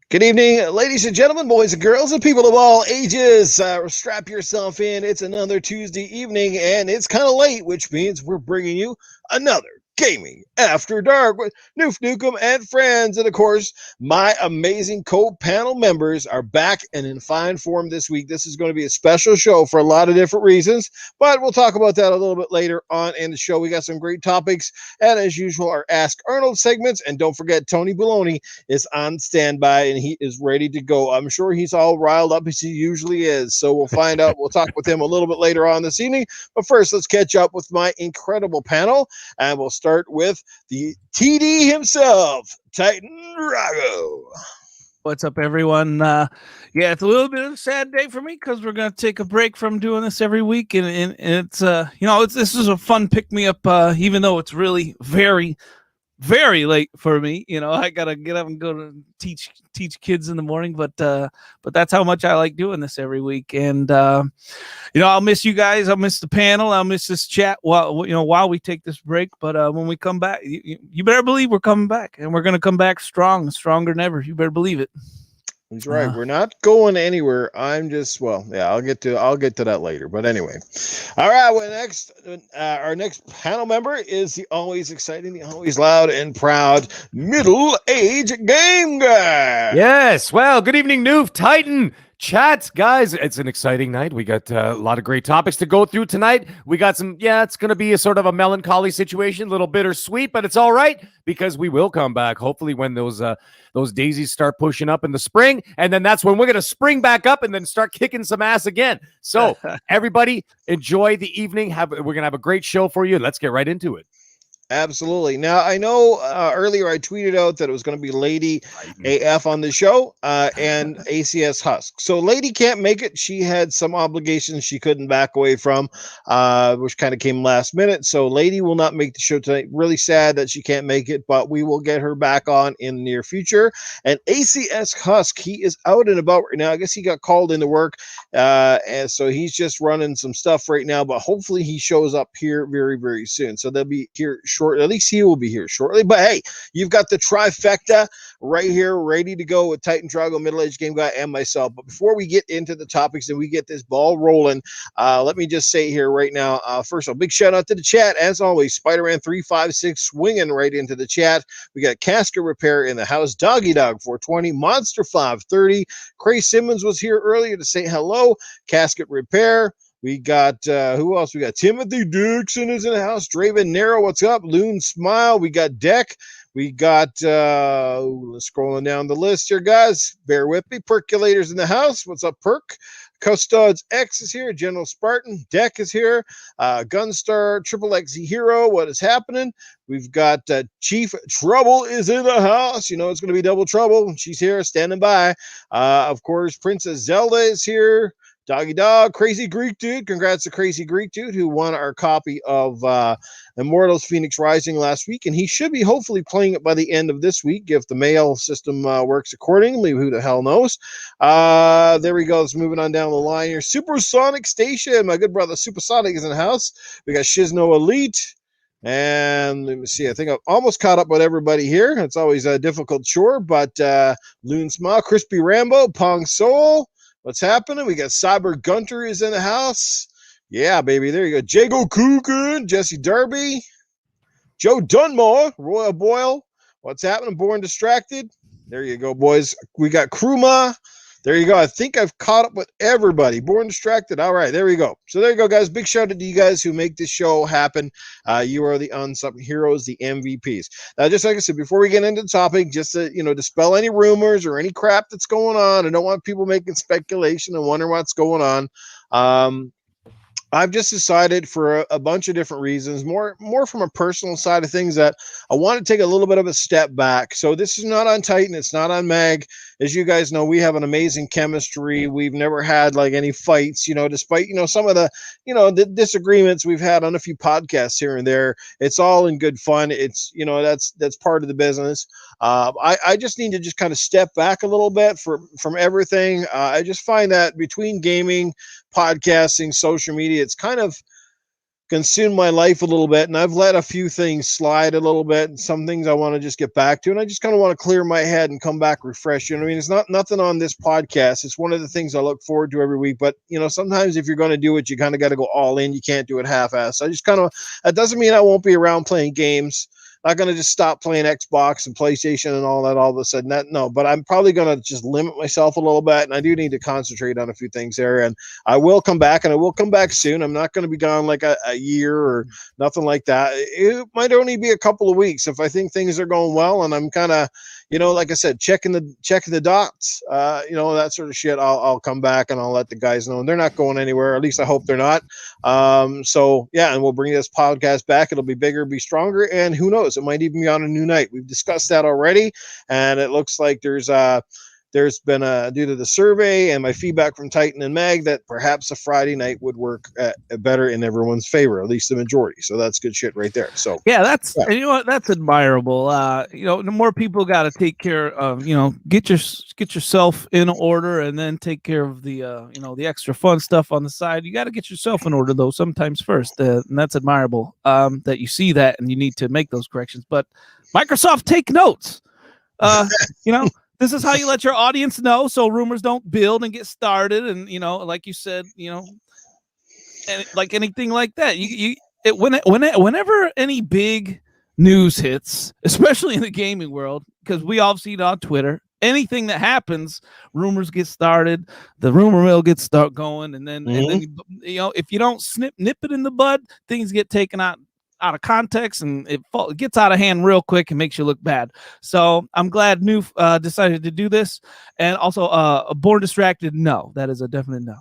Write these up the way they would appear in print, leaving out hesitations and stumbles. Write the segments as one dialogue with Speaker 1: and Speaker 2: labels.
Speaker 1: Good evening, ladies and gentlemen, boys and girls, and people of all ages. Strap yourself in. It's another Tuesday evening, and it's kind of late, which means we're bringing you another Gaming After Dark with Noof Nukem and friends. And of course, my amazing co-panel members are back and in fine form this week. This is going to be a special show for a lot of different reasons, but we'll talk about that a little bit later on in the show. We got some great topics, and as usual, our Ask Arnold segments. And don't forget, Tony Baloney is on standby and he is ready to go. I'm sure he's all riled up as he usually is. So we'll find out. We'll talk with him a little bit later on this evening. But first, let's catch up with my incredible panel. And we'll start with the TD himself, Titan Drago.
Speaker 2: What's up, everyone? Yeah, it's a little bit of a sad day for me because we're going to take a break from doing this every week. And it's, this is a fun pick me up, even though it's really very, very late for me. I gotta get up and go to teach kids in the morning, but that's how much I like doing this every week. And I'll miss you guys. I'll miss the panel. I'll miss this chat while we take this break. But when we come back, you better believe we're coming back, and we're gonna come back stronger than ever. You better believe it.
Speaker 1: He's right. We're not going anywhere. I'm just I'll get to that later. But anyway, all right. Well, our next panel member is the always exciting, the always loud and proud middle-aged game guy.
Speaker 3: Yes. Well, good evening, Noof Titan. Chat, guys, it's an exciting night. We got a lot of great topics to go through tonight. We got it's going to be a sort of a melancholy situation, a little bittersweet, but it's all right because we will come back, hopefully, when those daisies start pushing up in the spring, and then that's when we're going to spring back up and then start kicking some ass again. So everybody enjoy the evening. We're going to have a great show for you. Let's get right into it.
Speaker 1: Absolutely. Now, I know earlier I tweeted out that it was going to be Lady AF on the show and ACS Husk. So Lady can't make it. She had some obligations she couldn't back away from, which kind of came last minute. So Lady will not make the show tonight. Really sad that she can't make it, but we will get her back on in the near future. And ACS Husk, he is out and about right now. I guess he got called into work, and so he's just running some stuff right now, but hopefully he shows up here very, very soon. So they'll be here shortly. At least he will be here shortly. But hey, you've got the trifecta right here ready to go with Titan Drago, middle-aged game guy, and myself. But before we get into the topics and we get this ball rolling, let me just say here right now, first of all, big shout out to the chat. As always, Spider-Man 356 swinging right into the chat. We got Casket Repair in the house, Doggy Dog 420, Monster 530. Cray Simmons was here earlier to say hello. Casket Repair. We got, who else? We got Timothy Dixon is in the house. Draven Narrow, what's up? Loon Smile. We got Deck. We got, scrolling down the list here, guys. Bear with me. Percolators in the house. What's up, Perk? Custodes X is here. General Spartan. Deck is here. Gunstar, Triple XZ Hero. What is happening? We've got Chief Trouble is in the house. It's going to be double trouble. She's here, standing by. Of course, Princess Zelda is here. Doggy Dog, Crazy Greek Dude. Congrats to Crazy Greek Dude who won our copy of Immortals Phoenix Rising last week. And he should be hopefully playing it by the end of this week if the mail system works accordingly. Who the hell knows? There we go. Let's moving on down the line here. Supersonic Station. My good brother Supersonic is in the house. We got Shizno Elite. And let me see. I think I've almost caught up with everybody here. It's always a difficult chore, but Loon Smile, Crispy Rambo, Pong Soul. What's happening? We got Cyber Gunter is in the house. Yeah, baby. There you go. Jago Coogan, Jesse Derby, Joe Dunmore, Royal Boyle. What's happening? Born Distracted. There you go, boys. We got Kruma. There you go. I think I've caught up with everybody. Born Distracted. All right, there we go. So there you go, guys. Big shout out to you guys who make this show happen. You are the unsung heroes, the MVPs. Now, just like I said, before we get into the topic, just to dispel any rumors or any crap that's going on. I don't want people making speculation and wondering what's going on. I've just decided for a bunch of different reasons, more from a personal side of things, that I want to take a little bit of a step back. So this is not on Titan. It's not on Mag. As you guys know, we have an amazing chemistry. We've never had like any fights, despite, some of the, the disagreements we've had on a few podcasts here and there. It's all in good fun. It's, that's part of the business. I just need to just kind of step back a little bit from everything. I just find that between gaming, podcasting, social media, it's kind of consumed my life a little bit, and I've let a few things slide a little bit, and some things I want to just get back to, and I just kind of want to clear my head and come back refreshed. You know what I mean? It's not nothing on this podcast. It's one of the things I look forward to every week. But sometimes if you're going to do it, you kind of got to go all in. You can't do it half-assed. I just kind of, that doesn't mean I won't be around playing games. Not going to just stop playing Xbox and PlayStation and all that all of a sudden. No, but I'm probably going to just limit myself a little bit, and I do need to concentrate on a few things there. And I will come back, and I will come back soon. I'm not going to be gone like a year or nothing like that. It might only be a couple of weeks if I think things are going well, and I'm kind of, like I said, checking the dots, that sort of shit. I'll come back and I'll let the guys know, and they're not going anywhere. At least I hope they're not. So yeah, and we'll bring this podcast back. It'll be bigger, be stronger, and who knows? It might even be on a new night. We've discussed that already, and it looks like there's been due to the survey and my feedback from Titan and Mag that perhaps a Friday night would work better in everyone's favor, at least the majority. So that's good shit right there. So
Speaker 2: yeah, and you know what? That's admirable. The more people got to take care of, get yourself in order, and then take care of the the extra fun stuff on the side. You got to get yourself in order though sometimes first, and that's admirable. That you see that and you need to make those corrections. But Microsoft, take notes. This is how you let your audience know so rumors don't build and get started. And, like you said, and like anything like that, whenever any big news hits, especially in the gaming world, because we all see it on Twitter, anything that happens, rumors get started, the rumor mill gets going. And then, if you don't nip it in the bud, things get taken out of context, and it gets out of hand real quick and makes you look bad. So I'm glad Noof decided to do this. And also Born Distracted, no, that is a definite no.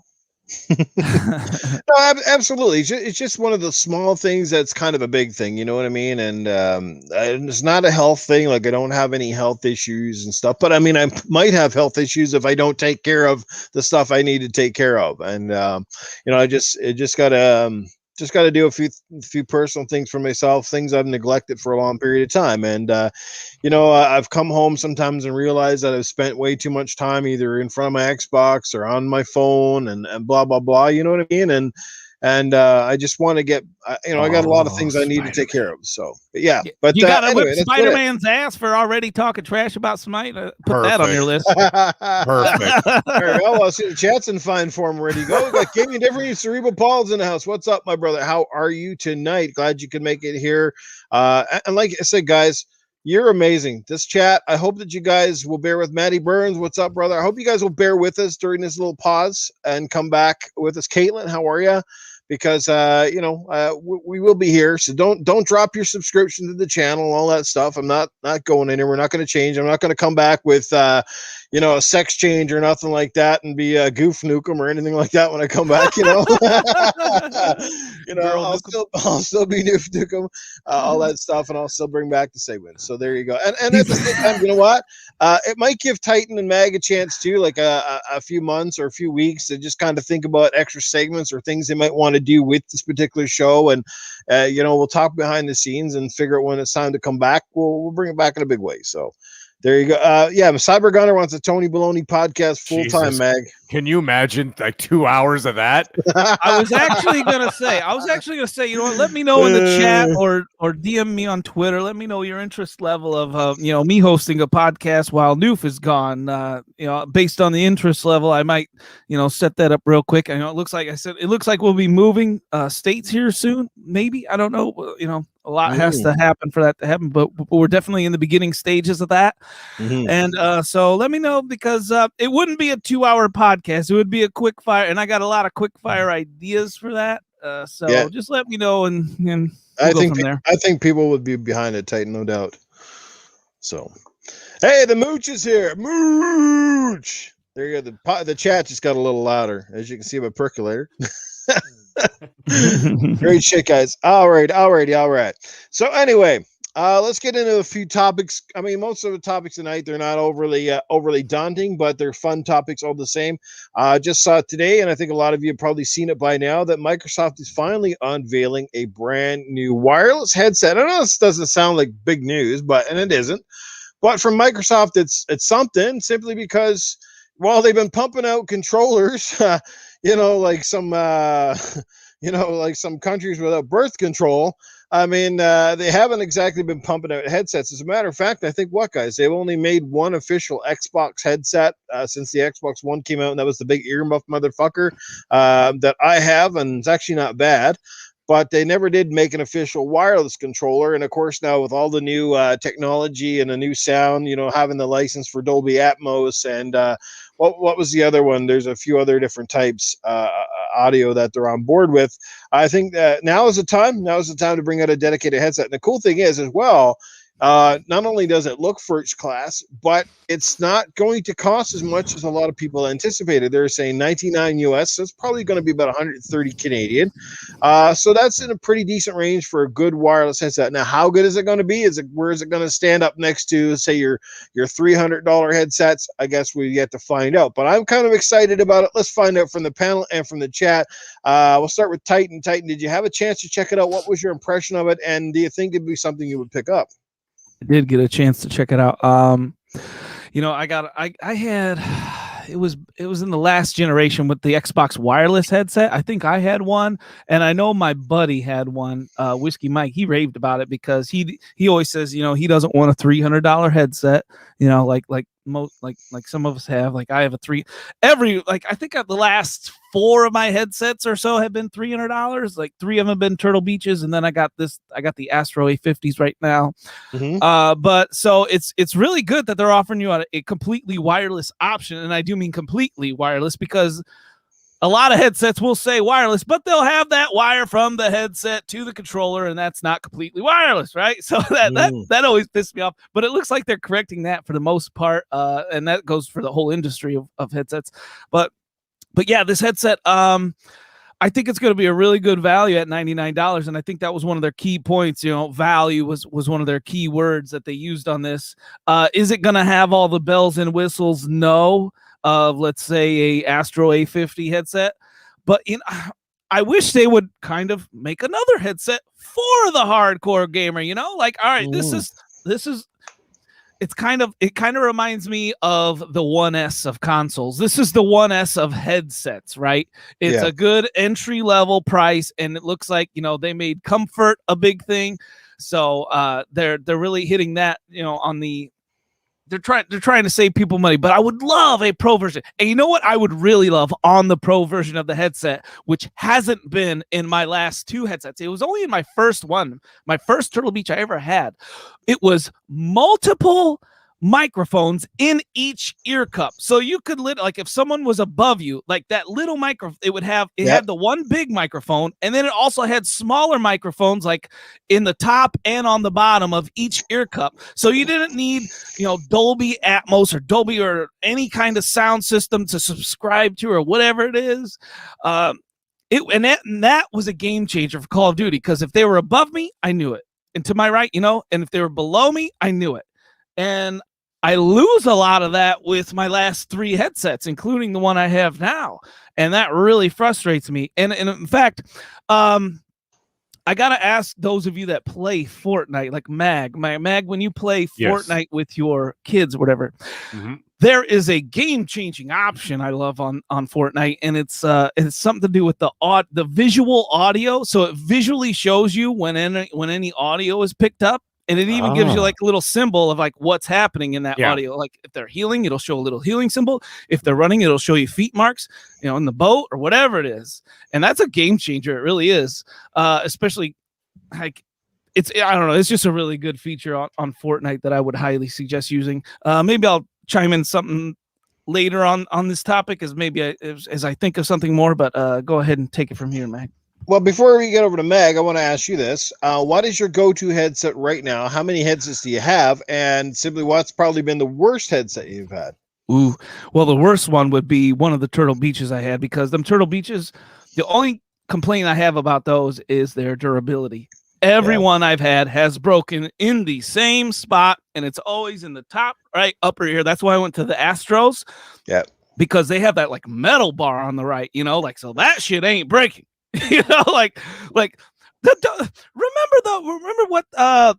Speaker 1: No, absolutely. It's just one of the small things that's kind of a big thing, you know what I mean? And it's not a health thing. Like, I don't have any health issues and stuff, but I mean, I might have health issues if I don't take care of the stuff I need to take care of. And I just got to do a few personal things for myself, things I've neglected for a long period of time. And, I've come home sometimes and realized that I've spent way too much time either in front of my Xbox or on my phone and blah, blah, blah. You know what I mean? And I just want to get, I got a lot of things I need to take care of. So, but yeah. But
Speaker 2: you got to
Speaker 1: anyway,
Speaker 2: whip Spider-Man's ass for already talking trash about Smite. Put that on your list.
Speaker 3: Perfect.
Speaker 1: There we go. I'll see the chat's in fine form. Ready to go. We got Gaming Different Cerebral Paul's in the house. What's up, my brother? How are you tonight? Glad you could make it here. And like I said, guys, you're amazing. This chat, I hope that you guys will bear with Maddie Burns. What's up, brother? I hope you guys will bear with us during this little pause and come back with us. Caitlin, how are you? Because we will be here, so don't drop your subscription to the channel, all that stuff. I'm not going anywhere. We're not going to change. I'm not going to come back with a sex change or nothing like that and be a goof nukem or anything like that when I come back. I'll still be noof nukem, all that stuff, and I'll still bring back the segments. So there you go. And at the same time, you know what? It might give Titan and Mag a chance too, like a few months or a few weeks to just kind of think about extra segments or things they might want to do with this particular show. And we'll talk behind the scenes and figure out when it's time to come back. We'll bring it back in a big way. So there you go. Cyber Gunner wants a Tony Baloney podcast full time, Mag.
Speaker 3: Can you imagine like 2 hours of that?
Speaker 2: I was actually gonna say, you know what? Let me know in the chat or DM me on Twitter. Let me know your interest level of me hosting a podcast while Noof is gone. Based on the interest level, I might set that up real quick. I know it looks like we'll be moving states here soon. Maybe, I don't know. A lot has to happen for that to happen, but we're definitely in the beginning stages of that.
Speaker 1: Mm-hmm.
Speaker 2: And so let me know, because it wouldn't be a 2-hour podcast. It would be a quick fire, and I got a lot of quick fire ideas for that. Just let me know, and we'll go from there.
Speaker 1: I think people would be behind it, Titan, no doubt. So, hey, the Mooch is here. Mooch! There you go. The chat just got a little louder, as you can see by percolator. Great shit, guys. All right. So anyway, let's get into a few topics. I mean, most of the topics tonight, they're not overly daunting, but they're fun topics all the same. Just saw it today, and I think a lot of you have probably seen it by now, that Microsoft is finally unveiling a brand new wireless headset. I know this doesn't sound like big news, and it isn't. But from Microsoft, it's something, simply because while they've been pumping out controllers, like some like some countries without birth control. I mean, they haven't exactly been pumping out headsets. As a matter of fact, I think guys, they've only made one official Xbox headset since the Xbox One came out, and that was the big earmuff motherfucker that I have, and it's actually not bad. But they never did make an official wireless controller. And of course, now with all the new technology and the new sound, having the license for Dolby Atmos and what was the other one? There's a few other different types audio that they're on board with. I think that now is the time. Now is the time to bring out a dedicated headset. And the cool thing is, as well, not only does it look first class, but it's not going to cost as much as a lot of people anticipated. They're saying 99 US, so it's probably going to be about 130 Canadian. So that's in a pretty decent range for a good wireless headset. Now, how good is it going to be? Where is it going to stand up next to, say, your $300 headsets? I guess we get to find out. But I'm kind of excited about it. Let's find out from the panel and from the chat. We'll start with Titan. Titan, did you have a chance to check it out? What was your impression of it? And do you think it'd be something you would pick up?
Speaker 2: I did get a chance to check it out. I had, it was in the last generation with the Xbox wireless headset. I think I had one, and I know my buddy had one, Whiskey Mike. He raved about it because he always says, he doesn't want a $300 headset, like some of us have. Like I have I think the last 4 of my headsets or so have been $300. Like 3 of them have been Turtle Beaches, and then I got the Astro A50s right now. Mm-hmm. But so it's really good that they're offering you a completely wireless option, and I do mean completely wireless because a lot of headsets will say wireless, but they'll have that wire from the headset to the controller, and that's not completely wireless, right? So that always pissed me off. But it looks like they're correcting that for the most part, and that goes for the whole industry of headsets. But yeah, this headset, I think it's going to be a really good value at $99, and I think that was one of their key points. Value was one of their key words that they used on this. Is it going to have all the bells and whistles? No. Of, let's say, a Astro A50 headset, but I wish they would kind of make another headset for the hardcore gamer. Like, all right, this is it kind of reminds me of the 1S of consoles. This is the 1S of headsets, right? It's a good entry level price, and it looks like they made comfort a big thing. So they're really hitting that on the. They're trying to save people money, but I would love a pro version. And you know what I would really love on the pro version of the headset, which hasn't been in my last 2 headsets. It was only in my first one, my first Turtle Beach I ever had. It was multiple microphones in each ear cup, so you could like if someone was above you, like that little microphone, it had the one big microphone, and then it also had smaller microphones like in the top and on the bottom of each ear cup, so you didn't need Dolby Atmos or Dolby or any kind of sound system to subscribe to or whatever it is. That was a game changer for Call of Duty, because if they were above me, I knew it, and to my right, and if they were below me, I knew it. And I lose a lot of that with my last 3 headsets, including the one I have now. And that really frustrates me. And in fact, I got to ask those of you that play Fortnite, like Mag, when you play Fortnite with your kids or whatever, there is a game-changing option I love on Fortnite, and it's something to do with the visual audio. So it visually shows you when any audio is picked up. And it even gives you like a little symbol of like what's happening in that audio. Like if they're healing, it'll show a little healing symbol. If they're running, it'll show you feet marks, in the boat or whatever it is. And that's a game changer. It really is. Especially like I don't know. It's just a really good feature on Fortnite that I would highly suggest using. Maybe I'll chime in something later on this topic as I think of something more, but go ahead and take it from here, Mac.
Speaker 1: Well, before we get over to Meg, I want to ask you this. What is your go-to headset right now? How many headsets do you have? And simply, what's probably been the worst headset you've had?
Speaker 2: Ooh, well, the worst one would be one of the Turtle Beaches I had, because them Turtle Beaches, the only complaint I have about those is their durability. Everyone I've had has broken in the same spot, and it's always in the top right upper ear. That's why I went to the Astros. Yeah. Because they have that like metal bar on the right, so that shit ain't breaking. Remember what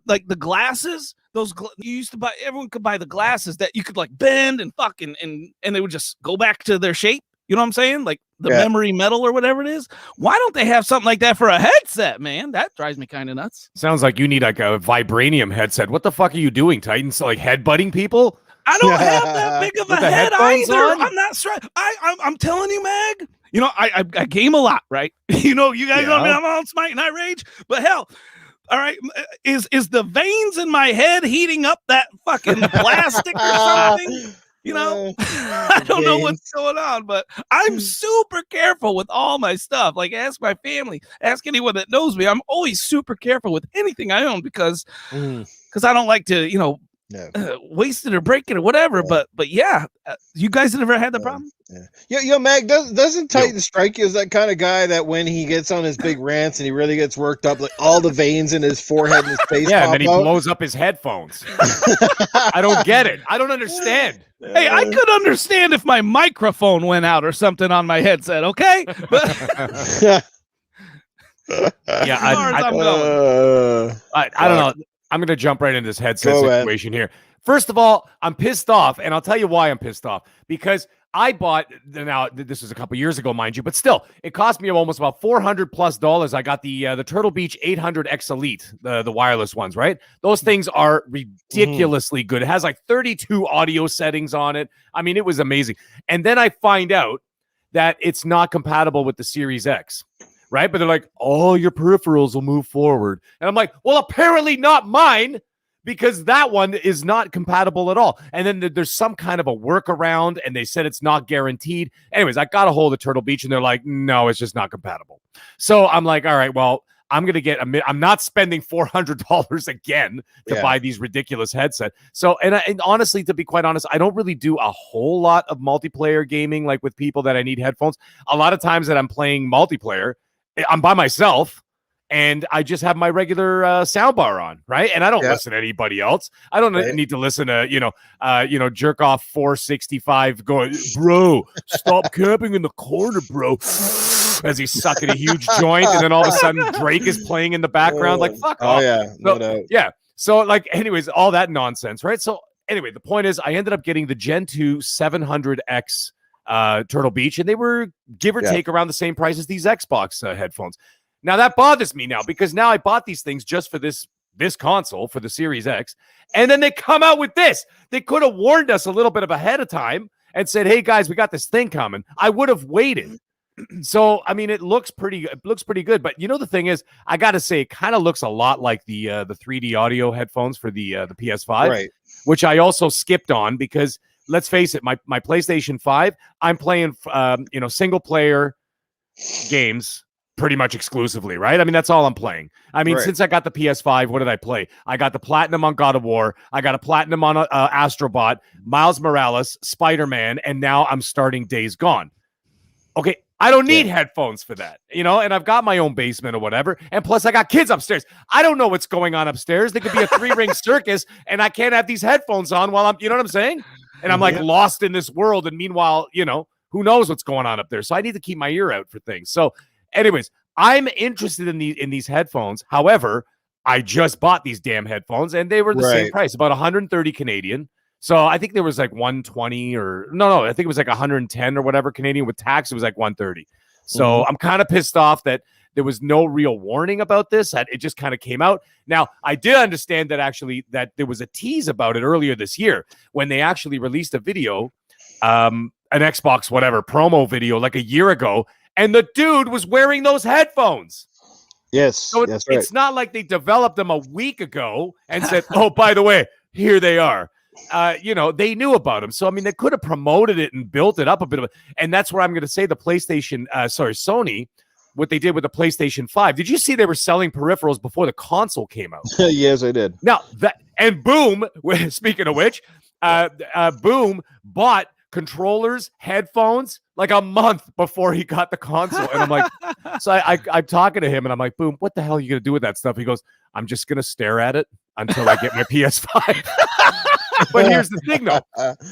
Speaker 2: like the glasses, you used to buy, everyone could buy the glasses that you could like bend and fucking and they would just go back to their shape. You know what I'm saying? Like memory metal or whatever it is. Why don't they have something like that for a headset, man? That drives me kind of nuts.
Speaker 3: Sounds like you need like a vibranium headset. What the fuck are you doing, Titan? So like headbutting people?
Speaker 2: I don't have that big of a head either.
Speaker 3: On?
Speaker 2: I'm not I'm telling you, Mag. You know, I game a lot, right? You know, you guys know me. I'm on Smite and I rage. But hell, all right, is the veins in my head heating up that fucking plastic or something? You know, I don't know what's going on, but I'm super careful with all my stuff. Like, ask my family, ask anyone that knows me. I'm always super careful with anything I own because I don't like to, you know, waste it or break it or whatever. But yeah, you guys have never had the problem?
Speaker 1: Yo, Mag, doesn't Titan strike you as that kind of guy that when he gets on his big rants and he really gets worked up, like all the veins in his forehead and his face
Speaker 3: and
Speaker 1: pop
Speaker 3: then he
Speaker 1: out?
Speaker 3: blows up his headphones. I don't get it. I don't understand.
Speaker 2: Hey, I could understand if my microphone went out or something on my headset, okay? But I don't know.
Speaker 3: I'm going to jump right into this headset situation here. First of all, I'm pissed off, and I'll tell you why I'm pissed off. Because I bought, now this was a couple years ago, mind you, but still, it cost me almost about $400+. I got the Turtle Beach 800X Elite, the wireless ones, right? Those things are ridiculously good. It has like 32 audio settings on it. I mean, it was amazing. And then I find out that it's not compatible with the Series X. Right? But they're like, all your peripherals will move forward. And I'm like, well, apparently not mine, because that one is not compatible at all. And then there's some kind of a workaround, and they said it's not guaranteed. Anyways, I got a hold of Turtle Beach, and they're like, no, it's just not compatible. So I'm like, all right, well, I'm going to get I'm not spending $400 again to buy these ridiculous headsets. So, and honestly, to be quite honest, I don't really do a whole lot of multiplayer gaming, like with people that I need headphones. A lot of times that I'm playing multiplayer, I'm by myself and I just have my regular soundbar on, right? And I don't listen to anybody else. I don't need to listen to, jerk off 465 going, bro, stop camping in the corner, bro. As he's sucking a huge joint. And then all of a sudden Drake is playing in the background. Like, fuck off. So like, anyways, all that nonsense, right? So anyway, the point is I ended up getting the Gen 2 700X Turtle Beach, and they were give or take around the same price as these Xbox headphones. Now that bothers me now, because now I bought these things just for this console, for the Series X, and then they come out with this. They could have warned us a little bit of ahead of time and said, hey guys, we got this thing coming. I would have waited. So I mean, it looks pretty good, but you know, the thing is, I gotta say, it kind of looks a lot like the 3D audio headphones for the PS5, right? Which I also skipped on because, let's face it, my PlayStation 5, I'm playing, single player games pretty much exclusively, right? I mean, that's all I'm playing. I mean, since I got the PS5, what did I play? I got the Platinum on God of War. I got a Platinum on Astrobot, Miles Morales, Spider-Man, and now I'm starting Days Gone. Okay, I don't need headphones for that, and I've got my own basement or whatever. And plus, I got kids upstairs. I don't know what's going on upstairs. There could be a 3-ring circus, and I can't have these headphones on while you know what I'm saying? And I'm like lost in this world. And meanwhile, who knows what's going on up there. So I need to keep my ear out for things. So anyways, I'm interested in these headphones. However, I just bought these damn headphones and they were the same price, about 130 Canadian. So I think there was like 120 I think it was like 110 or whatever Canadian. With tax, it was like 130. So I'm kind of pissed off that there was no real warning about this. It just kind of came out. Now, I did understand that there was a tease about it earlier this year when they actually released a video, an Xbox whatever promo video like a year ago, and the dude was wearing those headphones.
Speaker 1: Yes.
Speaker 3: So it's not like they developed them a week ago and said, oh, by the way, here they are. They knew about them. So, I mean, they could have promoted it and built it up a bit of it. And that's where I'm going to say the Sony, what they did with the PlayStation 5. Did you see they were selling peripherals before the console came out?
Speaker 1: Yes, I did.
Speaker 3: Now, Boom, speaking of which, Boom bought controllers, headphones, like a month before he got the console. And I'm like, so I'm talking to him and I'm like, Boom, what the hell are you going to do with that stuff? He goes, I'm just going to stare at it until I get my PS5. But here's the thing, though.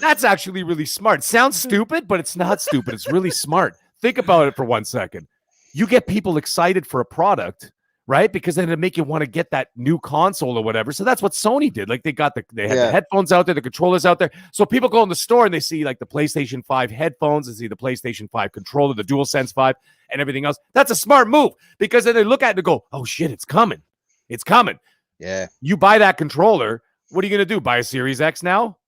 Speaker 3: That's actually really smart. Sounds stupid, but it's not stupid. It's really smart. Think about it for 1 second. You get people excited for a product right? Because then it'd make you want to get that new console or whatever. So that's what Sony did. Like they had the headphones out there, the controllers out there. So people go in the store and they see like the PlayStation 5 headphones, they see the PlayStation 5 controller, the DualSense 5, and everything else. That's a smart move because then they look at it and go, oh shit, it's coming. It's coming.
Speaker 1: Yeah.
Speaker 3: You buy that controller. What are you going to do? Buy a Series X now?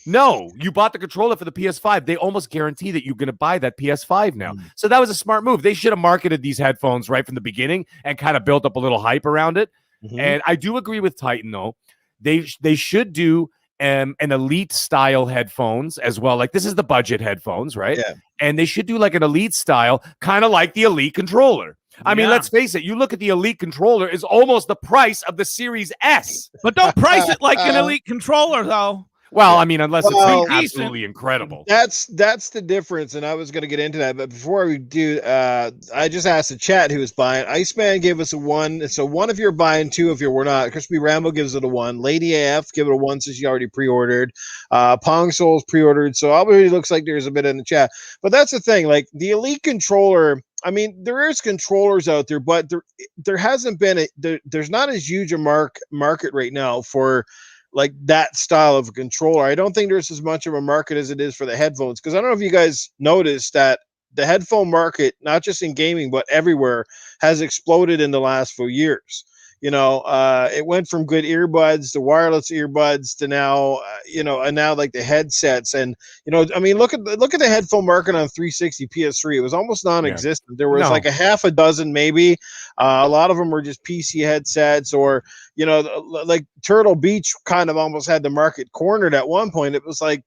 Speaker 3: No, you bought the controller for the PS5. They almost guarantee that you're going to buy that PS5 now. So that was a smart move. They should have marketed these headphones right from the beginning and kind of built up a little hype around it. And I do agree with Titan, though. They should do an elite style headphones as well. Like this is the budget headphones, right?
Speaker 1: Yeah.
Speaker 3: And they should do like an elite style, kind of like the elite controller. I mean, let's face it. You look at the elite controller is almost the price of the Series S.
Speaker 2: But don't price it like an elite controller, though.
Speaker 3: Well, I mean, unless it's absolutely
Speaker 2: decent.
Speaker 3: Incredible.
Speaker 1: That's the difference, and I was going to get into that, but before we do, I just asked the chat who was buying. Iceman gave us a 1. So 1 if you're buying, 2 if you're not. Crispy Rambo gives it a 1. Lady AF give it a 1 since she already pre-ordered. Pong Souls pre-ordered. So already looks like there's a bit in the chat. But that's the thing, like the Elite controller. I mean, there is controllers out there, but there hasn't been there's not as huge a market right now for like that style of controller. I don't think there's as much of a market as it is for the headphones, because I don't know if you guys noticed that the headphone market, not just in gaming but everywhere, has exploded in the last few years. It went from good earbuds to wireless earbuds to now, and now like the headsets. And I mean, look at the headphone market on 360 PS3. It was almost non-existent. There was like a half a dozen maybe. A lot of them were just PC headsets, or like Turtle Beach kind of almost had the market cornered at one point. It was like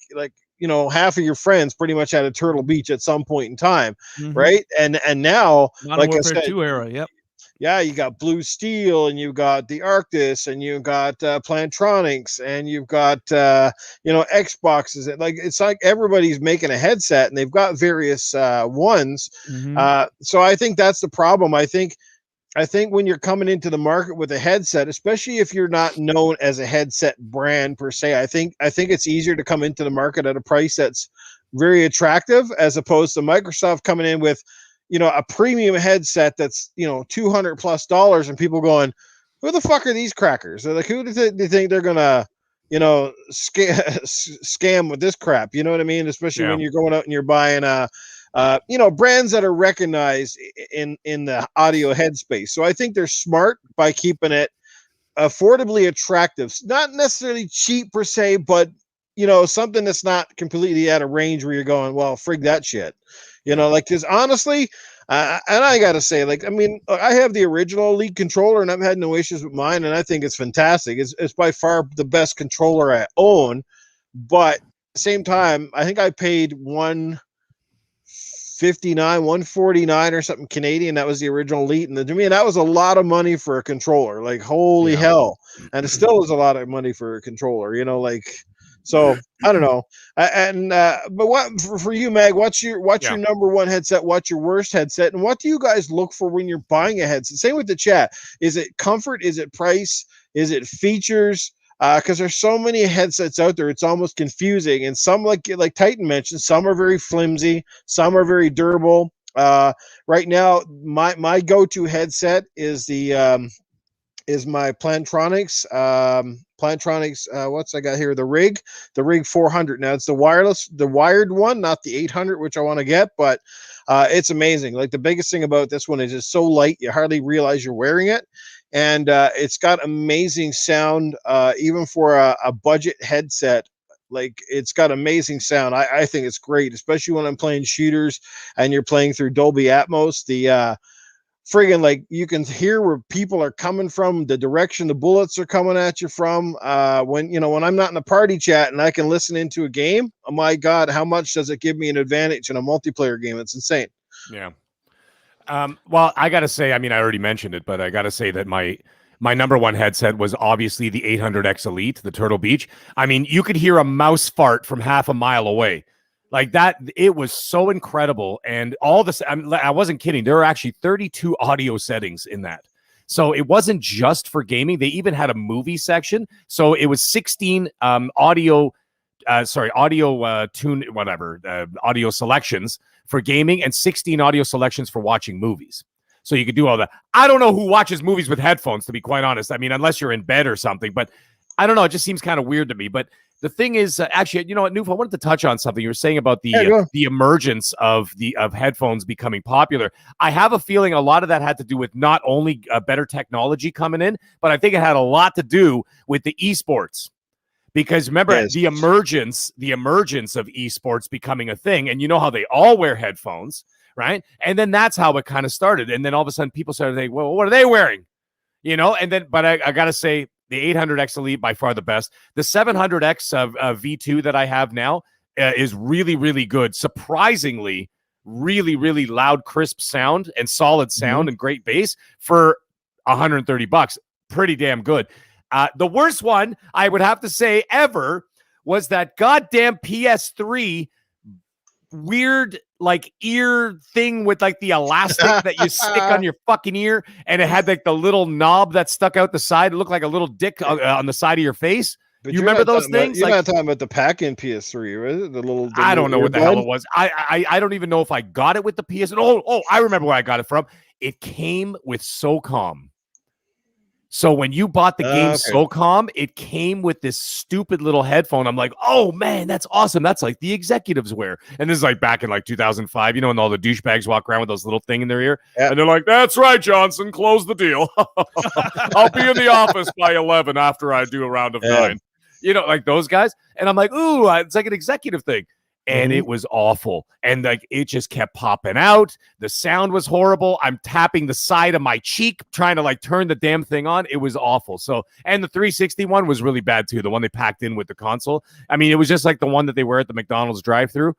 Speaker 1: half of your friends pretty much had a Turtle Beach at some point in time, right? And now,
Speaker 2: Modern
Speaker 1: like I
Speaker 2: Warfare
Speaker 1: said,
Speaker 2: 2 era, yep.
Speaker 1: Yeah, you got Blue Steel, and you've got the Arctis, and you've got Plantronics, and you've got Xboxes. Like it's like everybody's making a headset, and they've got various ones. So I think that's the problem. I think when you're coming into the market with a headset, especially if you're not known as a headset brand per se, I think it's easier to come into the market at a price that's very attractive, as opposed to Microsoft coming in with a premium headset that's $200+ and people going, who the fuck are these crackers? They're like, who do they think they're gonna scam with this crap? You know what I mean? Especially when you're going out and you're buying brands that are recognized in the audio headspace. So I think they're smart by keeping it affordably attractive, not necessarily cheap per se, but something that's not completely out of range where you're going, well, frig that shit. Because honestly, and I gotta say, like, I mean, I have the original Elite controller, and I've had no issues with mine, and I think it's fantastic. It's by far the best controller I own. But at the same time, I think I paid $159, $149 or something Canadian. That was the original Elite, and to me, that was a lot of money for a controller. Like, holy hell! And it still is a lot of money for a controller. So I don't know. But what for you, Mag? What's your number one headset? What's your worst headset? And what do you guys look for when you're buying a headset? Same with the chat. Is it comfort? Is it price? Is it features? Because there's so many headsets out there, it's almost confusing. And some, like Titan mentioned, some are very flimsy, some are very durable. Right now, my go-to headset is my Plantronics. What's I got here? The Rig 400. Now it's the wired one, not the 800, which I want to get, but it's amazing. Like the biggest thing about this one is it's so light you hardly realize you're wearing it, and it's got amazing sound, even for a budget headset. Like it's got amazing sound. I think it's great, especially when I'm playing shooters and you're playing through Dolby Atmos. The friggin', like, you can hear where people are coming from, the direction the bullets are coming at you from. When I'm not in a party chat and I can listen into a game, oh my God, how much does it give me an advantage in a multiplayer game? It's insane.
Speaker 3: Yeah. Well, I gotta say, I mean, I already mentioned it, but I gotta say that my number one headset was obviously the 800X Elite, the Turtle Beach. I mean, you could hear a mouse fart from half a mile away. Like that, it was so incredible. And all this, I wasn't kidding. There were actually 32 audio settings in that. So it wasn't just for gaming. They even had a movie section. So it was 16 audio selections for gaming and 16 audio selections for watching movies. So you could do all that. I don't know who watches movies with headphones, to be quite honest. I mean, unless you're in bed or something, but I don't know. It just seems kind of weird to me. But the thing is, actually, you know what, Noof, I wanted to touch on something. You were saying about the emergence of headphones becoming popular. I have a feeling a lot of that had to do with not only better technology coming in, but I think it had a lot to do with the esports. Because remember, the emergence of esports becoming a thing, and you know how they all wear headphones, right? And then that's how it kind of started. And then all of a sudden people started thinking, well, what are they wearing? You know, and then, but I got to say, the 800X Elite, by far the best. The 700X of V2 that I have now is really, really good. Surprisingly, really, really loud, crisp sound and solid sound and great bass for $130. Pretty damn good. The worst one, I would have to say, ever was that goddamn PS3 weird like ear thing with like the elastic that you stick on your fucking ear, and it had like the little knob that stuck out the side. It looked like a little dick on the side of your face. But you remember those things?
Speaker 1: You're not talking about the pack-in PS3, right? The little
Speaker 3: I don't know what the hell it was. I don't even know if I got it with the PS. Oh, I remember where I got it from. It came with SOCOM. So when you bought the game SOCOM, it came with this stupid little headphone. I'm like, oh man, that's awesome. That's like the executives wear. And this is like back in like 2005, you know, when all the douchebags walk around with those little thing in their ear. Yep. And they're like, that's right, Johnson, close the deal. I'll be in the office by 11 after I do a round of 9. You know, like those guys. And I'm like, ooh, it's like an executive thing. And it was awful. And like it just kept popping out. The sound was horrible. I'm tapping the side of my cheek, trying to like turn the damn thing on. It was awful. So, and the 360 one was really bad too. The one they packed in with the console. I mean, it was just like the one that they wear at the McDonald's drive-thru.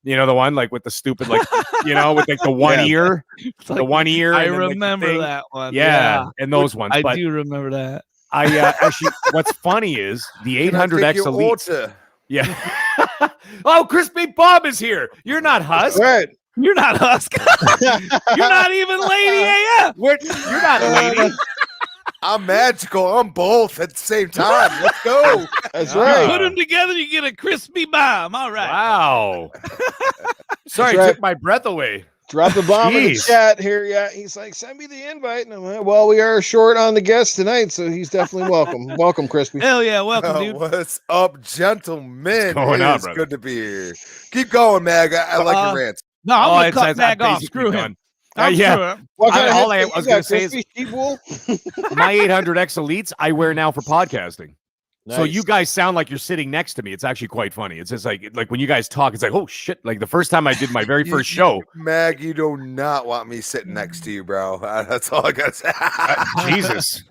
Speaker 3: You know, the one like with the stupid, like, you know, with like the one ear, the one ear.
Speaker 2: I remember like that one.
Speaker 3: Yeah. And those ones.
Speaker 2: I do remember that.
Speaker 3: I actually, what's funny is the 800X Elite. Yeah. Oh, Crispy Bob is here. You're not Husk.
Speaker 1: Right.
Speaker 2: You're not Husk. You're not even Lady AF.
Speaker 3: You're not Lady.
Speaker 4: I'm magical. I'm both at the same time. Let's go.
Speaker 1: That's right.
Speaker 2: Put them together, you get a crispy bomb. All right.
Speaker 3: Wow. Sorry, I took my breath away.
Speaker 1: Drop the bomb in the chat here. Yeah, he's like, send me the invite. And I'm like, well, we are short on the guest tonight, so he's definitely welcome. Welcome, Crispy.
Speaker 2: Hell yeah, welcome, dude.
Speaker 4: What's up, gentlemen?
Speaker 3: It's
Speaker 4: good to be here. Keep going, Mag. I like your rants.
Speaker 2: No, I'm gonna cut Mag off. Screw him.
Speaker 3: Yeah.
Speaker 1: What kind
Speaker 3: all I was going to say is my 800X Elites I wear now for podcasting. Nice. So you guys sound like you're sitting next to me. It's actually quite funny. It's just like when you guys talk, it's like, oh shit. Like the first time I did my very first show.
Speaker 4: Mag, you do not want me sitting next to you, bro. That's all I got to say.
Speaker 3: Jesus.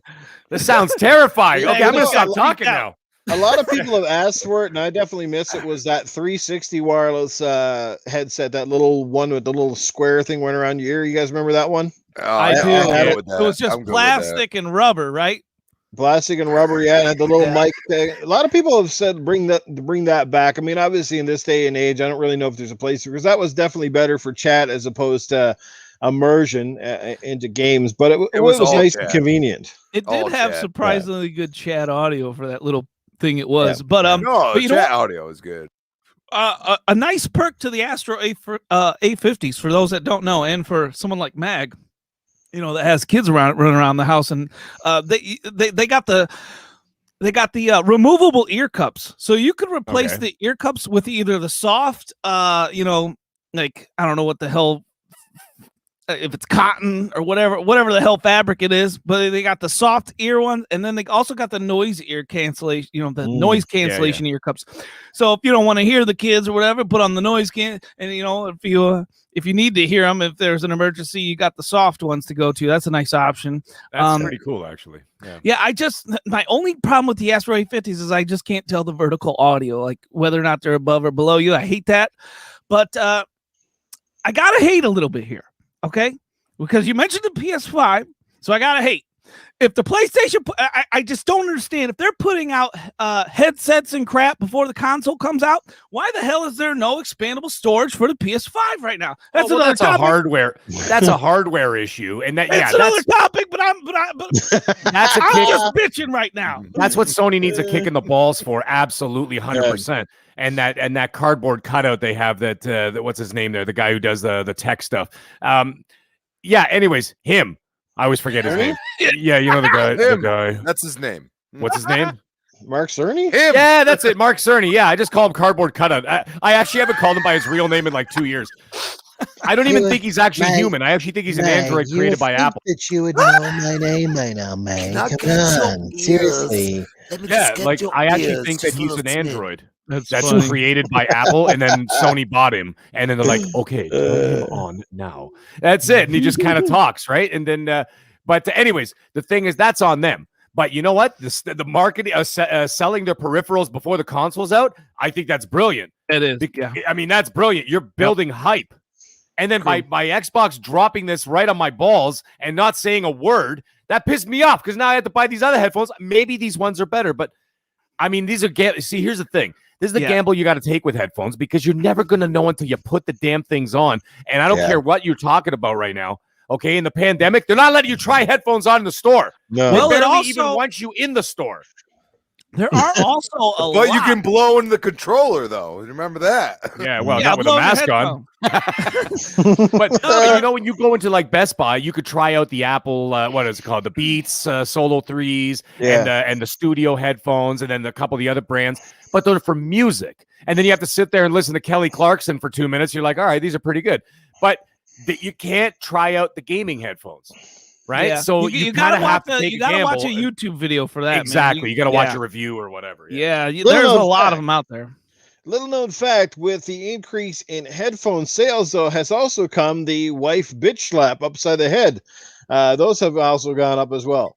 Speaker 3: This sounds terrifying. Okay, I'm going to stop talking now.
Speaker 1: A lot of people have asked for it, and I definitely miss it. Was that 360 wireless headset, that little one with the little square thing went around your ear? You guys remember that one?
Speaker 2: Oh, I do. It was just plastic and rubber, right?
Speaker 1: Plastic and rubber, yeah. And had the little mic thing. A lot of people have said bring that back. I mean, obviously, in this day and age, I don't really know if there's a place because that was definitely better for chat as opposed to immersion into games. But it was nice and convenient.
Speaker 2: It did have surprisingly good chat audio for that little thing it was. But
Speaker 4: but you chat audio is good.
Speaker 2: A nice perk to the Astro A50s for those that don't know, and for someone like Mag, you know, that has kids running around the house, and they got the removable ear cups, so you could replace the ear cups with either the soft, you know, like I don't know what the hell. If it's cotton or whatever the hell fabric it is, but they got the soft ear one, and then they also got the noise ear cancellation, you know, the noise cancellation ear cups. So if you don't want to hear the kids or whatever, put on the noise and you know, if you need to hear them, if there's an emergency, you got the soft ones to go to. That's a nice option.
Speaker 3: That's pretty cool, actually.
Speaker 2: Yeah. My only problem with the Astro A50s is I just can't tell the vertical audio, like whether or not they're above or below you. I hate that, but I gotta hate a little bit here. Okay, because you mentioned the PS5, so I gotta hate. If the PlayStation, I just don't understand. If they're putting out headsets and crap before the console comes out, why the hell is there no expandable storage for the PS5 right now? That's another topic.
Speaker 3: That's a hardware issue, and that's
Speaker 2: another topic. But I'm
Speaker 3: that's
Speaker 2: I'm just bitching right now.
Speaker 3: That's what Sony needs a kick in the balls for. Absolutely, 100%. And that cardboard cutout they have that what's his name there, the guy who does the tech stuff. Yeah. Anyways, him. I always forget his name. Yeah, you know the guy. The
Speaker 4: Him.
Speaker 3: guy.
Speaker 4: That's his name.
Speaker 3: What's his name?
Speaker 1: Mark Cerny?
Speaker 4: Him.
Speaker 3: Yeah, that's it. Mark Cerny. Yeah, I just call him Cardboard Cutout. I actually haven't called him by his real name in like 2 years. I don't even think he's actually human. I actually think he's an android created by Apple.
Speaker 5: That you would know my name by now, man. Come on, seriously.
Speaker 3: Yeah, like I actually think that he's an android that's
Speaker 2: funny.
Speaker 3: created by Apple, and then Sony bought him, and then they're like, okay, turn him on now. That's it, and he just kind of talks, right? And then, but anyways, the thing is, that's on them. But you know what? The marketing, selling their peripherals before the console's out, I think that's brilliant.
Speaker 2: It is. Yeah.
Speaker 3: I mean, that's brilliant. You're building hype. And then by Xbox dropping this right on my balls and not saying a word, that pissed me off because now I have to buy these other headphones. Maybe these ones are better, but I mean, these are see, here's the thing. This is the gamble you got to take with headphones because you're never going to know until you put the damn things on. And I don't care what you're talking about right now. Okay, in the pandemic, they're not letting you try headphones on in the store.
Speaker 1: No.
Speaker 3: They
Speaker 2: Well, it
Speaker 3: barely
Speaker 2: also-
Speaker 3: even want you in the store.
Speaker 2: There are also a
Speaker 4: But
Speaker 2: lot.
Speaker 4: you can blow in the controller, though. Remember that?
Speaker 3: Yeah, well,
Speaker 2: Yeah,
Speaker 3: not with a
Speaker 2: blow your
Speaker 3: mask on.
Speaker 2: headphone.
Speaker 3: But you know, when you go into like Best Buy, you could try out the Apple, what is it called? The Beats Solo 3s and the studio headphones, and then a couple of the other brands. But they're for music. And then you have to sit there and listen to Kelly Clarkson for 2 minutes. You're like, all right, these are pretty good. But you can't try out the gaming headphones. Right,
Speaker 2: Yeah.
Speaker 3: so you kind of have to take
Speaker 2: you
Speaker 3: a
Speaker 2: gotta watch a
Speaker 3: gamble.
Speaker 2: YouTube video for that.
Speaker 3: Exactly,
Speaker 2: man.
Speaker 3: you got to watch a review or whatever.
Speaker 2: Yeah,
Speaker 1: Little
Speaker 2: there's a
Speaker 1: known
Speaker 2: lot
Speaker 1: fact.
Speaker 2: of them out there.
Speaker 1: Little known fact, with the increase in headphone sales, though, has also come the wife bitch slap upside the head. Those have also gone up as well.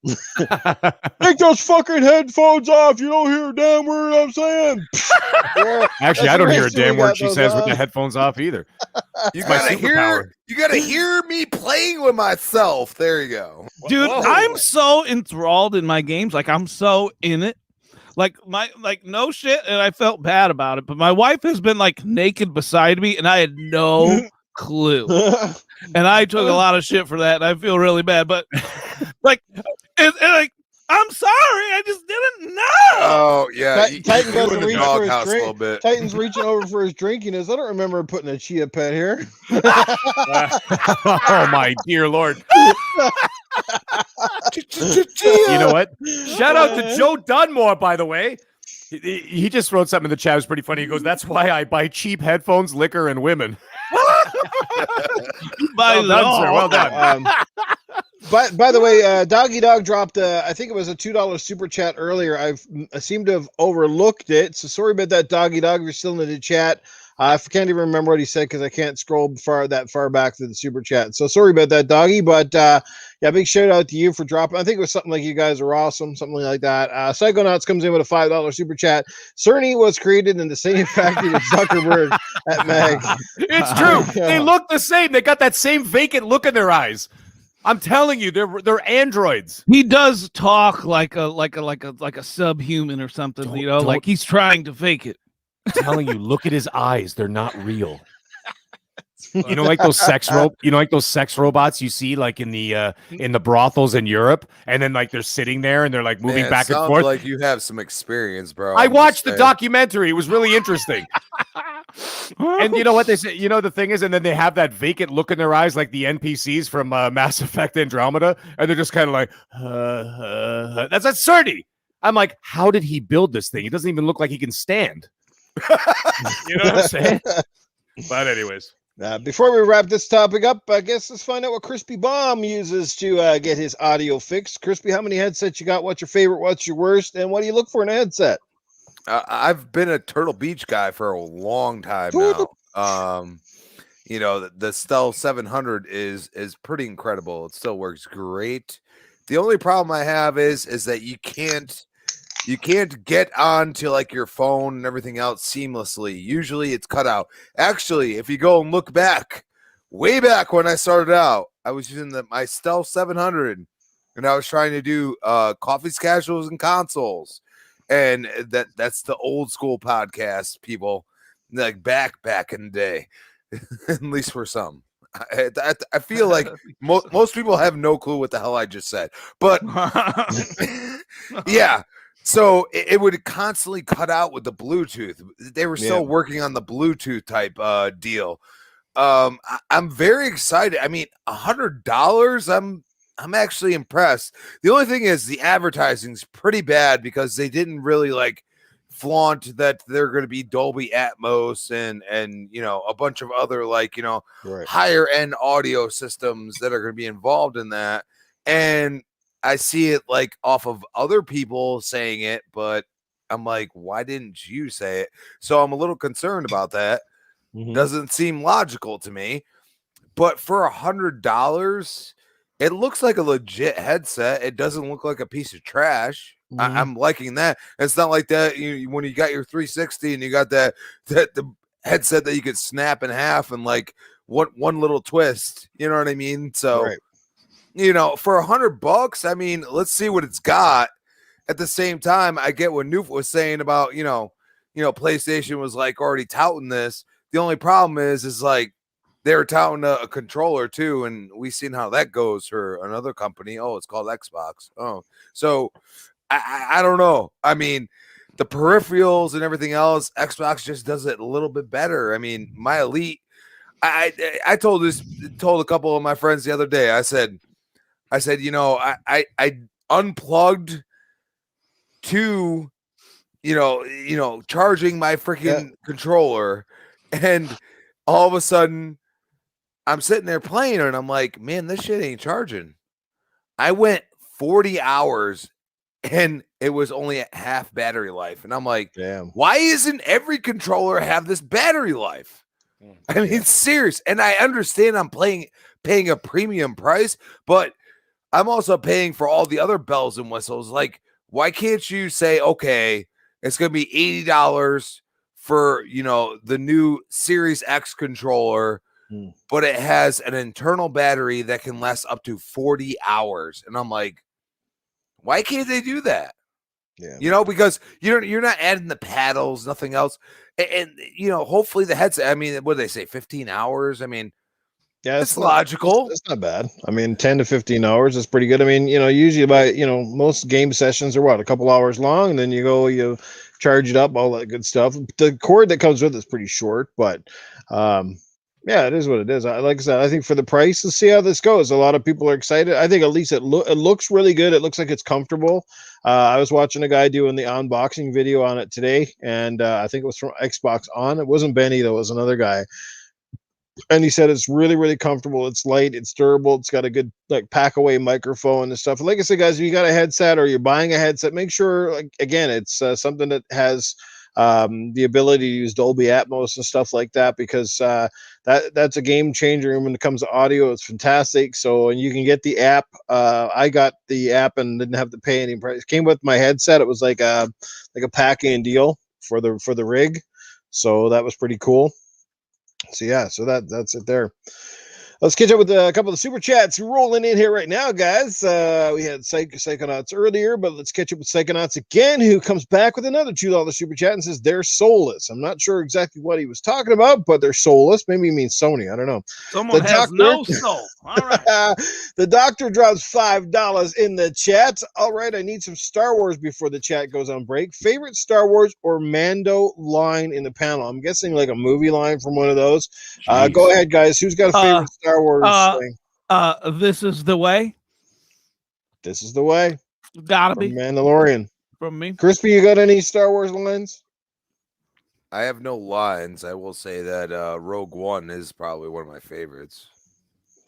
Speaker 1: Take those fucking headphones off. You don't hear a damn word I'm saying. Yeah,
Speaker 3: Actually,
Speaker 1: that's
Speaker 3: I don't
Speaker 1: the
Speaker 3: hear a
Speaker 1: reason we
Speaker 3: damn
Speaker 1: got
Speaker 3: word she
Speaker 1: those
Speaker 3: says with
Speaker 1: on.
Speaker 3: the headphones off either.
Speaker 4: You
Speaker 3: my
Speaker 4: gotta
Speaker 3: superpower.
Speaker 4: hear me playing with myself. There you go.
Speaker 2: Dude,
Speaker 3: Whoa.
Speaker 2: I'm so enthralled in my games. Like I'm so in it. Like no shit, and I felt bad about it. But my wife has been like naked beside me, and I had no clue. And I took a lot of shit for that, and I feel really bad. But like, and like, I'm sorry, I just didn't know.
Speaker 4: Oh yeah,
Speaker 1: Titan
Speaker 4: you
Speaker 1: goes
Speaker 4: in
Speaker 1: to
Speaker 4: the
Speaker 1: reach for his
Speaker 4: doghouse a
Speaker 1: drink.
Speaker 4: little bit.
Speaker 1: Titan's reaching over for his drink. He knows, I don't remember putting a chia pet here.
Speaker 3: Oh my dear Lord! You know what? Shout out to Joe Dunmore, by the way. He just wrote something in the chat. It was pretty funny. He goes, "That's why I buy cheap headphones, liquor, and women." Well done, sir. Well done.
Speaker 1: By the way, Doggy Dog dropped, I think it was a $2 super chat earlier. I seem to have overlooked it. So sorry about that, Doggy Dog. If you're still in the chat. I can't even remember what he said because I can't scroll that far back to the super chat. So sorry about that, Doggy. But yeah, big shout out to you for dropping. I think it was something like you guys are awesome, something like that. Psychonauts comes in with a $5 super chat. Cerny was created in the same factory with Zuckerberg at Mag.
Speaker 3: It's true. They look the same. They got that same vacant look in their eyes. I'm telling you, they're androids.
Speaker 2: He does talk like a subhuman or something, like he's trying to fake it.
Speaker 3: I'm telling you, look at his eyes. They're not real. You know, like those sex robots you see like in the brothels in Europe, and then like they're sitting there and they're like moving
Speaker 4: Man,
Speaker 3: back and
Speaker 4: sounds
Speaker 3: forth.
Speaker 4: like you have some experience, bro.
Speaker 3: I
Speaker 4: I'm
Speaker 3: watched
Speaker 4: just
Speaker 3: the
Speaker 4: saying.
Speaker 3: documentary. It was really interesting. And you know what they say? You know the thing is, and then they have that vacant look in their eyes, like the NPCs from Mass Effect Andromeda, and they're just kind of like, that's Cerny. I'm like, how did he build this thing? It doesn't even look like he can stand. You know what I'm saying? But anyways.
Speaker 1: Before we wrap this topic up, I guess let's find out what Crispy Bomb uses to get his audio fixed. Crispy, how many headsets you got? What's your favorite? What's your worst? And what do you look for in a headset?
Speaker 4: I've been a Turtle Beach guy for a long time now. You know, the Stealth 700 is pretty incredible. It still works great. The only problem I have is that you can't get onto like your phone and everything else seamlessly. Usually it's cut out. Actually, if you go and look back, way back when I started out, I was using my Stealth 700 and I was trying to do coffees, casuals, and consoles. And that's the old school podcast, people, like back in the day, at least for some. I feel like most people have no clue what the hell I just said, but yeah. So it would constantly cut out with the Bluetooth. They were still working on the Bluetooth type deal. I'm very excited. I mean, $100. I'm actually impressed. The only thing is the advertising's pretty bad because they didn't really like flaunt that they're going to be Dolby Atmos and you know a bunch of other like you know higher end audio systems that are going to be involved in that. And I see it like off of other people saying it, but I'm like, why didn't you say it? So I'm a little concerned about that. Doesn't seem logical to me. But for $100, it looks like a legit headset. It doesn't look like a piece of trash. I'm liking that. It's not like that when you got your 360 and you got the headset that you could snap in half and like one little twist. You know what I mean? So, you know, for $100, I mean, let's see what it's got. At the same time, I get what Noof was saying about, you know, PlayStation was like already touting this. The only problem is like they were touting a controller too, and we've seen how that goes for another company. Oh, it's called Xbox. Oh, so I don't know. I mean, the peripherals and everything else, Xbox just does it a little bit better. I mean, my Elite, I told a couple of my friends the other day. I said, you know, I unplugged to, you know, charging my freaking controller, and all of a sudden I'm sitting there playing and I'm like, man, this shit ain't charging. I went 40 hours and it was only at half battery life. And I'm like, damn, why isn't every controller have this battery life? I mean, it's serious. And I understand I'm paying a premium price, but I'm also paying for all the other bells and whistles. Like, why can't you say, okay, it's going to be $80 for, you know, the new Series X controller, but it has an internal battery that can last up to 40 hours. And I'm like, why can't they do that? Yeah, you know, because you're not adding the paddles, nothing else. And you know, hopefully the headset, I mean, what do they say, 15 hours? I mean, yeah, it's logical.
Speaker 1: It's not bad. I mean, 10 to 15 hours is pretty good. I mean, you know, usually most game sessions are a couple hours long, and then you charge it up, all that good stuff. The cord that comes with it's pretty short, but yeah, it is what it is. Like I said, I think for the price, let's see how this goes. A lot of people are excited. I think at least it looks really good. It looks like it's comfortable. I was watching a guy doing the unboxing video on it today, and I think it was from Xbox On. It wasn't Benny, though. It was another guy. And he said it's really, really comfortable. It's light. It's durable. It's got a good like pack away microphone and stuff. Like I said, guys, if you got a headset or you're buying a headset, make sure, like, again, it's something that has the ability to use Dolby Atmos and stuff like that, because that's a game changer when it comes to audio. It's fantastic. So, and you can get the app. I got the app and didn't have to pay any price. It came with my headset. It was like a pack-in deal for the rig. So that was pretty cool. So yeah, so that's it there. Let's catch up with a couple of the super chats rolling in here right now, guys. We had Psychonauts earlier, but let's catch up with Psychonauts again, who comes back with another $2 super chat and says they're soulless. I'm not sure exactly what he was talking about, but they're soulless. Maybe he means Sony. I don't know.
Speaker 2: Someone has no soul. All right.
Speaker 1: The doctor drops $5 in the chat. All right, I need some Star Wars before the chat goes on break. Favorite Star Wars or Mando line in the panel? I'm guessing like a movie line from one of those. Go ahead, guys. Who's got a favorite Star Wars thing?
Speaker 2: This is the way.
Speaker 1: This is the way.
Speaker 2: Gotta be
Speaker 1: Mandalorian.
Speaker 2: From me.
Speaker 1: Crispy, you got any Star Wars lines?
Speaker 4: I have no lines. I will say that Rogue One is probably one of my favorites.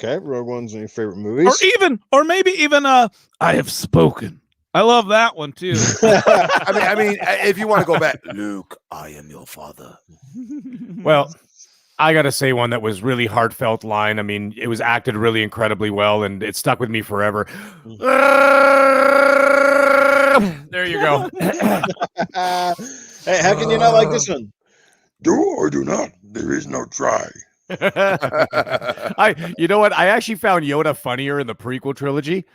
Speaker 1: Okay, Rogue One's one of your favorite movies.
Speaker 2: Or maybe even I have spoken. I love that one too.
Speaker 4: I mean, if you want to go back, Luke, I am your father.
Speaker 3: Well, I got to say one that was really heartfelt line. I mean, it was acted really incredibly well, and it stuck with me forever. There you go.
Speaker 1: Hey, how can you not like this one?
Speaker 6: Do or do not. There is no try.
Speaker 3: You know what? I actually found Yoda funnier in the prequel trilogy.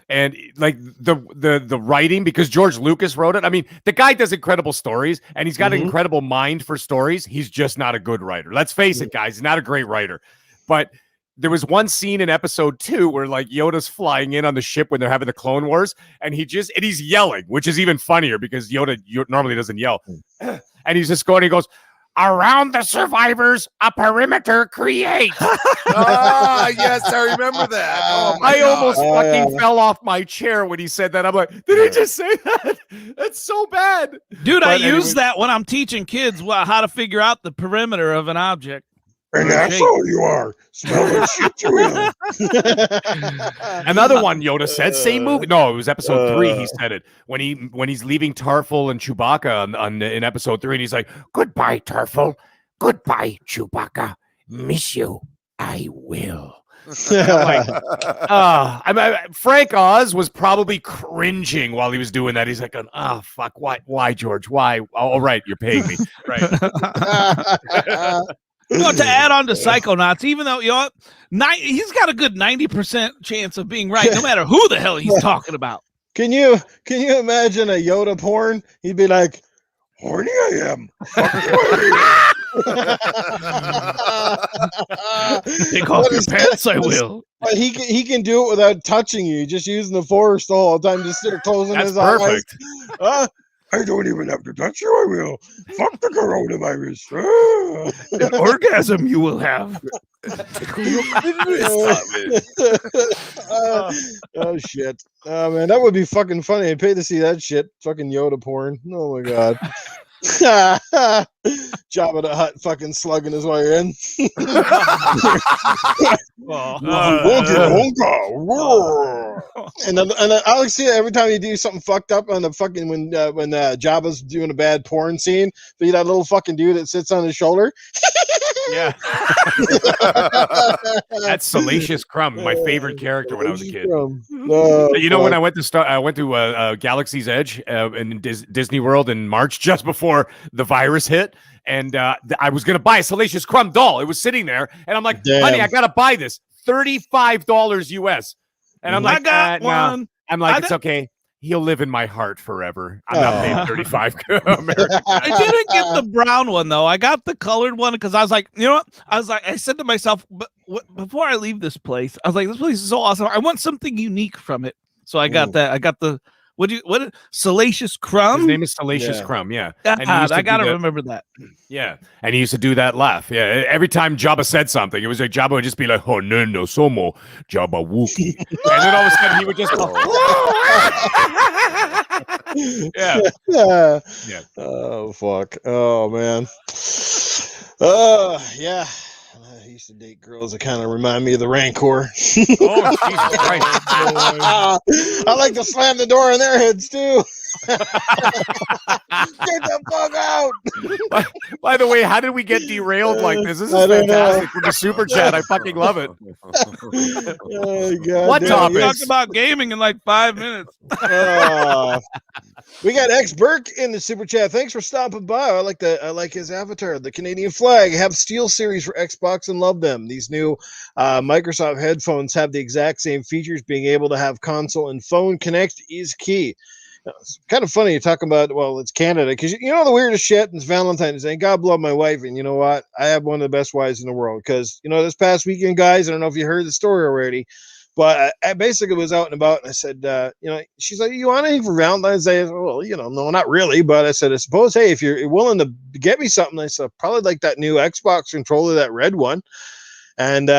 Speaker 3: And like the writing, because George Lucas wrote it. I mean, the guy does incredible stories, and he's got an incredible mind for stories. He's just not a good writer. Let's face it, guys. He's not a great writer. But there was one scene in episode 2 where like Yoda's flying in on the ship when they're having the Clone Wars, and he's yelling, which is even funnier because Yoda normally doesn't yell. And he's just going, he goes, Around the survivors, a perimeter create.
Speaker 4: Yes, I remember that. Oh my
Speaker 3: I
Speaker 4: God.
Speaker 3: almost fucking fell off my chair when he said that. I'm like, did he just say that? That's so bad.
Speaker 2: Dude,
Speaker 3: But
Speaker 2: I
Speaker 3: anyway.
Speaker 2: use that when I'm teaching kids how to figure out the perimeter of an object.
Speaker 6: And that's all you are. Smelling shit to him.
Speaker 3: Another one Yoda said, same movie. No, it was episode 3. He said it when he's leaving Tarful and Chewbacca in episode 3, and he's like, "Goodbye, Tarful. Goodbye, Chewbacca. Miss you. I will." I'm like, Frank Oz was probably cringing while he was doing that. He's like, "Oh fuck, why, George? Why? All right, you're paying me, right?"
Speaker 2: To add on to Psychonauts, even though he's got a good 90% chance of being right, no matter who the hell he's talking about.
Speaker 1: Can you imagine a Yoda porn? He'd be like,
Speaker 6: Horny I am.
Speaker 2: Take off your pants, I will.
Speaker 1: But he can do it without touching you, just using the force the whole time, just sort of closing
Speaker 3: That's
Speaker 1: his
Speaker 3: perfect.
Speaker 1: eyes.
Speaker 6: I don't even have to touch you, I will. Fuck the coronavirus.
Speaker 2: An orgasm you will have.
Speaker 1: Oh shit. Oh man, that would be fucking funny. I'd pay to see that shit. Fucking Yoda porn. Oh my god. Jabba the Hutt fucking slugging his way in. And I like see it every time you do something fucked up on the fucking when Jabba's doing a bad porn scene. Be that little fucking dude that sits on his shoulder.
Speaker 3: Yeah. That's Salacious Crumb, my favorite character when I was a kid. When I went to Galaxy's Edge in Disney World in March, just before the virus hit, and I was gonna buy a Salacious Crumb doll. It was sitting there, and I'm like, honey, I gotta buy this. $35 US. And I'm like,
Speaker 2: I got one.
Speaker 3: No. I'm like, it's okay. He'll live in my heart forever. I'm not paying 35 American.
Speaker 2: I didn't get the brown one though. I got the colored one because I was like, you know what? I said to myself, before I leave this place, I was like, this place is so awesome. I want something unique from it. So I got that. I got the Salacious Crumb?
Speaker 3: His name is Salacious Crumb, yeah.
Speaker 2: I gotta remember that.
Speaker 3: Yeah. And he used to do that laugh. Yeah. Every time Jabba said something, it was like Jabba would just be like, "Oh no, no, somo Jabba Wookiee." And then all of a sudden he would just go,
Speaker 1: yeah. Oh fuck. Oh man. Yeah. I used to date girls that kind of remind me of the Rancor.
Speaker 3: Oh, Jesus Christ.
Speaker 1: I like to slam the door in their heads too. Get the fuck out.
Speaker 3: By the way, how did we get derailed like this? This is fantastic for the super chat. I fucking love it.
Speaker 1: Oh, God,
Speaker 3: what topic?
Speaker 2: We talked about gaming in like 5 minutes.
Speaker 1: We got X Burke in the super chat. Thanks for stopping by. I like his avatar, the Canadian flag. Have Steel Series for Xbox and love them. These new Microsoft headphones have the exact same features. Being able to have console and phone connect is key. It's kind of funny you're talking about, well, it's Canada, because you know the weirdest shit, it's Valentine's Day. God love my wife, and you know what? I have one of the best wives in the world, because, you know, this past weekend, guys, I don't know if you heard the story already, but I basically was out and about, and I said, you know, she's like, you want anything for Valentine's Day? I said, well, you know, no, not really, but I said, I suppose, hey, if you're willing to get me something, I said, probably like that new Xbox controller, that red one, and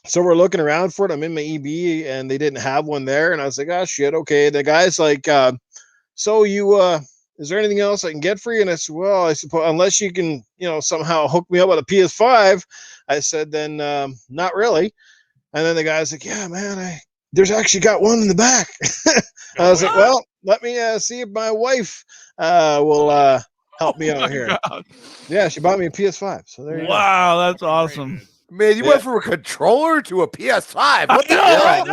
Speaker 1: so we're looking around for it. I'm in my EB and they didn't have one there. And I was like, oh shit. Okay. The guy's like, so you, is there anything else I can get for you? And I said, well, I suppose unless you can, you know, somehow hook me up with a PS5. I said, then, not really. And then the guy's like, yeah, man, there's actually got one in the back. I was like, well, let me, see if my wife, will, help me out here.
Speaker 2: God.
Speaker 1: Yeah. She bought me a PS5. So there you go.
Speaker 2: Wow. That's awesome.
Speaker 4: Man, you went from a controller to a PS5. What the hell?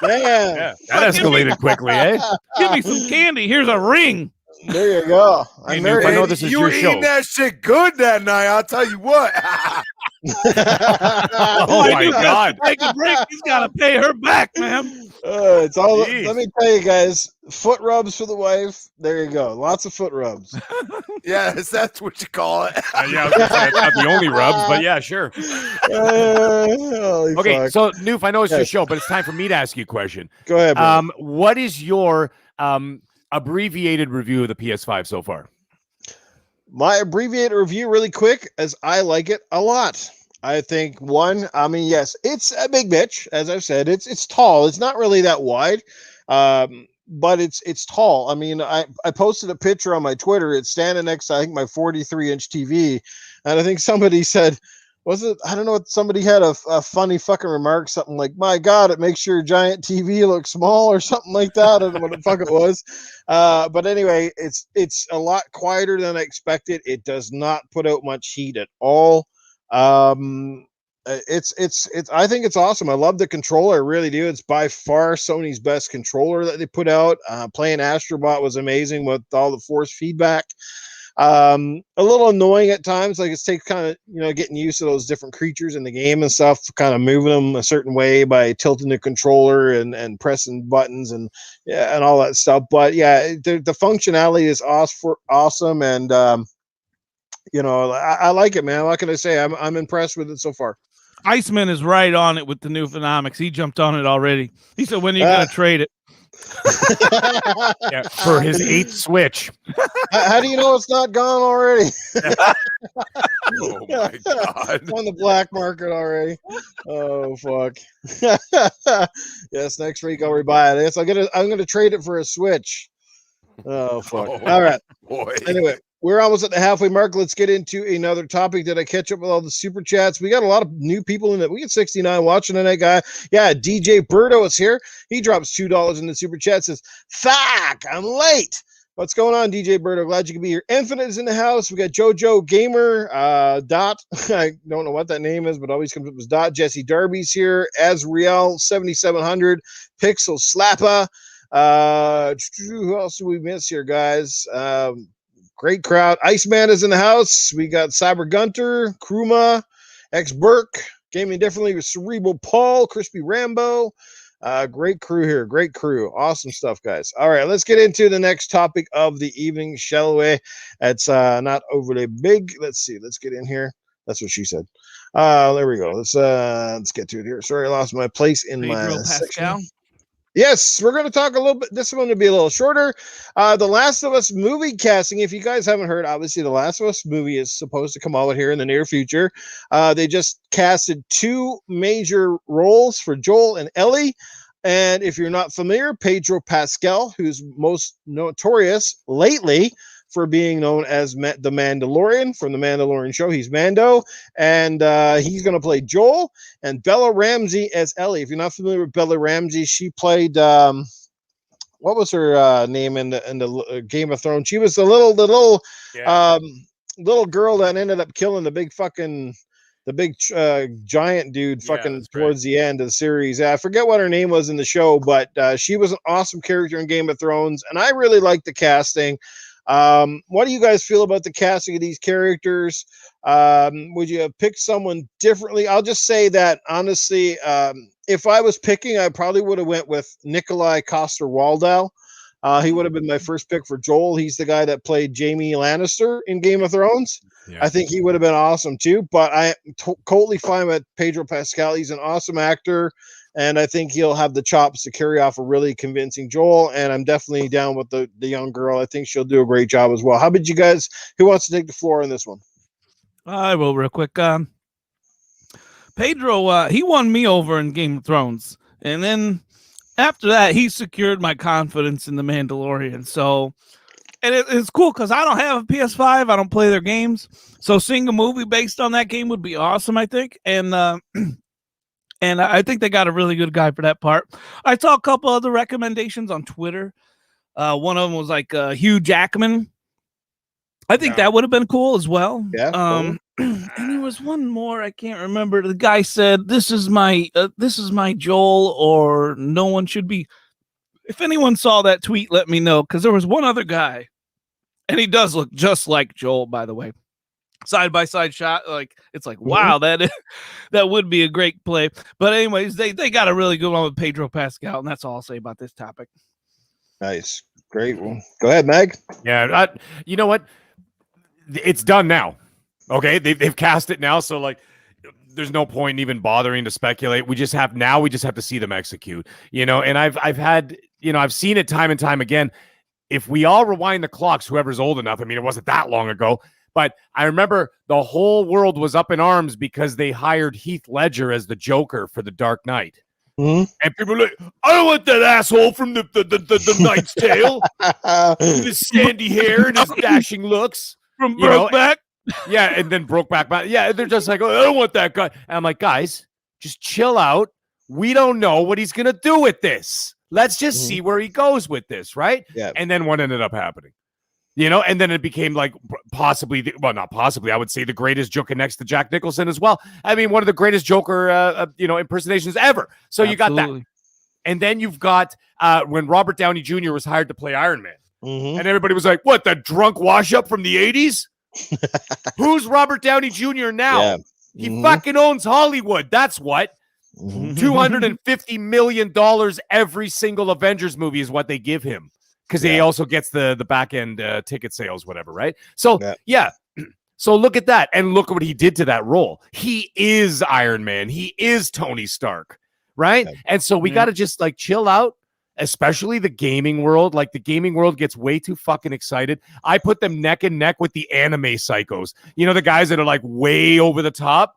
Speaker 1: Yeah,
Speaker 3: that escalated quickly, eh?
Speaker 2: Give me some candy. Here's a ring.
Speaker 1: There you go.
Speaker 3: I know this is
Speaker 4: you
Speaker 3: your
Speaker 4: were
Speaker 3: show.
Speaker 4: eating that shit good that night. I'll tell you what.
Speaker 3: Oh my God!
Speaker 2: Take a break. He's got to pay her back, man.
Speaker 1: It's all.
Speaker 3: Jeez.
Speaker 1: Let me tell you guys, foot rubs for the wife. There you go. Lots of foot rubs.
Speaker 4: Yes, that's what you call it.
Speaker 3: Yeah, I was gonna say it's not the only rubs, but yeah, sure. Okay,
Speaker 1: fuck.
Speaker 3: so Noof, I know it's your show, but it's time for me to ask you a question.
Speaker 1: Go ahead, bro.
Speaker 3: What is your abbreviated review of the PS5 so far?
Speaker 1: My abbreviated review really quick, as I like it a lot. I think yes, it's a big bitch. As I've said, it's tall. It's not really that wide, but it's tall. I mean, I posted a picture on my Twitter. It's standing next to, I think, my 43-inch TV, and I think somebody said, was it? I don't know. Somebody had a funny fucking remark, something like, "My God, it makes your giant TV look small," or something like that. I don't know what the fuck it was. But anyway, it's a lot quieter than I expected. It does not put out much heat at all. It's I think it's awesome. I love the controller. I really do. It's by far Sony's best controller that they put out. Playing Astrobot was amazing with all the force feedback. A little annoying at times, like it takes kind of getting used to those different creatures in the game and stuff, kind of moving them a certain way by tilting the controller and pressing buttons and all that stuff. But yeah, the functionality is awesome, and I like it, man. What can I say? I'm impressed with it so far.
Speaker 2: Iceman is right on it with the new Phenomics. He jumped on it already. He said, "When are you gonna trade it?"
Speaker 3: Yeah, for his 8th Switch.
Speaker 1: How do you know it's not gone already?
Speaker 4: Oh my God.
Speaker 1: It's on the black market already. Oh fuck. Yes, next week I'll rebuy it. Yes, I'm gonna trade it for a Switch. Oh fuck. All right.
Speaker 4: Boy.
Speaker 1: Anyway, we're almost at the halfway mark. Let's get into another topic. Did I catch up with all the super chats? We got a lot of new people in it. We got 69 watching tonight, guy. Yeah, DJ Birdo is here. He drops $2 in the super chat. Says, "Fuck, I'm late." What's going on, DJ Birdo? Glad you can be here. Infinite is in the house. We got JoJo Gamer, Dot. I don't know what that name is, but always comes up as Dot. Jesse Darby's here. Azriel 7700. Pixel Slappa. Who else do we miss here, guys? Great crowd. Iceman is in the house. We got Cyber Gunter, Kruma, X Burke, Gaming Differently with Cerebral Paul, Crispy Rambo. Great crew here. Great crew. Awesome stuff, guys. All right, let's get into the next topic of the evening, shall we? It's not overly big. Let's see. Let's get in here. That's what she said. There we go. Let's get to it here. Sorry, I lost my place in
Speaker 2: Pedro
Speaker 1: my
Speaker 2: Pascal.
Speaker 1: section. Yes, we're going to talk a little bit. This one to be a little shorter. The Last of Us movie casting. If you guys haven't heard, obviously the Last of Us movie is supposed to come out here in the near future. They just casted 2 major roles for Joel and Ellie. And if you're not familiar, Pedro Pascal, who's most notorious lately for being known as the Mandalorian from the Mandalorian show. He's Mando, and he's going to play Joel, and Bella Ramsey as Ellie. If you're not familiar with Bella Ramsey, she played what was her name in the Game of Thrones? She was the little girl that ended up killing the big giant dude towards the end of the series. I forget what her name was in the show, but she was an awesome character in Game of Thrones, and I really liked the casting. What do you guys feel about the casting of these characters? Would you have picked someone differently? I'll just say that honestly, if I was picking, I probably would have went with Nikolai Coster-Waldau. He would have been my first pick for Joel. He's the guy that played Jaime Lannister in Game of Thrones. Yeah. I think he would have been awesome too, but I'm totally fine with Pedro Pascal. He's an awesome actor, and I think he'll have the chops to carry off a really convincing Joel, and I'm definitely down with the young girl. I think she'll do a great job as well. How about you guys? Who wants to take the floor on this one?
Speaker 2: I will real quick. Pedro, he won me over in Game of Thrones, and then after that, he secured my confidence in The Mandalorian. So, and it's cool because I don't have a PS5. I don't play their games. So seeing a movie based on that game would be awesome, I think. And I think they got a really good guy for that part. I saw a couple other recommendations on Twitter. One of them was like Hugh Jackman. I think that would have been cool as well.
Speaker 1: Yeah. Cool.
Speaker 2: And there was one more I can't remember. The guy said, "This is my Joel," or "No one should be." If anyone saw that tweet, let me know, because there was one other guy, and he does look just like Joel, by the way. Side by side shot, like it's like wow, that would be a great play. But anyways, they got a really good one with Pedro Pascal, and that's all I'll say about this topic.
Speaker 1: Nice, great. Well, go ahead, Meg.
Speaker 3: Yeah, you know what? It's done now. Okay, they've cast it now, so like, there's no point in even bothering to speculate. We just have to see them execute. And I've seen it time and time again. If we all rewind the clocks, whoever's old enough, I mean, it wasn't that long ago. But I remember the whole world was up in arms because they hired Heath Ledger as the Joker for The Dark Knight.
Speaker 1: Mhm.
Speaker 3: And people were like, I don't want that asshole from the Knight's Tale with his sandy hair and his dashing looks.
Speaker 2: From
Speaker 3: You know,
Speaker 2: Brokeback.
Speaker 3: Yeah, and then Brokeback Mountain. Yeah, they're just like, oh, I don't want that guy. And I'm like, guys, just chill out. We don't know what he's going to do with this. Let's just see where he goes with this, right?
Speaker 1: Yeah.
Speaker 3: And then what ended up happening? You know, and then it became like possibly, not possibly, I would say the greatest Joker next to Jack Nicholson as well. I mean, one of the greatest Joker, impersonations ever. So you got that. And then you've got when Robert Downey Jr. was hired to play Iron Man. And everybody was like, what, that drunk wash up from the 80s? Who's Robert Downey Jr. now?
Speaker 1: Yeah.
Speaker 3: He fucking owns Hollywood. That's what. $250 million every single Avengers movie is what they give him. Because he also gets the back end ticket sales, whatever, right? So, So look at that. And look at what he did to that role. He is Iron Man. He is Tony Stark, right? And so we got to just like chill out, especially the gaming world. Like the gaming world gets way too fucking excited. I put them neck and neck with the anime psychos. You know, the guys that are like way over the top.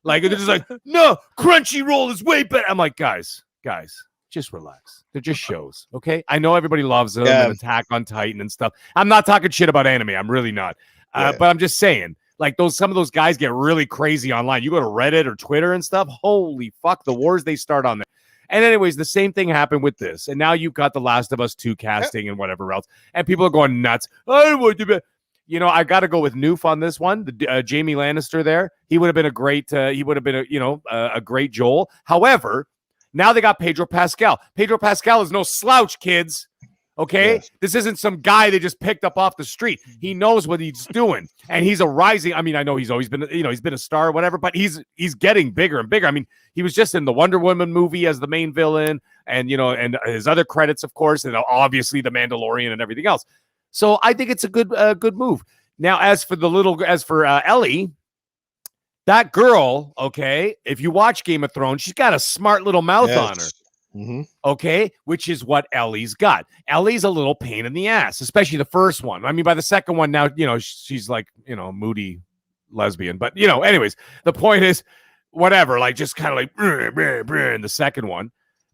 Speaker 3: Like they're just like, no, Crunchyroll is way better. I'm like, guys, just relax. They're just shows, okay? I know everybody loves them and Attack on Titan and stuff. I'm not talking shit about anime. I'm really not. But I'm just saying, like some of those guys get really crazy online. You go to Reddit or Twitter and stuff. Holy fuck, the wars they start on there. And anyways, the same thing happened with this. And now you've got The Last of Us 2 casting and whatever else. And people are going nuts. You know, I got to go with Noof on this one. The Jamie Lannister there. He would have been a great. He would have been a great Joel. However, now they got Pedro Pascal. Pedro Pascal is no slouch, kids. Okay, this isn't some guy they just picked up off the street. He knows what he's doing, and he's a rising. I mean, I know he's always been, he's been a star, or whatever, but he's getting bigger and bigger. I mean, he was just in the Wonder Woman movie as the main villain, and and his other credits, of course, and obviously the Mandalorian and everything else. So I think it's a good move. Now, as for Ellie, that girl, okay, if you watch Game of Thrones, she's got a smart little mouth on her. Okay, which is what Ellie's got. Ellie's a little pain in the ass, especially the first one. I mean, by the second one now, she's like, moody lesbian. But, anyways, the point is, whatever, like just kind of like in the second one.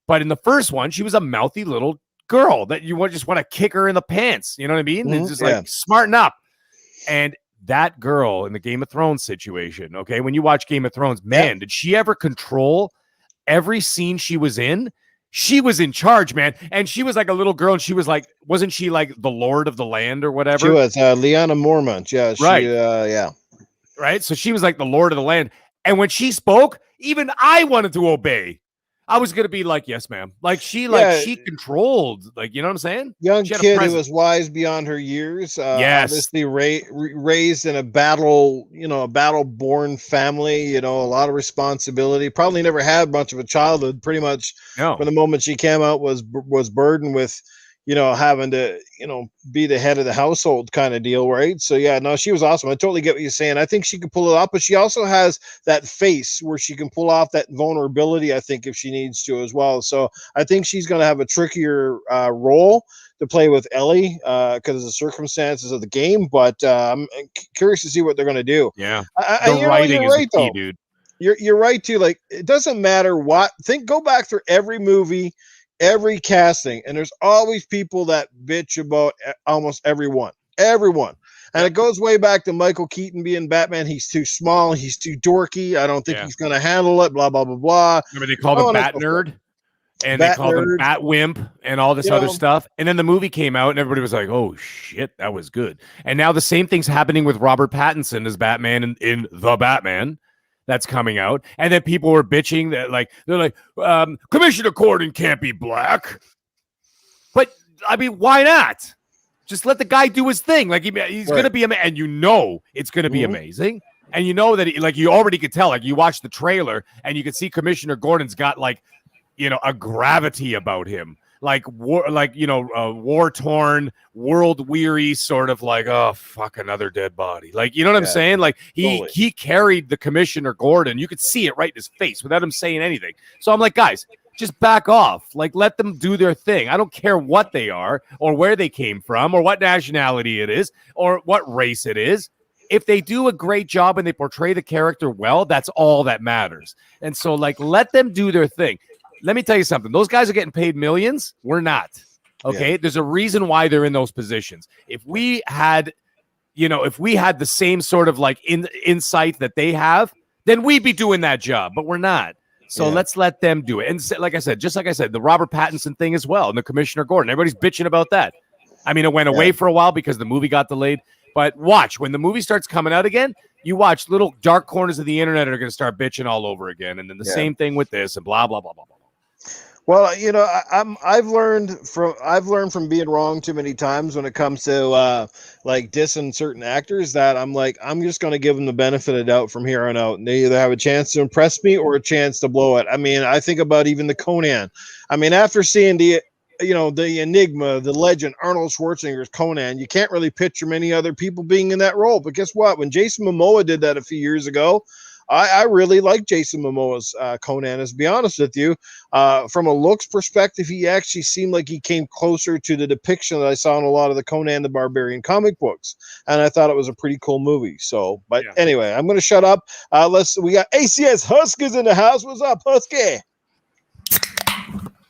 Speaker 3: But in the first one, she was a mouthy little girl that you just want to kick her in the pants. You know what I mean? It's just like smarten up. And that girl in the Game of Thrones situation, okay, when you watch Game of Thrones, man, did she ever control every scene she was in? She was in charge, man. And she was like a little girl, and she was like, wasn't she like the Lord of the Land or whatever?
Speaker 1: She was Lyanna Mormont. Yeah.
Speaker 3: Right. Right. So she was like the Lord of the Land. And when she spoke, even I wanted to obey. I was going to be like, yes, ma'am. Like she controlled, like, you know what I'm saying?
Speaker 1: Young kid who was wise beyond her years. Obviously raised in a battle-born family, a lot of responsibility. Probably never had much of a childhood. Pretty much from the moment she came out was burdened with, having to, be the head of the household kind of deal, right? So yeah, no, she was awesome. I totally get what you're saying. I think she could pull it off, but she also has that face where she can pull off that vulnerability, I think, if she needs to as well. So I think she's going to have a trickier role to play with Ellie because of the circumstances of the game, but I'm curious to see what they're going to do.
Speaker 3: Yeah. The writing is key, dude.
Speaker 1: You're right too. Like, it doesn't matter what. Go back through every movie, every casting, and there's always people that bitch about almost everyone. And it goes way back to Michael Keaton being Batman. He's too small. He's too dorky. I don't think he's going to handle it, blah, blah, blah, blah.
Speaker 3: Remember they called him Bat Nerd? And they called him Bat Wimp and all this other stuff. And then the movie came out and everybody was like, oh, shit, that was good. And now the same thing's happening with Robert Pattinson as Batman in The Batman. That's coming out, and then people were bitching that they're like Commissioner Gordon can't be black, but I mean, why not? Just let the guy do his thing. Like he's gonna be and it's gonna be amazing, and that you already could tell. Like you watch the trailer and you can see Commissioner Gordon's got a gravity about him. Like war torn, world weary, sort of like, oh fuck, another dead body. Like, you know what I'm saying? Like he carried the Commissioner Gordon. You could see it right in his face without him saying anything. So I'm like, guys, just back off. Like, let them do their thing. I don't care what they are or where they came from or what nationality it is or what race it is. if they do a great job and they portray the character well, that's all that matters. And so, like, let them do their thing. Let me tell you something. Those guys are getting paid millions. We're not. Okay. There's a reason why they're in those positions. If we had, if we had the same sort of like insight that they have, then we'd be doing that job, but we're not. So let's let them do it. And like I said, the Robert Pattinson thing as well, and the Commissioner Gordon, everybody's bitching about that. I mean, it went away for a while because the movie got delayed, but watch, when the movie starts coming out again, you watch, little dark corners of the internet are going to start bitching all over again. And then the same thing with this and blah, blah, blah, blah, blah.
Speaker 1: Well, I've learned from being wrong too many times when it comes to like dissing certain actors, that I'm just going to give them the benefit of doubt from here on out, and they either have a chance to impress me or a chance to blow it. I mean, I think about even the Conan. I mean, after seeing the enigma, the legend, Arnold Schwarzenegger's Conan, you can't really picture many other people being in that role. But guess what? When Jason Momoa did that a few years ago, I really like Jason Momoa's Conan, to be honest with you. From a looks perspective, he actually seemed like he came closer to the depiction that I saw in a lot of the Conan the Barbarian comic books. And I thought it was a pretty cool movie. So, but anyway, I'm going to shut up. We got ACS Husk is in the house. What's up, Husky?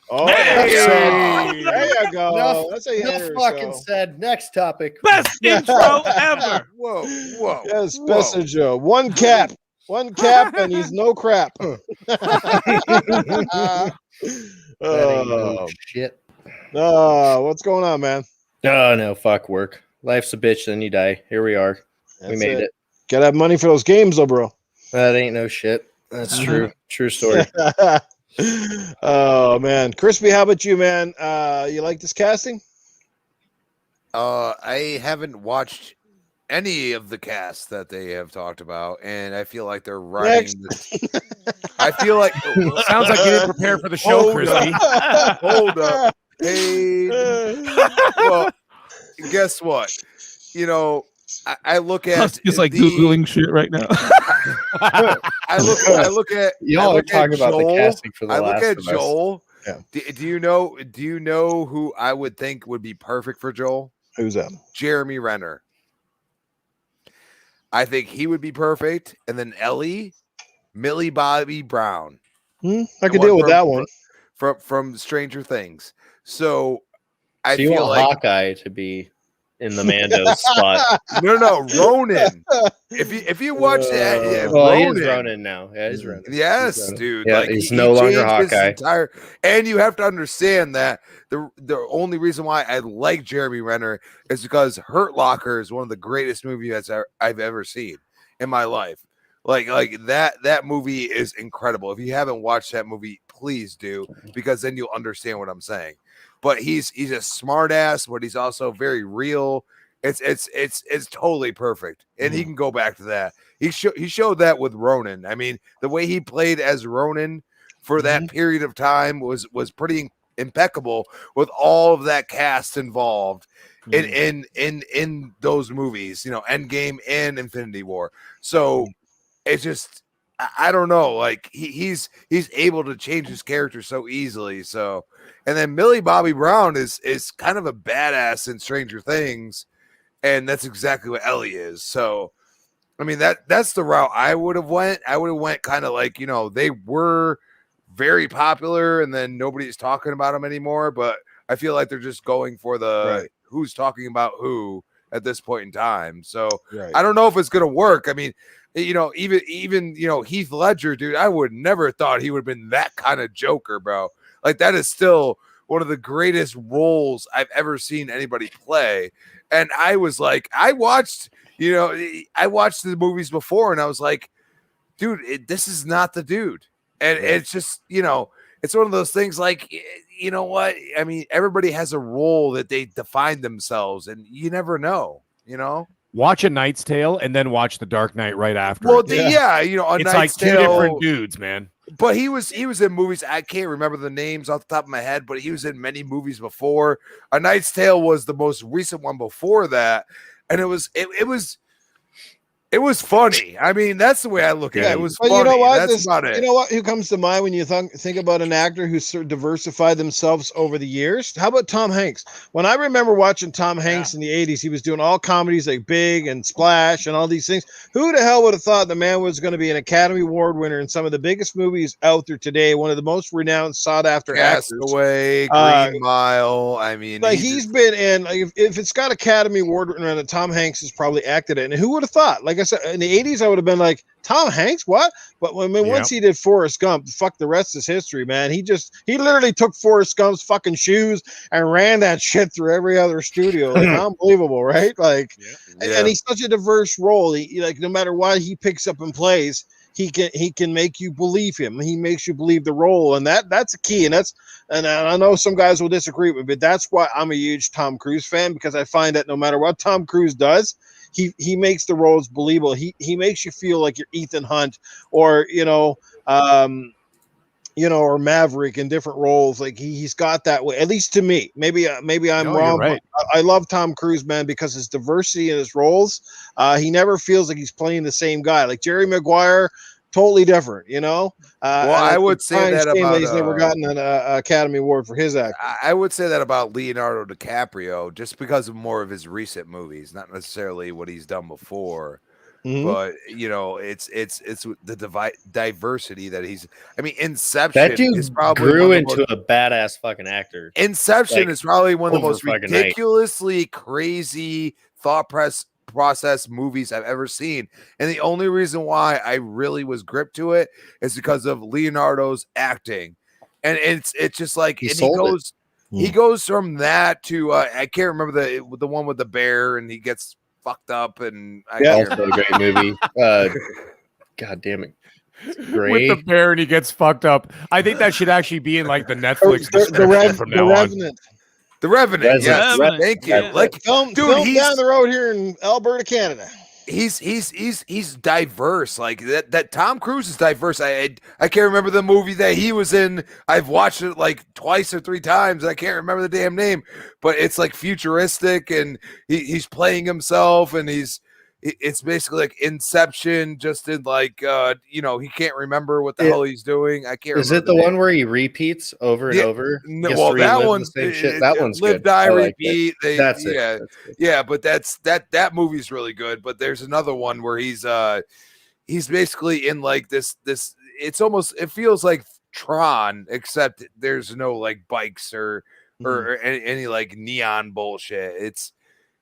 Speaker 1: Oh, there you go.
Speaker 7: Enough,
Speaker 1: That's how you enter
Speaker 7: fucking said. Next topic.
Speaker 2: Best intro ever.
Speaker 4: Whoa.
Speaker 1: Yes, best intro. One cap, and he's no crap.
Speaker 7: Shit.
Speaker 1: What's going on, man?
Speaker 7: Oh, no, fuck work. Life's a bitch, then you die. Here we are. We made it.
Speaker 1: Gotta have money for those games, though, bro.
Speaker 7: That ain't no shit. That's true. True story.
Speaker 1: Oh, man. Crispy, how about you, man? You like this casting?
Speaker 4: I haven't watched any of the casts that they have talked about, and I feel like they're writing this. I feel like
Speaker 3: Sounds like you didn't prepare for the show, Crispy.
Speaker 4: Hold up. Hey, well, guess what? I look at
Speaker 2: Husk like Googling shit right now.
Speaker 4: I look at
Speaker 7: Y'all are talking about the casting for the last.
Speaker 4: I look at
Speaker 7: of
Speaker 4: Joel.
Speaker 1: Yeah.
Speaker 4: Do you know who I would think would be perfect for Joel?
Speaker 1: Who's that?
Speaker 4: Jeremy Renner. I think he would be perfect. And then Ellie, Millie Bobby Brown.
Speaker 1: I could deal with that one.
Speaker 4: From Stranger Things. So I
Speaker 7: So you
Speaker 4: feel
Speaker 7: want
Speaker 4: like
Speaker 7: Hawkeye to be in the Mando spot.
Speaker 4: No, Ronan. If you watch that,
Speaker 7: Well, he is Ronan now. Yeah, he's Ronan.
Speaker 4: Yes,
Speaker 7: he's Ronan.
Speaker 4: dude.
Speaker 7: Yeah,
Speaker 4: like,
Speaker 7: he's
Speaker 4: he
Speaker 7: no longer
Speaker 4: changed his
Speaker 7: Hawkeye.
Speaker 4: And you have to understand that the only reason why I like Jeremy Renner is because Hurt Locker is one of the greatest movies I've ever seen in my life. Like that movie is incredible. If you haven't watched that movie, please do, because then you'll understand what I'm saying. But he's a smart ass, but he's also very real. It's totally perfect, and he can go back to that. He showed that with Ronan. I mean, the way he played as Ronan for that period of time was pretty impeccable, with all of that cast involved in those movies. Endgame and Infinity War. So it's just, I don't know. Like he's able to change his character so easily. So, and then Millie Bobby Brown is kind of a badass in Stranger Things. And that's exactly what Ellie is. So, I mean, that's the route I would have went. I would have went kind of like, they were very popular and then nobody's talking about them anymore. But I feel like they're just going for the who's talking about who at this point in time. So I don't know if it's going to work. I mean, even Heath Ledger, dude, I would never thought he would have been that kind of Joker, bro. Like, that is still one of the greatest roles I've ever seen anybody play. And I was like, I watched the movies before and I was like, dude, this is not the dude. And it's just, it's one of those things like, you know what? I mean, everybody has a role that they define themselves and you never know,
Speaker 3: Watch A Knight's Tale and then watch The Dark Knight right after.
Speaker 4: Well,
Speaker 3: A
Speaker 4: it's
Speaker 3: Knight's
Speaker 4: like
Speaker 3: two different dudes, man.
Speaker 4: But he was in movies. I can't remember the names off the top of my head, but he was in many movies before. A Knight's Tale was the most recent one before that, and it was It was funny. I mean, that's the way I look at it. It was
Speaker 1: But
Speaker 4: funny.
Speaker 1: you know what?
Speaker 4: That's about it.
Speaker 1: You know what? Who comes to mind when you think about an actor who's sort of diversified themselves over the years? How about Tom Hanks? When I remember watching Tom Hanks in the 80s, he was doing all comedies like Big and Splash and all these things. Who the hell would have thought the man was going to be an Academy Award winner in some of the biggest movies out there today? One of the most renowned, sought-after actors.
Speaker 4: Castaway, Green Mile. I mean,
Speaker 1: like he's been in. Like, if it's got Academy Award winner, Tom Hanks has probably acted it. And who would have thought? Like I said, in the 80s, I would have been like, Tom Hanks, what? But once he did Forrest Gump, fuck, the rest is history, man. He literally took Forrest Gump's fucking shoes and ran that shit through every other studio. Like, unbelievable, right? Like, and he's such a diverse role. He like, no matter what he picks up and plays, he can make you believe him. He makes you believe the role, and that's a key. And I know some guys will disagree with me, but that's why I'm a huge Tom Cruise fan, because I find that no matter what Tom Cruise does, he makes the roles believable. He makes you feel like you're Ethan Hunt or or Maverick in different roles. Like he's got that way, at least to me. Maybe I'm wrong, right. But I love Tom Cruise, man, because his diversity in his roles. He never feels like he's playing the same guy. Like Jerry Maguire, totally different,
Speaker 4: well, I would say that about
Speaker 1: he's never gotten an Academy Award for his acting.
Speaker 4: I would say that about Leonardo DiCaprio, just because of more of his recent movies, not necessarily what he's done before. But it's the diversity that he's. I mean, Inception.
Speaker 7: That dude
Speaker 4: is probably
Speaker 7: grew into a badass fucking actor.
Speaker 4: Inception is probably one of the most ridiculously crazy thought process movies I've ever seen, and the only reason why I really was gripped to it is because of Leonardo's acting, and it's just like he goes from that to I can't remember the one with the bear and he gets fucked up, and
Speaker 7: also a great movie. God damn it. Great.
Speaker 3: With the bear and he gets fucked up. I think that should actually be in like the Netflix description from now on.
Speaker 4: The Revenant. Yes. Thank you. Like,
Speaker 1: dude, he's down the road here in Alberta, Canada.
Speaker 4: He's diverse. Like that Tom Cruise is diverse. I can't remember the movie that he was in. I've watched it like twice or three times. I can't remember the damn name, but it's like futuristic and he's playing himself, and it's basically like Inception, just in like he can't remember what the hell he's doing. I can't.
Speaker 7: Is it the one where he repeats over and over?
Speaker 4: Well, that one's
Speaker 7: that one's
Speaker 4: Live,
Speaker 7: good.
Speaker 4: Die, Repeat.
Speaker 7: That's it.
Speaker 4: Yeah, but that movie's really good. But there's another one where he's basically in like this. It feels like Tron, except there's no like bikes or any like neon bullshit.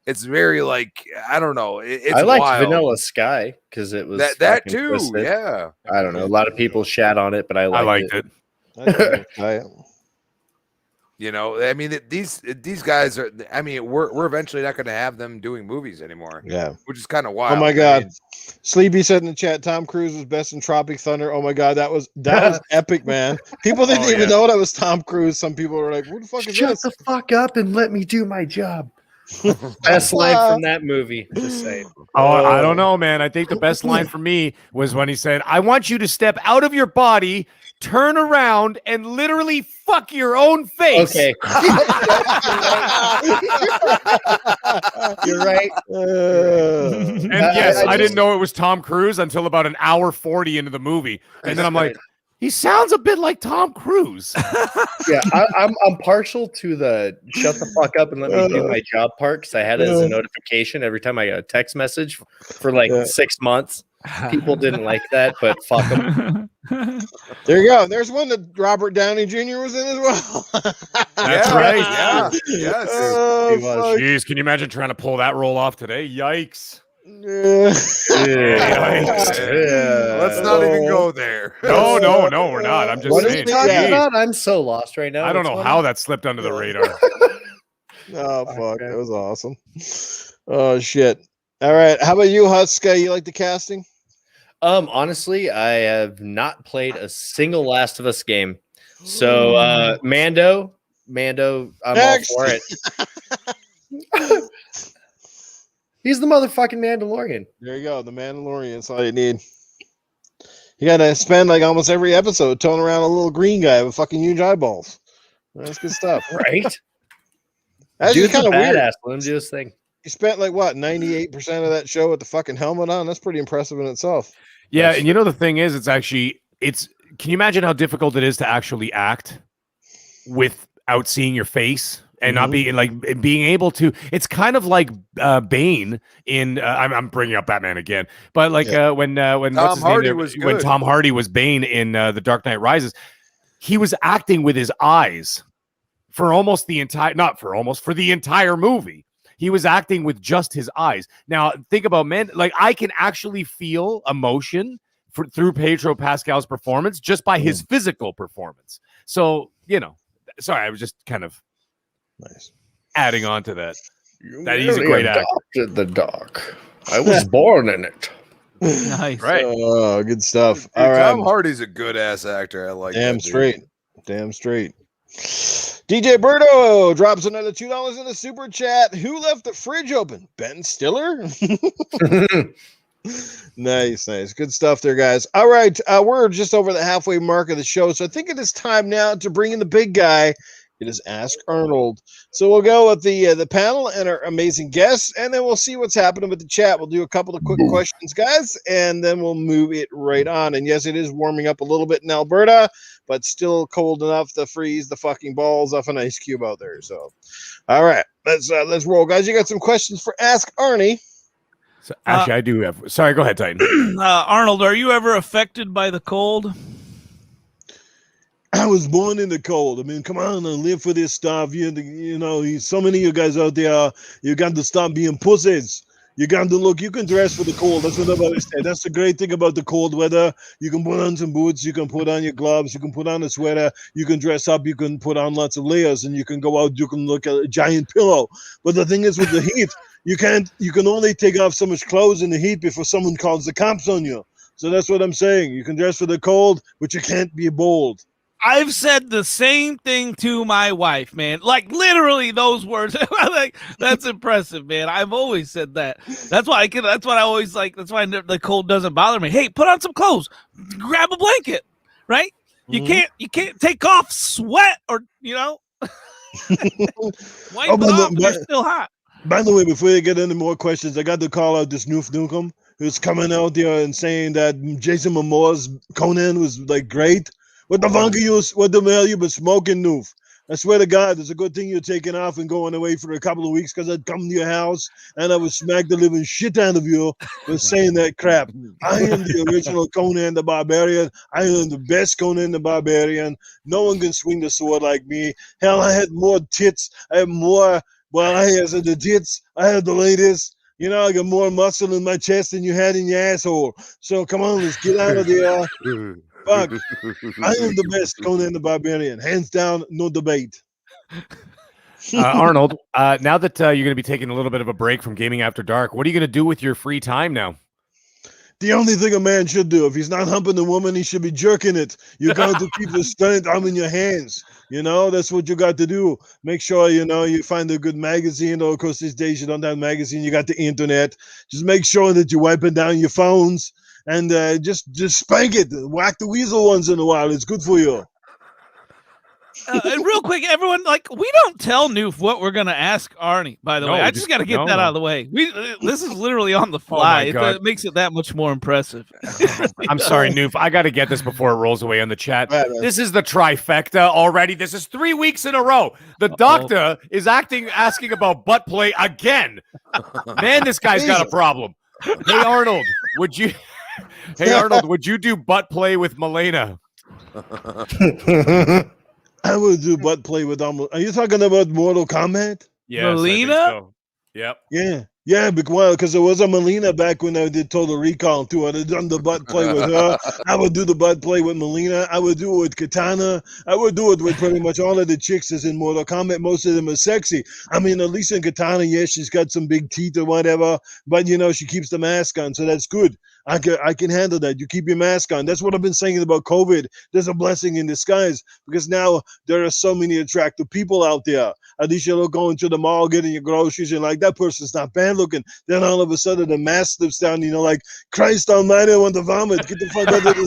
Speaker 4: It's very like, I don't know. I
Speaker 7: liked
Speaker 4: wild.
Speaker 7: Vanilla Sky because it was
Speaker 4: that too.
Speaker 7: Twisted.
Speaker 4: Yeah,
Speaker 7: I don't know. A lot of people shat on it, but I liked it.
Speaker 1: I
Speaker 4: mean, these guys are. I mean, we're eventually not going to have them doing movies anymore.
Speaker 1: Yeah,
Speaker 4: which is kind of wild.
Speaker 1: Oh my god, Sleepy said in the chat, Tom Cruise was best in Tropic Thunder. Oh my god, that was epic, man. People didn't even know that was Tom Cruise. Some people were like, "What the fuck is this?"
Speaker 7: Shut the fuck up and let me do my job. Best line from that movie. Just saying.
Speaker 3: I don't know, man. I think the best line for me was when he said, "I want you to step out of your body, turn around, and literally fuck your own face."
Speaker 7: Okay. You're right.
Speaker 3: And yes, I didn't know it was Tom Cruise until about an hour 40 into the movie, and then I'm like, he sounds a bit like Tom Cruise.
Speaker 7: Yeah, I'm partial to the shut the fuck up and let me do my job part, because I had it as a notification every time I got a text message for like 6 months. People didn't like that, but fuck them.
Speaker 1: There you go. There's one that Robert Downey Jr. was in as well.
Speaker 3: That's right.
Speaker 4: Yeah. Yes.
Speaker 3: He was. Jeez, can you imagine trying to pull that role off today? Yikes.
Speaker 4: Let's not even go there.
Speaker 3: No, we're not. I'm just saying.
Speaker 7: What are you talking about? I'm so lost right now.
Speaker 3: I don't know how that slipped under the radar.
Speaker 1: Oh fuck, that was awesome. Oh shit. All right, how about you, Husk? You like the casting?
Speaker 7: Honestly, I have not played a single Last of Us game. So Mando, I'm
Speaker 1: Next.
Speaker 7: all for it. He's the motherfucking Mandalorian.
Speaker 1: There you go, the Mandalorian. That's all you need. You gotta spend like almost every episode towing around a little green guy with fucking huge eyeballs. That's good stuff,
Speaker 7: right?
Speaker 1: That's just kind of weird.
Speaker 7: Let him do his thing.
Speaker 1: You spent like what 98% of that show with the fucking helmet on. That's pretty impressive in itself.
Speaker 3: Yeah, and you know the thing is, it's. Can you imagine how difficult it is to actually act without seeing your face and not being being able to? It's kind of like Bane in. I'm bringing up Batman again, but like when
Speaker 4: Tom Hardy was good.
Speaker 3: When Tom Hardy was Bane in The Dark Knight Rises, he was acting with his eyes for almost the entire, for the entire movie. He was acting with just his eyes. Now think about like I can actually feel emotion through Pedro Pascal's performance just by his physical performance. So, sorry, I was just kind of adding on to that. That he's a great actor.
Speaker 7: Adopted the dog. I was born in it.
Speaker 2: Nice.
Speaker 3: Right.
Speaker 1: Oh, good stuff.
Speaker 4: Dude,
Speaker 1: All right.
Speaker 4: Tom Hardy's a good ass actor. I like
Speaker 1: Damn
Speaker 4: that,
Speaker 1: straight. Damn straight. DJ Berto drops another $2 in the super chat. Who left the fridge open? Ben Stiller? Nice. Good stuff there, guys. All right. We're just over the halfway mark of the show. So I think it is time now to bring in the big guy. It is Ask Arnold. So we'll go with the panel and our amazing guests, and then we'll see what's happening with the chat. We'll do a couple of quick questions, guys, and then we'll move it right on. And yes, it is warming up a little bit in Alberta, but still cold enough to freeze the fucking balls off an ice cube out there. So, all right, let's roll, guys. You got some questions for Ask Arnie?
Speaker 3: So actually, I do have. Sorry, go ahead, Titan.
Speaker 2: Arnold, are you ever affected by the cold?
Speaker 6: I was born in the cold. I mean, come on and live for this stuff. You know, so many of you guys out there, you got to stop being pussies. You got to look, you can dress for the cold. That's what I've always said. That's the great thing about the cold weather. You can put on some boots, you can put on your gloves, you can put on a sweater, you can dress up, you can put on lots of layers, and you can go out, you can look at a giant pillow. But the thing is with the heat, you can only take off so much clothes in the heat before someone calls the cops on you. So that's what I'm saying. You can dress for the cold, but you can't be bold.
Speaker 2: I've said the same thing to my wife, man. Like literally those words. Like that's impressive, man. I've always said that. That's why that's what I always like. That's why the cold doesn't bother me. Hey, put on some clothes. Grab a blanket, right? You can't take off sweat or wipe it off. You're still hot.
Speaker 6: By the way, before you get any more questions, I got to call out this Noof Nukem who's coming out there and saying that Jason Momoa's Conan was like great. What the fuck are you? What the hell you been smoking, Noof? I swear to God, it's a good thing you're taking off and going away for a couple of weeks because I'd come to your house and I would smack the living shit out of you for saying that crap. I am the original Conan the Barbarian. I am the best Conan the Barbarian. No one can swing the sword like me. Hell, I had more tits. I had more. Well, I had the tits. I had the latest. You know, I got more muscle in my chest than you had in your asshole. So come on, let's get out of there. Fuck. I am the best Conan the Barbarian. Hands down, no debate.
Speaker 3: Arnold, now that you're going to be taking a little bit of a break from Gaming After Dark, what are you going to do with your free time now?
Speaker 6: The only thing a man should do, if he's not humping a woman, he should be jerking it. You got to keep the strength arm in your hands. You know, that's what you got to do. Make sure, you find a good magazine. Or, of course, these days you don't have a magazine. You got the internet. Just make sure that you're wiping down your phones. And just spank it. Whack the weasel once in a while. It's good for you.
Speaker 2: And real quick, everyone, we don't tell Noof what we're going to ask Arnie, by the way. I just got to get that out of the way. This is literally on the fly. It makes it that much more impressive.
Speaker 3: I'm sorry, Noof. I got to get this before it rolls away on the chat. This is the trifecta already. This is 3 weeks in a row. The doctor is asking about butt play again. Man, this guy's got a problem. Hey, Arnold, would you... Hey, Arnold, would you do butt play with Milena?
Speaker 6: I would do butt play with Are you talking about Mortal Kombat?
Speaker 3: Yes,
Speaker 2: Melina?
Speaker 3: so. Yep.
Speaker 6: Yeah, because there was a Melina back when I did Total Recall too. I'd have done the butt play with her. I would do the butt play with Melina. I would do it with Katana. I would do it with pretty much all of the chicks that's in Mortal Kombat. Most of them are sexy. I mean, at least in Katana, yes, she's got some big teeth or whatever, but she keeps the mask on, so that's good. I can handle that. You keep your mask on. That's what I've been saying about COVID. There's a blessing in disguise because now there are so many attractive people out there. At least you're going to the mall, getting your groceries, and that person's not bad looking. Then all of a sudden the mask slips down, like, Christ almighty, I want to vomit. Get the fuck out of the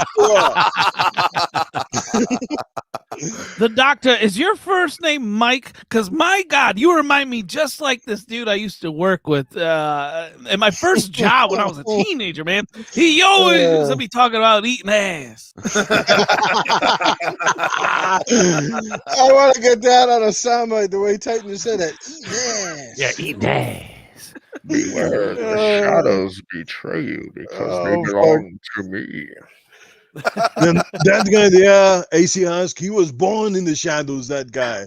Speaker 6: store.
Speaker 2: The doctor, is your first name Mike? Because my God, you remind me just like this dude I used to work with at my first job when I was a teenager, man. He always used to be talking about eating ass.
Speaker 6: I want to get that on a soundbite the way Titan just said that. Eating ass.
Speaker 3: Yeah, eating ass.
Speaker 7: Beware, the shadows betray you because they
Speaker 6: Oh, fuck.
Speaker 7: belong to me.
Speaker 6: Then that guy there, ACS Husk, he was born in the shadows. That guy.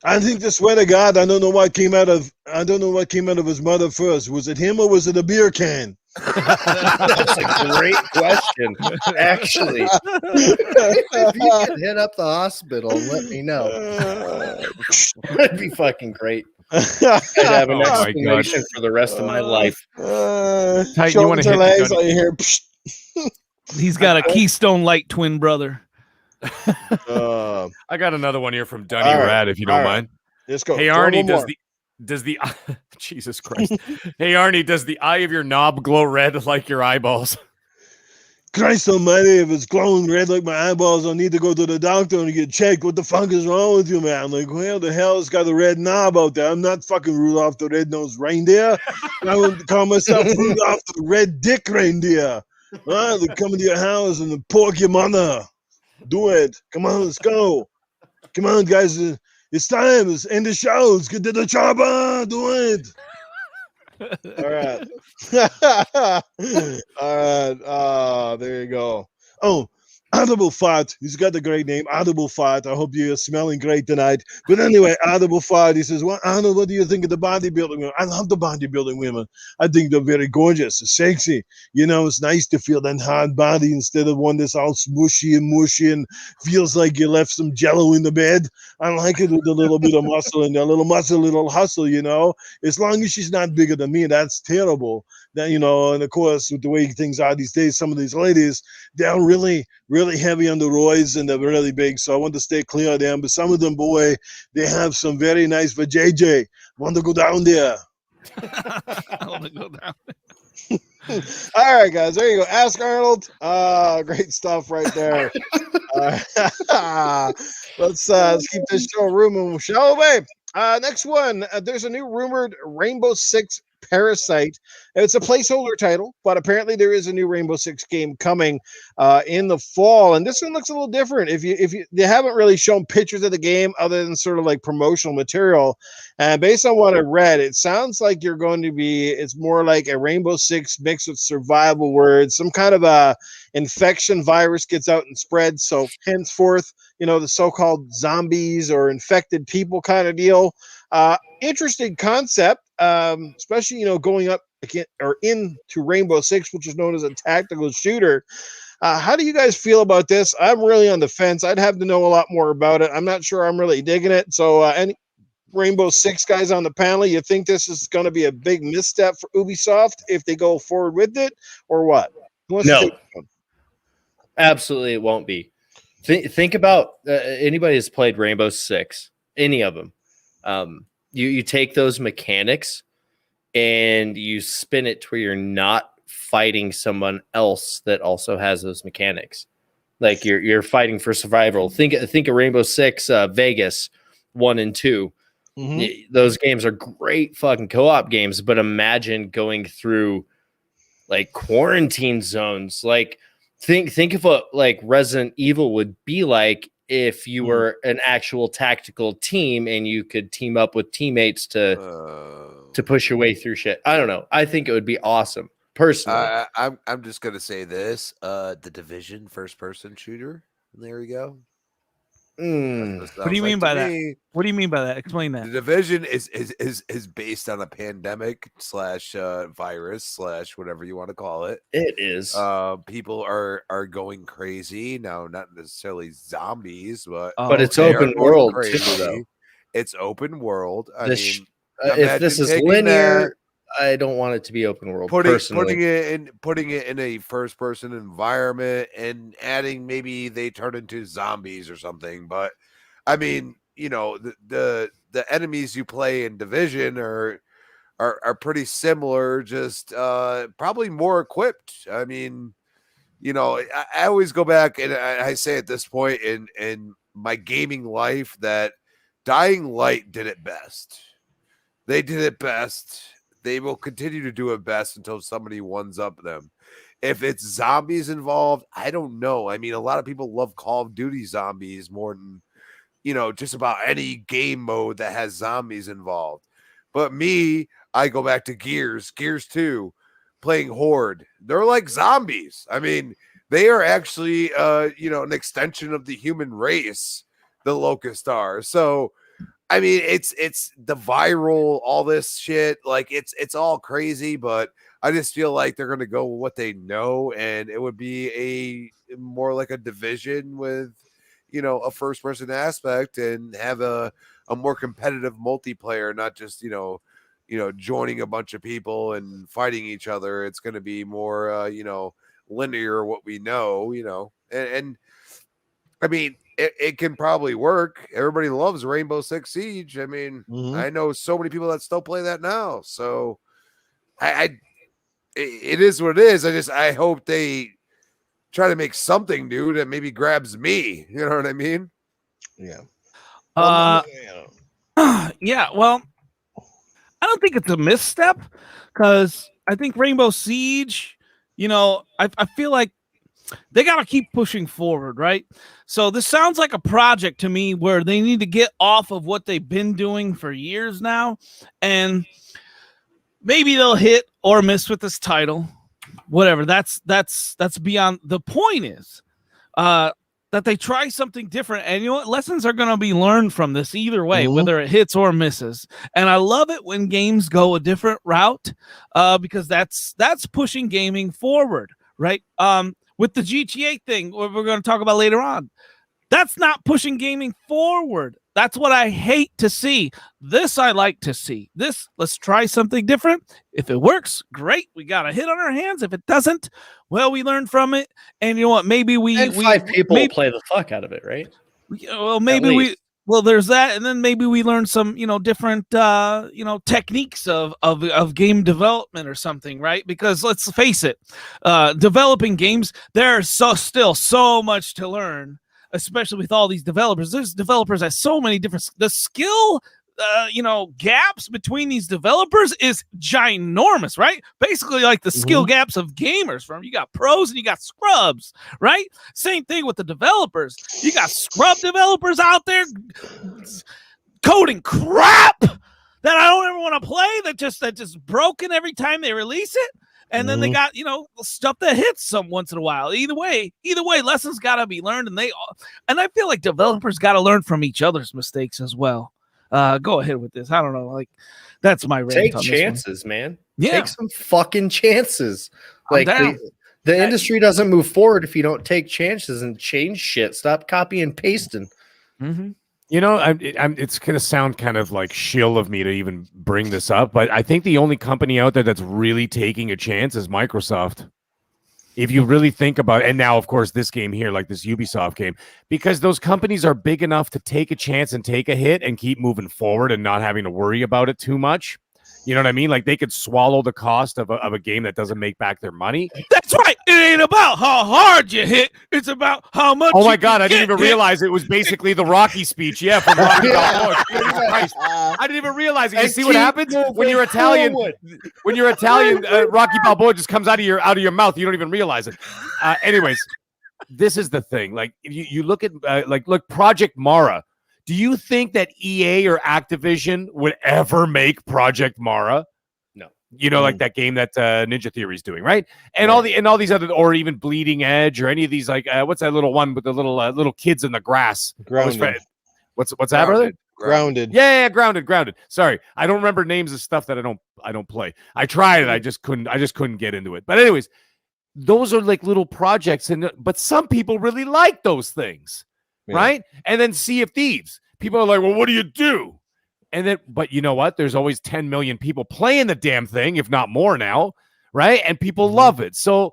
Speaker 6: I think to swear to God, I don't know what came out of his mother first. Was it him or was it a beer can?
Speaker 7: That's a great question, actually. If you could hit up the hospital and let me know, that'd be fucking great. I'd have an
Speaker 3: Oh my God.
Speaker 7: explanation for the rest of my life.
Speaker 3: Titan, you want to hit
Speaker 6: legs?
Speaker 3: the
Speaker 6: I hear.
Speaker 2: He's got a Keystone Light twin brother.
Speaker 3: I got another one here from Dunny
Speaker 6: all right,
Speaker 3: Rad, if you don't
Speaker 6: all right.
Speaker 3: mind.
Speaker 6: Let's go.
Speaker 3: Hey
Speaker 6: Throw
Speaker 3: Arnie,
Speaker 6: one
Speaker 3: does
Speaker 6: more.
Speaker 3: the Jesus Christ? Hey Arnie, does the eye of your knob glow red like your eyeballs?
Speaker 6: Christ almighty, if it's glowing red like my eyeballs, I'll need to go to the doctor and get checked. What the fuck is wrong with you, man? Like, where the hell has got a red knob out there? I'm not fucking Rudolph the Red-Nosed Reindeer. I would call myself Rudolph the Red Dick Reindeer. They come into your house and pork your mother. Do it. Come on, let's go. Come on, guys. It's time. Let's end the show. Let's get to the chopper. Do it. All right. All right. There you go. Oh, Audible Fart. He's got the great name, Audible Fart. I hope you're smelling great tonight. But anyway, Audible Fart. He says, "Well, Arnold, what do you think of the bodybuilding women?" I love the bodybuilding women. I think they're very gorgeous, sexy. You know, it's nice to feel that hard body instead of one that's all smushy and mushy and feels like you left some jello in the bed. I like it with a little bit of muscle and a little muscle, little hustle, you know. As long as she's not bigger than me, that's terrible. That, you know, and of course, with the way things are these days, some of these ladies, they're really, really heavy on the roids and they're really big. So I want to stay clear of them. But some of them, boy, they have some very nice vajayjay. Want to go down there.
Speaker 2: I want to go down.
Speaker 6: All right, guys, there you go. Ask Arnold. Great stuff right there. Let's keep this show rooming, shall we? Next one. There's a new rumored Rainbow Six Parasite. It's a placeholder title, but apparently there is a new Rainbow Six game coming in the fall, and this one looks a little different. If you they haven't really shown pictures of the game other than sort of like promotional material, and based on what I read, it sounds like you're going to be. It's more like a Rainbow Six mixed with survival, where some kind of a infection virus gets out and spreads. So henceforth, you know, the so-called zombies or infected people kind of deal. Interesting concept, especially, you know, going up again or into Rainbow Six, which is known as a tactical shooter. How do you guys feel about this? I'm really on the fence. I'd have to know a lot more about it. I'm not sure I'm really digging it. So any Rainbow Six guys on the panel, you think this is going to be a big misstep for Ubisoft if they go forward with it, or what?
Speaker 7: No, absolutely it won't be. Think about anybody who's played Rainbow Six, any of them. You take those mechanics and you spin it to where you're not fighting someone else that also has those mechanics. Like you're fighting for survival. Think of Rainbow Six Vegas 1 and 2. Mm-hmm. Those games are great fucking co-op games, but imagine going through like quarantine zones. Like think of what like Resident Evil would be like if you were an actual tactical team and you could team up with teammates to push your way through shit. I don't know. I think it would be awesome. Personally,
Speaker 4: I'm just gonna say this: the Division first-person shooter. There we go.
Speaker 2: What do you mean by that? What do you mean by that? Explain that.
Speaker 4: The Division is based on a pandemic / virus / whatever you want to call it.
Speaker 7: It is.
Speaker 4: People are going crazy now. Not necessarily zombies,
Speaker 7: but it's open world too, though.
Speaker 4: It's open world. I mean,
Speaker 7: if this is linear, I don't want it to be open world.
Speaker 4: Putting it in a first person environment and adding maybe they turn into zombies or something. But I mean, you know, the enemies you play in Division are pretty similar, just probably more equipped. I mean, you know, I always go back and I say at this point in my gaming life that Dying Light did it best. They did it best. They will continue to do it best until somebody ones up them. If it's zombies involved, I don't know. I mean, a lot of people love Call of Duty zombies more than, just about any game mode that has zombies involved. But me, I go back to Gears 2, playing Horde. They're like zombies. I mean, they are actually, an extension of the human race, the Locusts are. So, I mean, it's the viral, all this shit. Like, it's all crazy, but I just feel like they're going to go with what they know, and it would be more like a Division with, a first-person aspect, and have a more competitive multiplayer, not just, joining a bunch of people and fighting each other. It's going to be more, linear, what we know, and I mean, it can probably work. Everybody loves Rainbow Six Siege. I mean, I know so many people that still play that now. So it is what it is. I hope they try to make something new that maybe grabs me. You know what I mean?
Speaker 1: Yeah.
Speaker 2: Yeah. Well, I don't think it's a misstep, because I think Rainbow Siege, I feel like they got to keep pushing forward, right? So this sounds like a project to me where they need to get off of what they've been doing for years now, and maybe they'll hit or miss with this title. Whatever. That's beyond. The point is that they try something different, and lessons are going to be learned from this either way, whether it hits or misses. And I love it when games go a different route, because that's pushing gaming forward, right? With the GTA thing, we're going to talk about later on, that's not pushing gaming forward. That's what I hate to see. This I like to see. Let's try something different. If it works, great. We got a hit on our hands. If it doesn't, well, we learn from it. And you know what? Maybe
Speaker 7: five people play the fuck out of it, right?
Speaker 2: Well, maybe there's that, and then maybe we learn some, different, techniques of game development or something, right? Because let's face it, developing games, there's still so much to learn, especially with all these developers. There's developers at so many different, the skill, gaps between these developers is ginormous, right? Basically like the skill gaps of gamers. You got pros and you got scrubs, right? Same thing with the developers. You got scrub developers out there coding crap that I don't ever want to play, that just broken every time they release it. And then they got, stuff that hits some once in a while. Either way, lessons got to be learned, and I feel like developers got to learn from each other's mistakes as well. Go ahead with this. I don't know. Like, that's my rant.
Speaker 7: Take chances, man.
Speaker 2: Yeah.
Speaker 7: Take some fucking chances. Like, the industry doesn't move forward if you don't take chances and change shit. Stop copy and pasting.
Speaker 3: It's going to sound kind of like shill of me to even bring this up, but I think the only company out there that's really taking a chance is Microsoft. If you really think about it, and now, of course, this game here, like this Ubisoft game, because those companies are big enough to take a chance and take a hit and keep moving forward and not having to worry about it too much. You know what I mean? Like, they could swallow the cost of a game that doesn't make back their money.
Speaker 2: That's right. It ain't about how hard you hit. It's about how much.
Speaker 3: Oh my God! I didn't even realize it was basically the Rocky speech. Yeah, from Rocky Balboa. I didn't even realize it. You see what happens when you're Italian? When you're Italian, Rocky Balboa just comes out of your mouth. You don't even realize it. Anyways, this is the thing. Like, you look at look, Project Mara. Do you think that EA or Activision would ever make Project Mara?
Speaker 7: No.
Speaker 3: Like that game that Ninja Theory's doing, right? And all these other, or even Bleeding Edge, or any of these, like what's that little one with the little kids in the grass?
Speaker 1: Grounded.
Speaker 3: What's that, brother?
Speaker 1: Grounded.
Speaker 3: Yeah, grounded. Sorry, I don't remember names of stuff that I don't play. I tried it, I just couldn't get into it. But anyways, those are like little projects, but some people really like those things. Yeah. Right? And then Sea of Thieves. People are like, well, what do you do? And then, but you know what? There's always 10 million people playing the damn thing, if not more now, right? And people love it. So,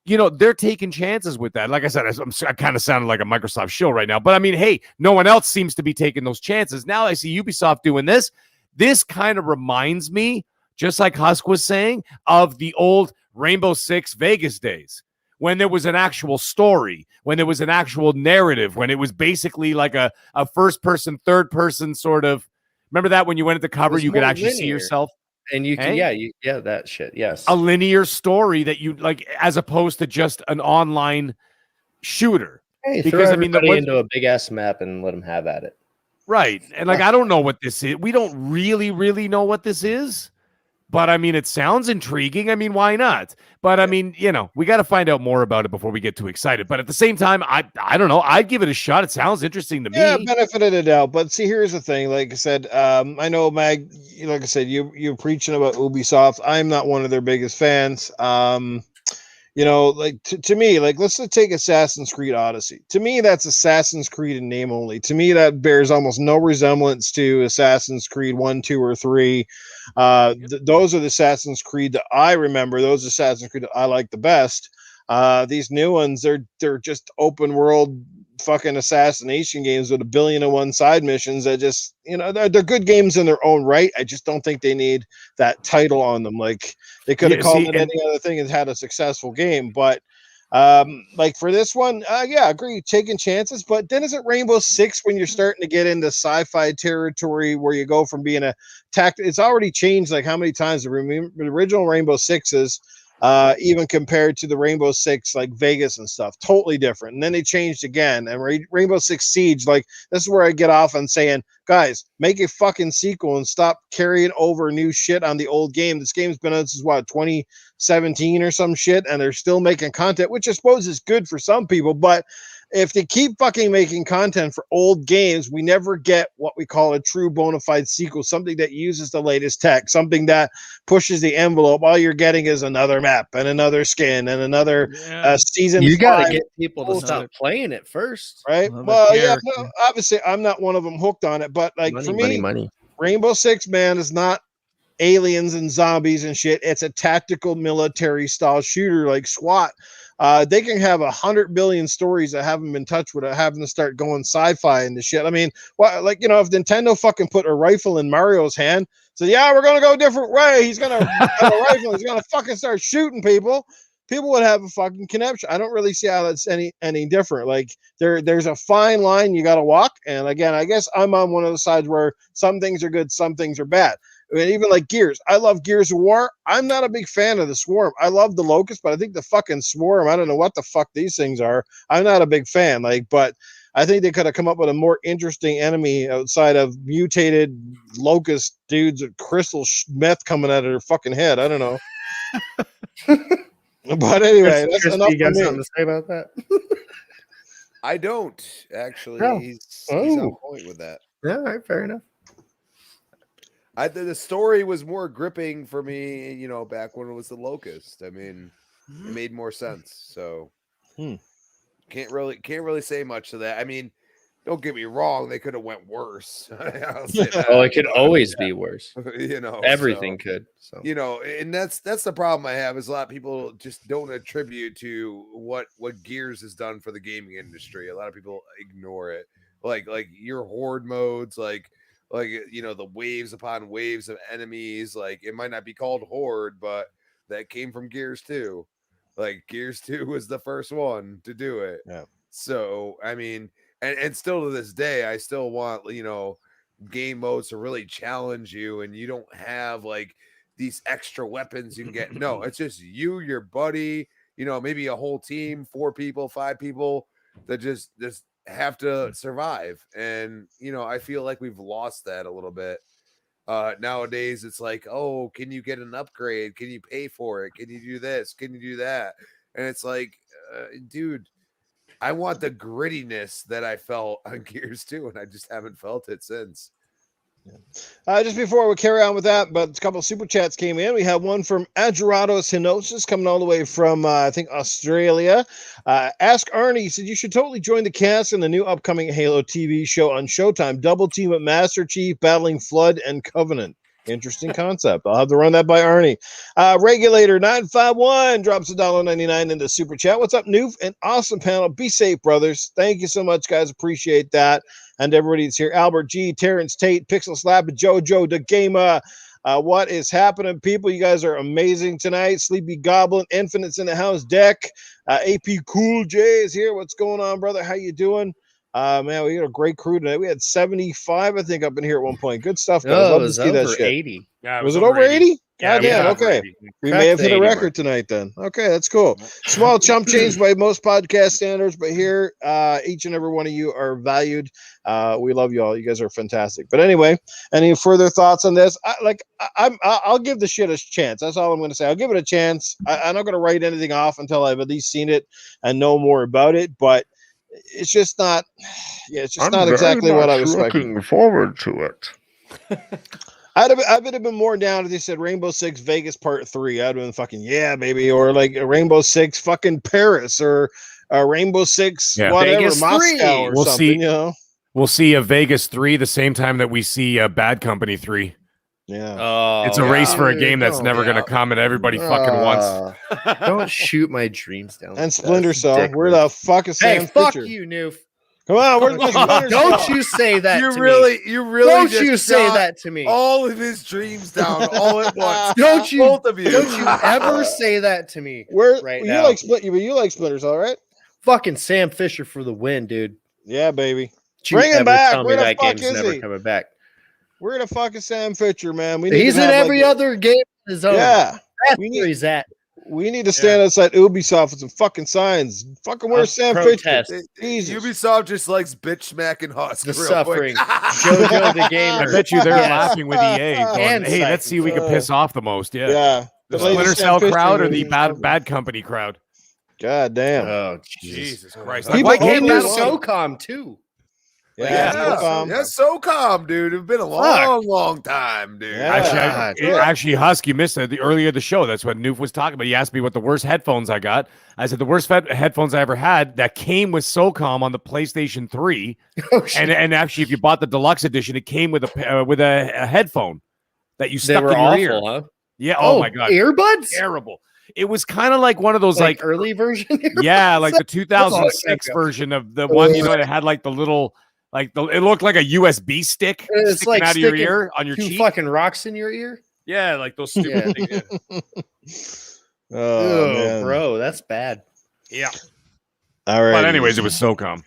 Speaker 3: they're taking chances with that. Like I said, I kind of sounded like a Microsoft shill right now. But I mean, hey, no one else seems to be taking those chances. Now I see Ubisoft doing this. This kind of reminds me, just like Husk was saying, of the old Rainbow Six Vegas days, when there was an actual story, when there was an actual narrative, when it was basically like a first person, third person sort of. Remember that when you went at the cover, you could actually see yourself.
Speaker 7: And you can, that shit. Yes.
Speaker 3: A linear story that you like, as opposed to just an online shooter.
Speaker 7: Hey,
Speaker 3: because
Speaker 7: throw everybody into a big ass map and let them have at it.
Speaker 3: Right. And like, I don't know what this is. We don't really know what this is. But I mean, it sounds intriguing. I mean, why not? But I mean, we got to find out more about it before we get too excited. But at the same time, I don't know. I'd give it a shot. It sounds interesting to me.
Speaker 1: Yeah, benefit of the doubt. But see, here's the thing. Like I said, I know Mag. Like I said, you're preaching about Ubisoft. I'm not one of their biggest fans. Like to me, like let's just take Assassin's Creed Odyssey. To me, that's Assassin's Creed in name only. To me, that bears almost no resemblance to Assassin's Creed 1, 2, or 3. Those are the Assassin's Creed that I remember. Those Assassin's Creed that I like the best. These new ones, they're just open world fucking assassination games with 1,000,000,001 side missions that just, they're good games in their own right. I just don't think they need that title on them. Like they could have called it any other thing and had a successful game. But like for this one, yeah, I agree, taking chances. But then is it Rainbow Six when you're starting to get into sci-fi territory where you go from being a it's already changed like how many times the original Rainbow Sixes even compared to the Rainbow Six like Vegas and stuff, totally different. And then they changed again, and Rainbow Six Siege, like this is where I get off on saying, guys, make a fucking sequel and stop carrying over new shit on the old game. This game's been out since 2017 or some shit, and they're still making content, which I suppose is good for some people. But if they keep fucking making content for old games, we never get what we call a true bona fide sequel, something that uses the latest tech, something that pushes the envelope. All you're getting is another map and another skin and another season.
Speaker 7: You got to get people to stop playing it first.
Speaker 1: Right? Well, yeah, no, obviously I'm not one of them hooked on it, but like for me, Rainbow Six, man, is not aliens and zombies and shit. It's a tactical military style shooter like SWAT. They can have 100 billion stories that haven't been touched without having to start going sci-fi and the shit. I mean, if Nintendo fucking put a rifle in Mario's hand, so yeah, we're gonna go a different way. He's gonna have a rifle. He's gonna fucking start shooting people. People would have a fucking connection. I don't really see how that's any different. Like there's a fine line you got to walk. And again, I guess I'm on one of the sides where some things are good, some things are bad. I mean, even like Gears. I love Gears of War. I'm not a big fan of the Swarm. I love the Locust, but I think the fucking Swarm, I don't know what the fuck these things are. I'm not a big fan. But I think they could have come up with a more interesting enemy outside of mutated Locust dudes with crystal meth coming out of their fucking head. I don't know. But anyway, that's enough
Speaker 7: you got something to say about that?
Speaker 4: I don't actually.
Speaker 7: No.
Speaker 4: He's on point with that.
Speaker 7: Yeah, all right, fair enough.
Speaker 4: The story was more gripping for me, back when it was the Locust. I mean, it made more sense. So can't really say much to that. I mean, don't get me wrong, they could have went worse.
Speaker 7: It could always be worse. Everything could. So
Speaker 4: and that's the problem I have is a lot of people just don't attribute to what Gears has done for the gaming industry. A lot of people ignore it. Like your horde modes, like the waves upon waves of enemies. Like it might not be called Horde, but that came from Gears 2. Like Gears 2 was the first one to do it.
Speaker 1: Yeah.
Speaker 4: So I mean, and still to this day, I still want game modes to really challenge you, and you don't have like these extra weapons you can get. No, it's just you, your buddy, maybe a whole team, 4 people, 5 people that just have to survive. And I feel like we've lost that a little bit. Nowadays it's like, oh, can you get an upgrade? Can you pay for it? Can you do this? Can you do that? And it's like, dude, I want the grittiness that I felt on Gears 2, and I just haven't felt it since.
Speaker 1: Just before we carry on with that, but a couple of super chats came in. We have one from Adjurados Hinosis coming all the way from, I think, Australia. Ask Arnie, he said, you should totally join the cast in the new upcoming Halo TV show on Showtime. Double team with Master Chief, battling Flood and Covenant. Interesting concept. I'll have to run that by Arnie. Regulator 951 drops $1.99 into super chat. What's up, Noof? An awesome panel. Be safe, brothers. Thank you so much, guys. Appreciate that. And everybody that's here. Albert G, Terrence Tate, Pixel Slap, Jojo, the Gamer, What is happening, people? You guys are amazing tonight. Sleepy Goblin, Infinite's in the house. Deck, AP Cool J is here. What's going on, brother? How you doing? Man, we got a great crew tonight. We had 75, I think, up in here at one point. Good stuff, guys.
Speaker 7: Oh,
Speaker 1: Love
Speaker 7: it
Speaker 1: to
Speaker 7: was
Speaker 1: see that
Speaker 7: over
Speaker 1: shit.
Speaker 7: 80.
Speaker 3: Yeah,
Speaker 1: Was it over 80?
Speaker 3: Yeah,
Speaker 1: God damn, okay. We may have hit a record tonight then. Okay, that's cool. Small chump change by most podcast standards, but here, each and every one of you are valued. We love you all. You guys are fantastic. But anyway, any further thoughts on this? I'll give the shit a chance. That's all I'm going to say. I'll give it a chance. I'm not going to write anything off until I've at least seen it and know more about it. But it's just not. Yeah, it's just not exactly what I was expecting.
Speaker 6: Forward to it.
Speaker 1: I would have been more down if they said Rainbow Six Vegas Part 3. I'd have been fucking yeah, baby, or like a Rainbow Six fucking Paris, or a Rainbow Six whatever
Speaker 7: Vegas
Speaker 1: Moscow
Speaker 7: 3.
Speaker 1: or
Speaker 3: We'll
Speaker 1: something.
Speaker 3: see.
Speaker 1: You know,
Speaker 3: We'll see a Vegas 3 the same time that we see a Bad Company 3.
Speaker 1: yeah.
Speaker 7: Oh,
Speaker 3: It's a race for a game that's never going to come, and everybody fucking wants.
Speaker 7: Don't shoot my dreams down.
Speaker 1: And Splinter
Speaker 7: That's
Speaker 1: Cell.
Speaker 7: dick
Speaker 1: Where
Speaker 7: move.
Speaker 1: the fuck is
Speaker 7: Hey,
Speaker 1: Sam
Speaker 7: fuck
Speaker 1: Fisher?
Speaker 7: you, Noof.
Speaker 1: Come on, where's my Splinter Cell?
Speaker 7: Don't you say that
Speaker 4: You
Speaker 7: to
Speaker 4: really
Speaker 7: Don't
Speaker 4: just
Speaker 7: you say
Speaker 4: shot
Speaker 7: that to me.
Speaker 4: all of his dreams down all at once.
Speaker 7: Don't you
Speaker 4: Both of you.
Speaker 7: Don't you ever say that to me.
Speaker 1: Where
Speaker 7: Right
Speaker 1: you
Speaker 7: now.
Speaker 1: like you like Splinter Cell, right?
Speaker 7: Fucking Sam Fisher for the win, dude.
Speaker 1: Yeah, baby.
Speaker 7: Don't you
Speaker 1: Bring him
Speaker 7: ever
Speaker 1: back.
Speaker 7: Tell me
Speaker 1: Where the
Speaker 7: that
Speaker 1: fuck
Speaker 7: game's
Speaker 1: is
Speaker 7: never
Speaker 1: he?
Speaker 7: coming back.
Speaker 1: Where the fuck is Sam Fisher, man? We need
Speaker 7: He's
Speaker 1: to
Speaker 7: in
Speaker 1: have,
Speaker 7: every
Speaker 1: like,
Speaker 7: other game on his own.
Speaker 1: Yeah,
Speaker 7: That's
Speaker 1: we
Speaker 7: where
Speaker 1: need-
Speaker 7: he's at.
Speaker 1: we need to stand outside Ubisoft with some fucking signs. Fucking where's Sam
Speaker 7: Protest.
Speaker 1: Fisher? Jesus.
Speaker 4: Ubisoft just likes bitch smacking Husk.
Speaker 7: The
Speaker 4: real
Speaker 7: suffering.
Speaker 4: quick.
Speaker 7: JoJo the gamer.
Speaker 3: I bet you they're
Speaker 7: Yes.
Speaker 3: laughing with EA. Going,
Speaker 7: And
Speaker 3: hey, let's see who we can piss off the most. Yeah.
Speaker 1: Yeah.
Speaker 3: The
Speaker 1: Play
Speaker 3: Splinter
Speaker 1: Sam
Speaker 3: Cell
Speaker 1: Fisher
Speaker 3: crowd or
Speaker 1: when
Speaker 3: the
Speaker 1: he's
Speaker 3: bad
Speaker 1: fucking-
Speaker 3: bad company crowd?
Speaker 1: God damn.
Speaker 7: Oh, Jesus.
Speaker 3: Jesus Christ.
Speaker 1: People
Speaker 3: Like, why
Speaker 1: only
Speaker 3: can't
Speaker 1: want-
Speaker 3: that
Speaker 7: SOCOM too.
Speaker 1: Yeah.
Speaker 4: SOCOM, dude. It's been a long time, dude.
Speaker 1: Yeah.
Speaker 3: Actually, Husk, you missed it earlier in the show. That's what Noof was talking about. He asked me what the worst headphones I got. I said the worst headphones I ever had that came with SOCOM on the PlayStation 3.
Speaker 7: Oh, shit.
Speaker 3: And actually, if you bought the deluxe edition, it came with a headphone that you
Speaker 7: They
Speaker 3: stuck
Speaker 7: were
Speaker 3: in your
Speaker 7: awful,
Speaker 3: ear.
Speaker 7: huh?
Speaker 3: Yeah. Oh my god.
Speaker 7: Earbuds?
Speaker 3: Terrible. It was kind of like one of those
Speaker 7: Like early version?
Speaker 3: yeah, like the
Speaker 7: Oh,
Speaker 3: 2006
Speaker 7: okay.
Speaker 3: version of the one, you know, it had like the little, it looked like a USB stick
Speaker 7: It's
Speaker 3: sticking
Speaker 7: like
Speaker 3: out of your
Speaker 7: sticking
Speaker 3: ear on your
Speaker 7: Two
Speaker 3: cheek.
Speaker 7: fucking rocks in your ear?
Speaker 3: Yeah, like those stupid things. Yeah.
Speaker 1: Oh, man.
Speaker 7: Bro, that's bad.
Speaker 3: Yeah.
Speaker 1: All right.
Speaker 3: But anyways, it was SOCOM.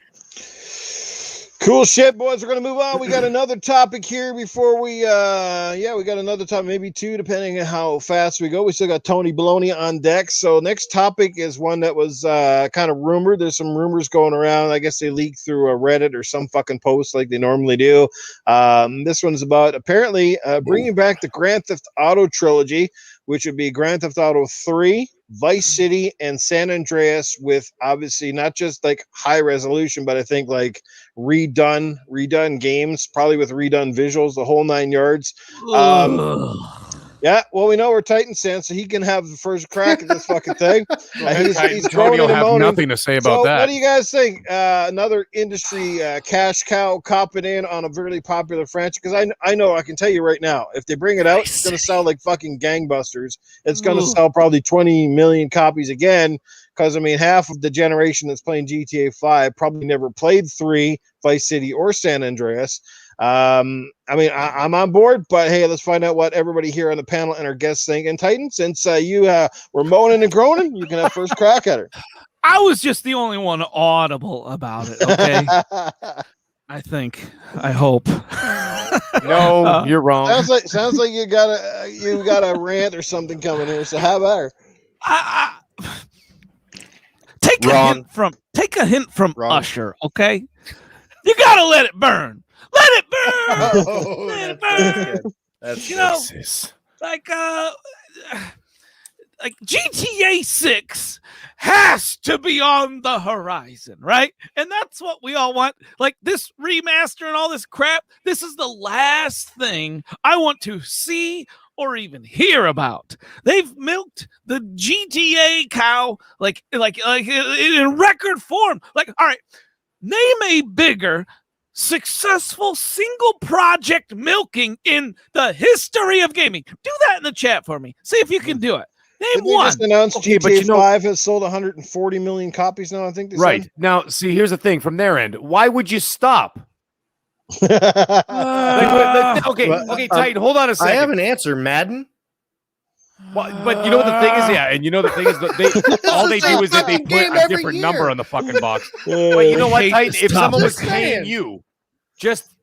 Speaker 1: Cool shit, boys. We're gonna move on. We got another topic here before we we got another topic, maybe two, depending on how fast we go. We still got Tony Baloney on deck. So next topic is one that was kind of rumored. There's some rumors going around. I guess they leaked through a Reddit or some fucking post like they normally do. This one's about apparently bringing back the Grand Theft Auto trilogy, which would be Grand Theft Auto 3, Vice City, and San Andreas, with obviously not just like high resolution, but I think like redone games, probably with redone visuals, the whole 9 yards. Yeah, well, we know where Titan stands, so he can have the first crack at this fucking thing. He's
Speaker 3: Tony
Speaker 1: throwing
Speaker 3: will
Speaker 1: it and
Speaker 3: have
Speaker 1: moaning.
Speaker 3: nothing to say about
Speaker 1: So,
Speaker 3: that.
Speaker 1: what do you guys think? Another industry cash cow copping in on a very popular franchise? Because I know, I can tell you right now, if they bring it out, it's going to sell like fucking gangbusters. It's going to sell probably 20 million copies again. Because, I mean, half of the generation that's playing GTA 5 probably never played 3, Vice City, or San Andreas. I mean, I'm on board, but hey, let's find out what everybody here on the panel and our guests think. And Titan, since you were moaning and groaning, you can have first crack at her.
Speaker 2: I was just the only one audible about it. Okay, I think. I hope.
Speaker 3: No, you're wrong.
Speaker 1: Sounds like you got a rant or something coming here. So how about her?
Speaker 2: Take a hint from Usher. Okay, you gotta let it burn. Let it burn.
Speaker 7: Oh,
Speaker 2: Let it
Speaker 7: that's
Speaker 2: burn.
Speaker 7: good. That's
Speaker 2: You know,
Speaker 3: Jesus.
Speaker 2: like GTA 6 has to be on the horizon, right? And that's what we all want. Like this remaster and all this crap, this is the last thing I want to see or even hear about. They've milked the GTA cow like in record form. Like, all right, name a bigger successful single project milking in the history of gaming. Do that in the chat for me. See if you can do it. Name
Speaker 1: Didn't they
Speaker 2: one.
Speaker 1: just announced
Speaker 3: Okay, but
Speaker 1: GTA
Speaker 3: you know-
Speaker 1: 5 has sold 140 million copies now, I think they
Speaker 3: Right.
Speaker 1: said.
Speaker 3: Now, see, here's the thing from their end. Why would you stop? Okay, Titan, hold on a second.
Speaker 7: I have an answer, Madden.
Speaker 3: Well, but you know what the thing is, and you know the thing is that all they do is that they put a different number on the fucking box. But you know what, Titan? If someone was paying you just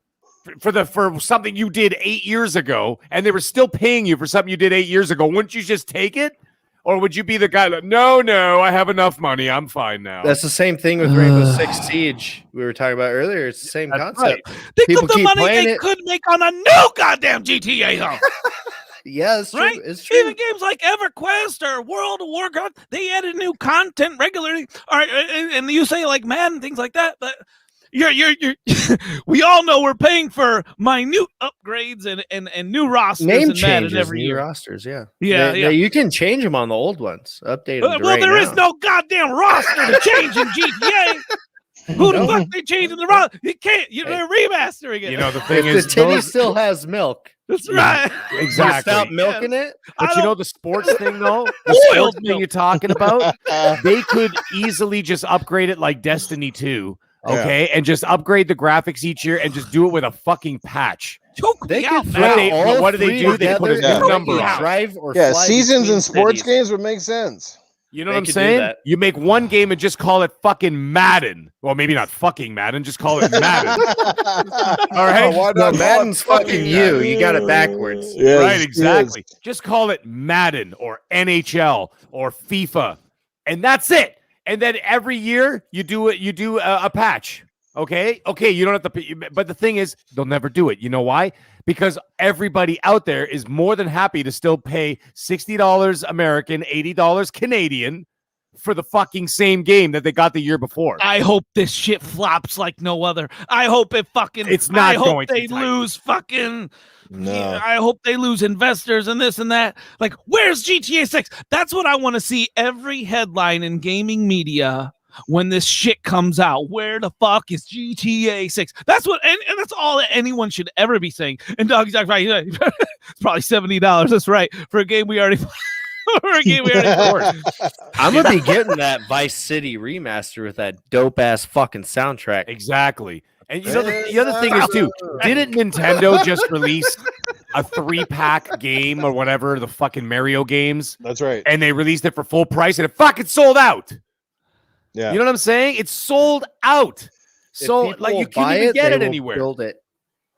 Speaker 3: for something you did 8 years ago, and they were still paying you for something you did 8 years ago, wouldn't you just take it? Or would you be the guy that, no, I have enough money. I'm fine now.
Speaker 7: That's the same thing with Rainbow Six Siege we were talking about earlier. It's the same concept.
Speaker 2: Right. Think of the money they could make on a new goddamn GTA, though.
Speaker 7: Yeah, it's true.
Speaker 2: Right?
Speaker 7: It's true.
Speaker 2: Even games like EverQuest or World of Warcraft, they added new content regularly. All right, and you say like Madden, things like that, but you're we all know we're paying for minute upgrades and new rosters
Speaker 7: name
Speaker 2: and Madden
Speaker 7: changes,
Speaker 2: every
Speaker 7: new
Speaker 2: year.
Speaker 7: rosters. Yeah.
Speaker 2: You
Speaker 7: can change them on the old ones. Update them.
Speaker 2: Well, there is no goddamn roster to change in GTA. Who the fuck they changing the roster? You can't. They're remastering it.
Speaker 3: You know the thing is,
Speaker 7: the titty still has milk.
Speaker 2: That's right.
Speaker 3: Exactly.
Speaker 7: Stop milking it.
Speaker 3: But you know the sports thing, though? The sports thing you're talking about? They could easily just upgrade it like Destiny 2, okay? And just upgrade the graphics each year and just do it with a fucking patch.
Speaker 7: They could
Speaker 3: what do they do? They put a new number on.
Speaker 7: Drive or
Speaker 1: seasons in sports games would make sense.
Speaker 3: You know what I'm saying? You make one game and just call it fucking Madden. Well, maybe not fucking Madden, just call it Madden. All right?
Speaker 7: No, Madden's fucking you. You got it backwards.
Speaker 3: Yes, right, exactly. Yes. Just call it Madden or NHL or FIFA. And that's it. And then every year you do a patch. Okay, you don't have to, but the thing is, they'll never do it. You know why? Because everybody out there is more than happy to still pay $60 American, $80 Canadian for the fucking same game that they got the year before.
Speaker 2: I hope this shit flops like no other. I hope it fucking.
Speaker 3: It's not.
Speaker 2: I hope they lose fucking.
Speaker 1: No.
Speaker 2: Yeah, I hope they lose investors and this and that. Like, where's GTA 6? That's what I want to see. Every headline in gaming media. When this shit comes out, where the fuck is GTA 6? That's what, and that's all that anyone should ever be saying. And Dog's like, right, it's probably $70. That's right, for a game we already
Speaker 7: I'm gonna be getting that Vice City remaster with that dope ass fucking soundtrack.
Speaker 3: Exactly. And you know the other thing is too, didn't Nintendo just release a 3-pack game or whatever, the fucking Mario games?
Speaker 1: That's right.
Speaker 3: And they released it for full price and it fucking sold out.
Speaker 1: Yeah.
Speaker 3: You know what I'm saying? It's sold out. So like you can't even get it anywhere.
Speaker 7: Build it.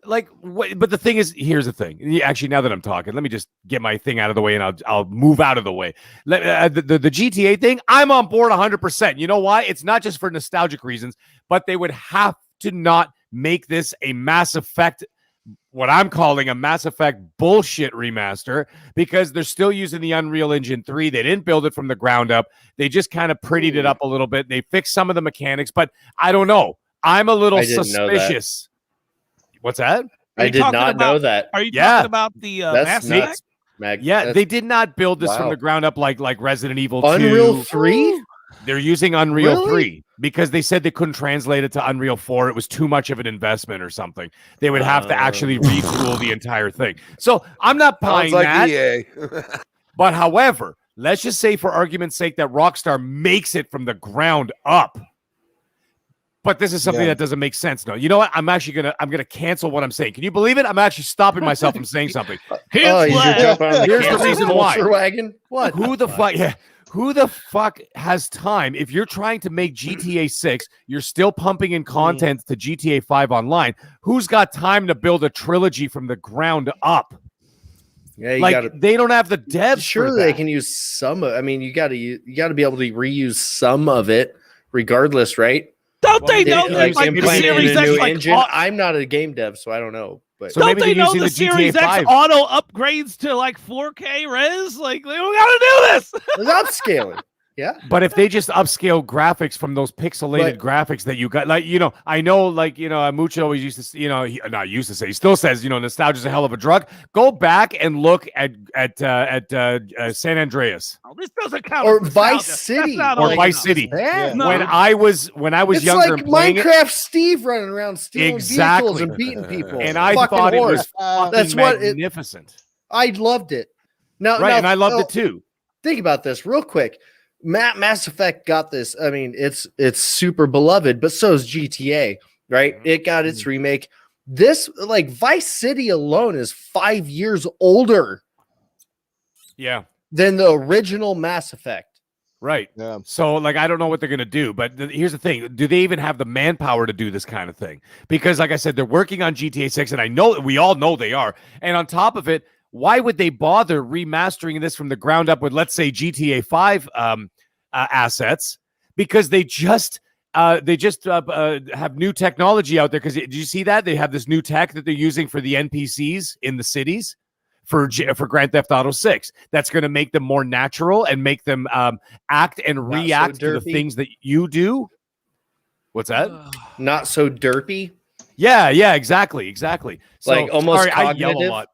Speaker 3: Like, but the thing is, here's the thing. Actually, now that I'm talking, let me just get my thing out of the way, and I'll move out of the way. The GTA thing, I'm on board 100%. You know why? It's not just for nostalgic reasons, but they would have to not make this a Mass Effect, what I'm calling a Mass Effect bullshit remaster, because they're still using the Unreal Engine 3. They didn't build it from the ground up. They just kind of prettied it up a little bit. They fixed some of the mechanics, but I don't know. I'm a little suspicious. What's that?
Speaker 7: I did not know that.
Speaker 2: Are you talking about the Mass Effect?
Speaker 3: They did not build this from the ground up like Resident Evil 2.
Speaker 7: Unreal 3?
Speaker 3: They're using Unreal 3 because they said they couldn't translate it to Unreal 4. It was too much of an investment or something. They would have to actually retool the entire thing. So I'm not buying that. EA. But however, let's just say for argument's sake that Rockstar makes it from the ground up. But this is something that doesn't make sense. No, you know what? I'm gonna cancel what I'm saying. Can you believe it? I'm actually stopping myself from saying something.
Speaker 7: Here's
Speaker 3: the reason why.
Speaker 7: Wagon? What?
Speaker 3: Who the fuck? Yeah. Who the fuck has time? If you're trying to make GTA 6, you're still pumping in content to GTA 5 online. Who's got time to build a trilogy from the ground up? Yeah, they don't have the devs.
Speaker 7: Sure, they can use some. I mean, you got to be able to reuse some of it, regardless, right?
Speaker 2: Don't they know that
Speaker 7: like the Series X engine? I'm not a game dev, so I don't know. But
Speaker 2: so don't they know the Series X auto upgrades to like 4K res? Like, we gotta do this
Speaker 7: without scaling. Yeah,
Speaker 3: but if they just upscale graphics from those pixelated graphics that you got, like, you know, I know, like, you know, Mucho always used to, you know, he still says, you know, nostalgia is a hell of a drug. Go back and look at San Andreas.
Speaker 2: Oh, this doesn't count.
Speaker 7: Or Vice City.
Speaker 3: Or Vice City.
Speaker 7: Yeah.
Speaker 3: No. When I was
Speaker 7: it's
Speaker 3: younger,
Speaker 7: like Minecraft Steve running around stealing vehicles and beating people.
Speaker 3: And I thought it was fucking magnificent.
Speaker 7: I loved it.
Speaker 3: And I loved it too.
Speaker 7: Think about this real quick. Mass Effect got this. I mean, it's super beloved, but so is GTA, right? It got its remake. This like Vice City alone is 5 years older
Speaker 3: Yeah.
Speaker 7: than the original Mass Effect.
Speaker 3: Right.
Speaker 1: Yeah.
Speaker 3: So, like, I don't know what they're going to do, but here's the thing. Do they even have the manpower to do this kind of thing? Because, like I said, they're working on GTA 6, and I know we all know they are. And on top of it, why would they bother remastering this from the ground up with, let's say, GTA 5 assets? Because they just have new technology out there. Because did you see that? They have this new tech that they're using for the NPCs in the cities. For Grand Theft Auto 6, that's going to make them more natural and make them act and react to the things that you do. What's that?
Speaker 7: Not so derpy.
Speaker 3: Yeah, exactly. So,
Speaker 7: Like almost
Speaker 3: I yell a lot.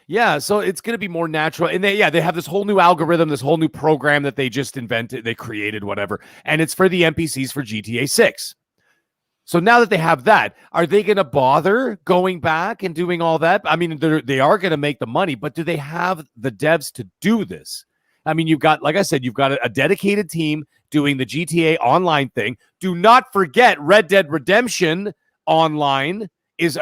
Speaker 3: Yeah, so it's going to be more natural. And they have this whole new algorithm, this whole new program that they just invented, they created, whatever. And it's for the NPCs for GTA 6. So now that they have that, are they going to bother going back and doing all that? I mean, they are going to make the money, but do they have the devs to do this? I mean, you've got, like I said, you've got a dedicated team doing the GTA Online thing. Do not forget Red Dead Redemption Online is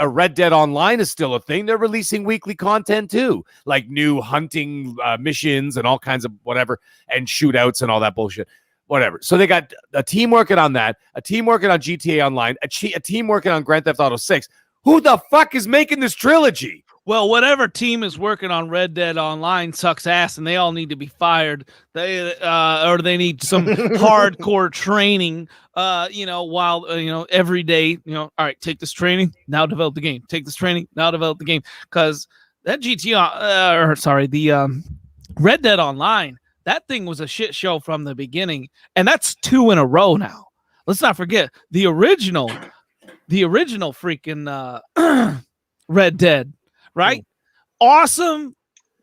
Speaker 3: still a thing. They're releasing weekly content too, like new hunting missions and all kinds of whatever, and shootouts and all that bullshit. Whatever. So they got a team working on that, a team working on GTA Online, a team working on Grand Theft Auto 6. Who the fuck is making this trilogy?
Speaker 2: Well, whatever team is working on Red Dead Online sucks ass, and they all need to be fired. Or they need some hardcore training. While every day, all right, take this training, now develop the game. Take this training, now develop the game. Because that the Red Dead Online. That thing was a shit show from the beginning, and that's 2 in a row now. Let's not forget the original freaking Red Dead, right? Awesome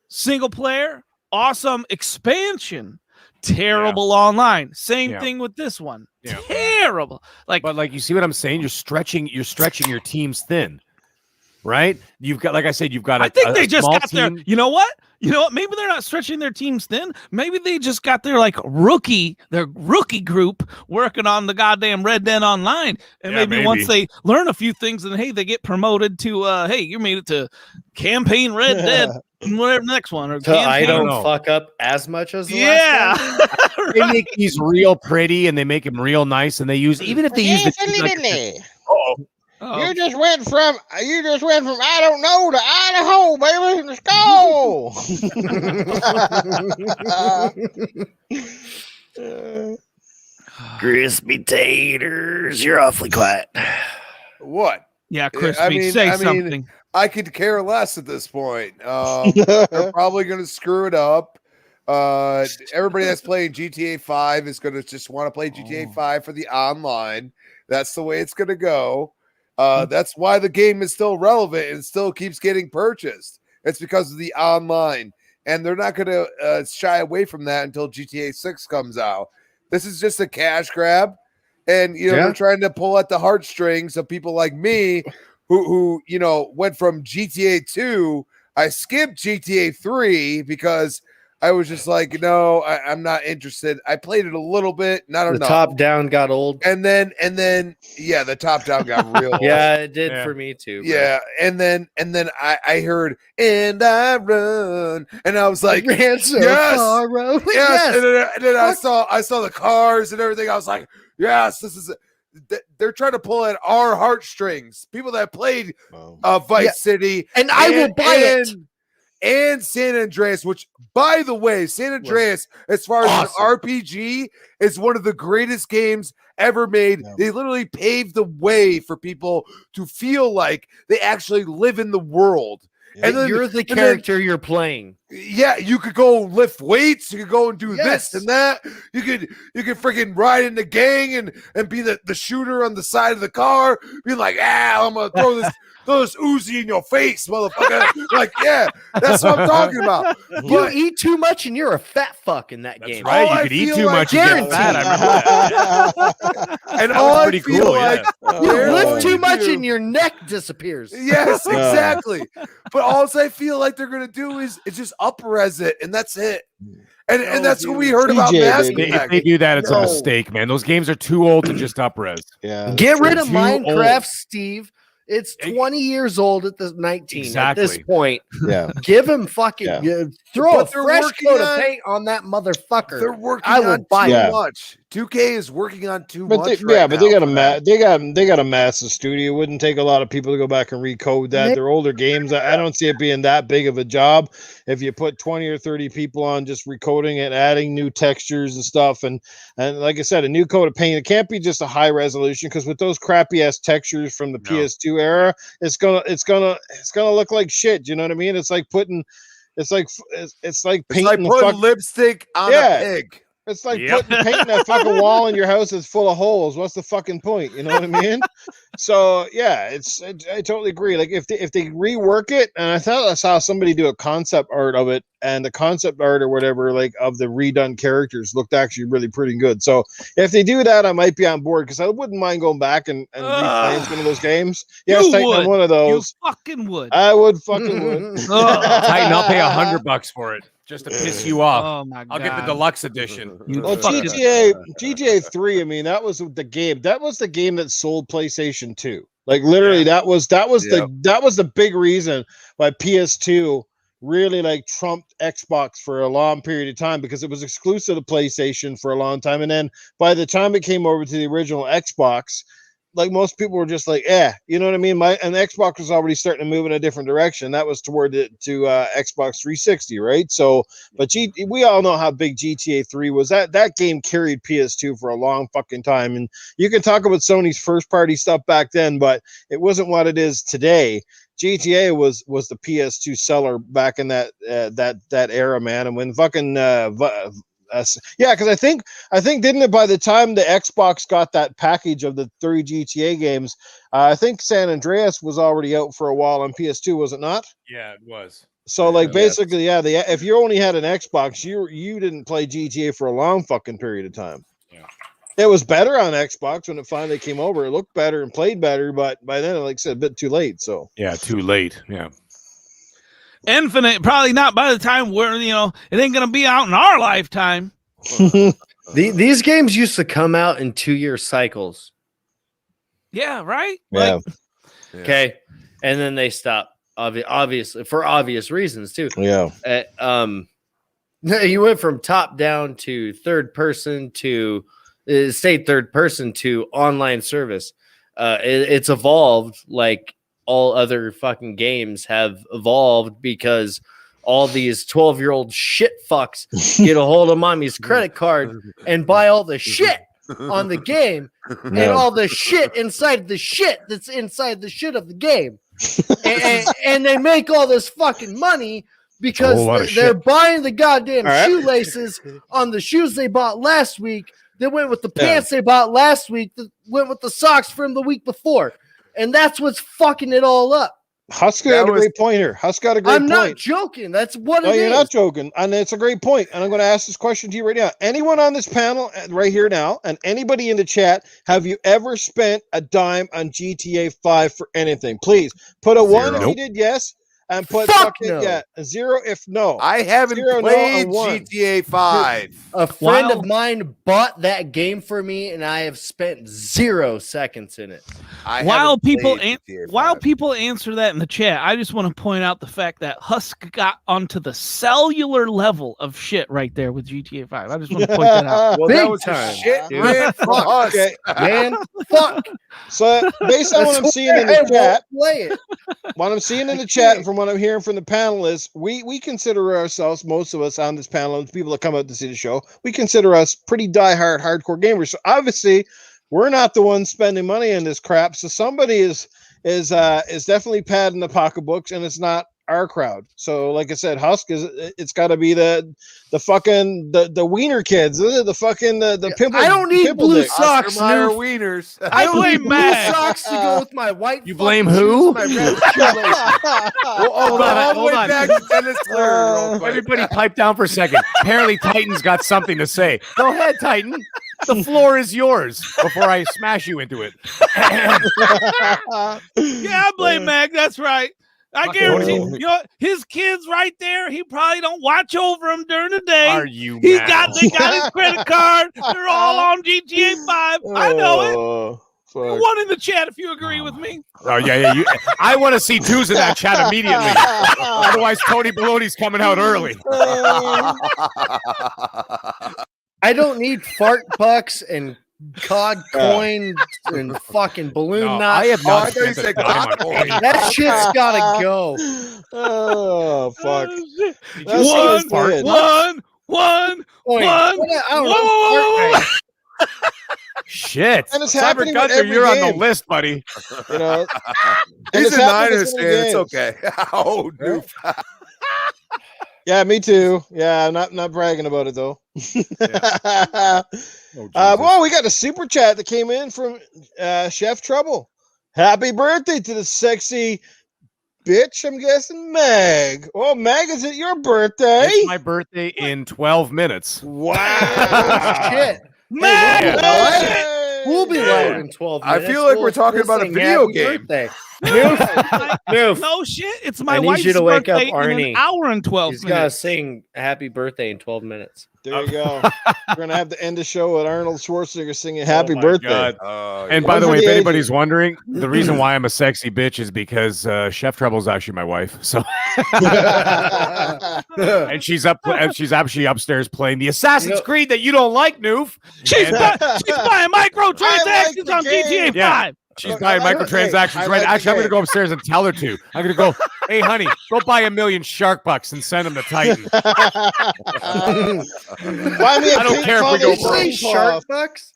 Speaker 2: single player, awesome expansion, terrible online. Same thing with this one. Yeah. Terrible.
Speaker 3: But you see what I'm saying? You're stretching your teams thin, right? You've got, like I said,
Speaker 2: I think they just got their. You know what? Maybe they're not stretching their teams thin. Maybe they just got their rookie group working on the goddamn Red Dead Online. And maybe once they learn a few things, and hey, they get promoted to hey, you made it to campaign Red Dead, whatever next one. Or
Speaker 7: so I don't fuck up as much as the
Speaker 2: last
Speaker 7: one?
Speaker 3: They make these real pretty and they make them real nice, and they use even if they use the
Speaker 1: You just went from I don't know to Idaho, baby. Let's go.
Speaker 7: Crispy taters. You're awfully quiet.
Speaker 4: What?
Speaker 2: Yeah, Crispy, say something.
Speaker 4: I could care less at this point. They're probably going to screw it up. Everybody that's playing GTA 5 is going to just want to play GTA 5 for the online. That's the way it's going to go. That's why the game is still relevant and still keeps getting purchased. It's because of the online, and they're not going to shy away from that until GTA 6 comes out. This is just a cash grab, and they're trying to pull at the heartstrings of people like me, who went from GTA 2. I skipped GTA 3 because I was just like, no, I'm not interested. I played it a little bit, not enough.
Speaker 7: The top down got old,
Speaker 4: and then the top down got real old.
Speaker 7: Yeah, it did for me too. Bro.
Speaker 4: Yeah, and then I heard "And I Run," and I was like,
Speaker 7: yes,
Speaker 4: and then I saw the cars and everything. I was like, yes, this is. They're trying to pull at our heartstrings. People that played Vice City,
Speaker 7: and I will buy it.
Speaker 4: And San Andreas, which, by the way, San Andreas, as far as an RPG, is one of the greatest games ever made. Yeah. They literally paved the way for people to feel like they actually live in the world.
Speaker 7: Yeah. And then, you're the character you're playing.
Speaker 4: Yeah, you could go lift weights. You could go and do this and that. You could freaking ride in the gang and be the shooter on the side of the car. Be like, I'm gonna throw this Uzi in your face, motherfucker. Like, yeah, that's what I'm talking about.
Speaker 7: You eat too much and you're a fat fuck in that game.
Speaker 3: Right, you could eat too much and get fat. I remember that.
Speaker 4: And all I feel like
Speaker 7: you lift too much and your neck disappears.
Speaker 4: Yes, exactly. But all I feel like they're gonna do is just up-res it, and that's it. And that's what we heard about Mass Effect.
Speaker 3: If they do that, it's a mistake, man. Those games are too old to just up-res.
Speaker 1: Yeah,
Speaker 7: get rid of Minecraft, Steve. It's 20 years old at the 19.
Speaker 3: Exactly.
Speaker 7: At this point,
Speaker 1: Yeah.
Speaker 7: give him fucking throw
Speaker 4: But
Speaker 7: a
Speaker 4: they're
Speaker 7: fresh
Speaker 4: working
Speaker 7: coat of
Speaker 4: on-
Speaker 7: paint on that motherfucker.
Speaker 4: They're working
Speaker 7: I will
Speaker 4: on
Speaker 7: buy
Speaker 4: too
Speaker 1: it.
Speaker 4: much. 2K is working on too
Speaker 1: But
Speaker 4: much.
Speaker 1: they
Speaker 4: But
Speaker 1: got a massive studio. It wouldn't take a lot of people to go back and recode that. They're older games. I don't see it being that big of a job if you put 20 or 30 people on just recoding it, adding new textures and stuff. And like I said, a new coat of paint. It can't be just a high resolution, because with those crappy ass textures from the PS2 era, it's gonna look like shit. You know what I mean? It's like painting
Speaker 4: putting lipstick on a pig.
Speaker 1: It's like painting that fucking wall in your house that's full of holes. What's the fucking point? You know what I mean? So yeah, I totally agree. Like if they rework it, and I thought I saw somebody do a concept art of it, and the concept art or whatever, like of the redone characters, looked actually really pretty good. So if they do that, I might be on board, because I wouldn't mind going back and replaying some of those games. Yes, Titan, I'm one of those.
Speaker 2: You fucking would.
Speaker 1: I would fucking would.
Speaker 3: Titan, I'll pay $100 for it just to piss you off.
Speaker 2: Oh my god!
Speaker 3: I'll get the deluxe edition.
Speaker 1: Well, GTA 3. I mean, that was the game. That was the game that sold PlayStation 2. Like literally, that was the big reason why PS2 really like trumped Xbox for a long period of time, because it was exclusive to PlayStation for a long time. And then by the time it came over to the original Xbox, like most people were just like, you know what I mean? And Xbox was already starting to move in a different direction. That was toward Xbox 360, right? So, but we all know how big GTA 3 was. That game carried PS2 for a long fucking time. And you can talk about Sony's first party stuff back then, but it wasn't what it is today. GTA was the PS2 seller back in that era, man. And when fucking because I think didn't it, by the time the Xbox got that package of the 3 GTA games, I think San Andreas was already out for a while on PS2, was it not?
Speaker 3: Yeah, it was.
Speaker 1: So basically, if you only had an Xbox, you didn't play GTA for a long fucking period of time.
Speaker 3: Yeah.
Speaker 1: It was better on Xbox when it finally came over. It looked better and played better, but by then, like I said, a bit too late. So
Speaker 3: too late. Yeah.
Speaker 2: Infinite, probably not by the time it ain't gonna be out in our lifetime.
Speaker 7: These games used to come out in 2-year cycles.
Speaker 2: Yeah, right.
Speaker 1: Yeah.
Speaker 7: Okay, and then they stop. Obviously, for obvious reasons too.
Speaker 1: Yeah.
Speaker 7: You went from top down to third person to third person to online service. It's evolved like all other fucking games have evolved, because all these 12-year-old shit fucks get a hold of mommy's credit card and buy all the shit on the game and all the shit inside the shit that's inside the shit of the game. and they make all this fucking money because they're buying the goddamn shoelaces on the shoes they bought last week, that went with the pants they bought last week, that went with the socks from the week before. And that's what's fucking it all up.
Speaker 1: Husk got a great point here. Husk got a great point.
Speaker 7: I'm not joking. That's what it is.
Speaker 1: No, you're not joking. And it's a great point. And I'm going to ask this question to you right now. Anyone on this panel right here now, and anybody in the chat, have you ever spent a dime on GTA 5 for anything? Please put a 1 if you did yes, and put a 0 if no.
Speaker 4: I haven't played GTA 5.
Speaker 7: A friend of mine bought that game for me, and I have spent 0 seconds in it.
Speaker 2: While people answer that in the chat, I just want to point out the fact that Husk got onto the cellular level of shit right there with GTA 5. I just want to point that out.
Speaker 4: Well, that was time. Shit, man. Fuck.
Speaker 1: Okay.
Speaker 7: Man, fuck.
Speaker 1: So based on what I'm seeing in the chat,
Speaker 7: play it.
Speaker 1: What I'm seeing in the chat and from what I'm hearing from the panelists, we consider ourselves, most of us on this panel, the people that come out to see the show, we consider us pretty diehard hardcore gamers. So obviously, we're not the ones spending money on this crap. So somebody is definitely padding the pocketbooks, and it's not our crowd. So like I said, Husk it's got to be the fucking the wiener kids, the fucking the pimple.
Speaker 7: I don't need blue socks.
Speaker 4: Wieners.
Speaker 7: I don't need blue socks to go with my white.
Speaker 3: You blame who?
Speaker 7: My red shoelaces.
Speaker 3: Hold on.
Speaker 4: Back to Dennis Clear real quick.
Speaker 3: Everybody pipe down for a second. Apparently Titan's got something to say. Go ahead, Titan. The floor is yours before I smash you into it.
Speaker 2: Yeah, I blame Mag. That's right. I guarantee his kids right there. He probably don't watch over them during the day.
Speaker 3: Are you?
Speaker 2: They got his credit card. They're all on GTA 5. I know it.
Speaker 1: Fuck.
Speaker 2: One in the chat if you agree with me.
Speaker 3: Oh yeah. I want to see twos in that chat immediately. Otherwise, Tony Baloney's coming out early.
Speaker 7: I don't need fart bucks and cod coin and fucking balloon
Speaker 3: No,
Speaker 7: knots.
Speaker 3: I have
Speaker 4: Oh, I
Speaker 3: not
Speaker 4: thought you
Speaker 3: spent
Speaker 4: said
Speaker 3: the time on
Speaker 4: cock
Speaker 3: any-
Speaker 7: That shit's gotta go.
Speaker 1: Oh fuck!
Speaker 3: Did
Speaker 1: That's
Speaker 3: say
Speaker 1: what
Speaker 3: fart
Speaker 1: it is.
Speaker 2: One.
Speaker 7: Coin.
Speaker 2: One.
Speaker 7: I don't know.
Speaker 2: Whoa.
Speaker 7: Fart
Speaker 3: Shit.
Speaker 1: And it's
Speaker 3: Cyber
Speaker 1: happening with
Speaker 3: Gunther,
Speaker 1: every
Speaker 3: you're on the
Speaker 1: game.
Speaker 3: list, buddy.
Speaker 1: You know, and
Speaker 4: He's
Speaker 1: it's
Speaker 4: a
Speaker 1: happening with
Speaker 4: Niners
Speaker 1: so
Speaker 4: fan.
Speaker 1: many
Speaker 4: It's
Speaker 1: games.
Speaker 4: okay. Oh, dude.
Speaker 1: Yeah, me too. Yeah, I'm not bragging about it though.
Speaker 3: Oh,
Speaker 1: Well, we got a super chat that came in from Chef Trouble. Happy birthday to the sexy bitch, I'm guessing Meg. Oh, Meg, is it your birthday?
Speaker 3: It's my birthday in 12 minutes.
Speaker 1: Wow.
Speaker 7: shit.
Speaker 2: Man,
Speaker 3: Yeah.
Speaker 1: Hey!
Speaker 7: We'll be live in 12
Speaker 4: I
Speaker 7: minutes.
Speaker 4: feel like we're talking about a
Speaker 7: sing
Speaker 4: video
Speaker 7: happy
Speaker 4: game.
Speaker 7: Birthday. Noof.
Speaker 2: no shit. It's
Speaker 7: I
Speaker 2: my
Speaker 7: need
Speaker 2: wife's
Speaker 7: you to wake up,
Speaker 2: birthday in
Speaker 7: Arnie.
Speaker 2: an hour and 12
Speaker 7: He's got to
Speaker 2: minutes.
Speaker 7: sing happy birthday in 12 minutes.
Speaker 1: There you go. We're gonna have to end the show with Arnold Schwarzenegger singing "Happy
Speaker 3: my
Speaker 1: Birthday."
Speaker 3: God.
Speaker 4: Oh,
Speaker 3: And
Speaker 4: yeah.
Speaker 3: by
Speaker 1: One
Speaker 3: the
Speaker 1: for
Speaker 3: way,
Speaker 1: the
Speaker 3: if
Speaker 1: ages.
Speaker 3: anybody's wondering, the reason why I'm a sexy bitch is because Chef Trouble is actually my wife. So, and she's actually upstairs playing the Assassin's Creed that you don't like, Noof.
Speaker 2: She's
Speaker 3: And,
Speaker 2: buying microtransactions
Speaker 1: the
Speaker 2: on
Speaker 1: game.
Speaker 2: GTA 5.
Speaker 3: Yeah. She's
Speaker 1: Look,
Speaker 3: buying
Speaker 1: I like-
Speaker 3: microtransactions,
Speaker 1: hey, I
Speaker 3: right?
Speaker 1: like
Speaker 3: Actually, I'm
Speaker 1: the
Speaker 3: going to go upstairs and tell her to. I'm going to go, hey, honey, go buy 1 million shark bucks and send them to Titan.
Speaker 1: Buy me a
Speaker 3: I don't
Speaker 1: pink
Speaker 3: care if we go
Speaker 1: foundation
Speaker 3: broke.
Speaker 7: Say
Speaker 1: cloth.
Speaker 7: shark bucks?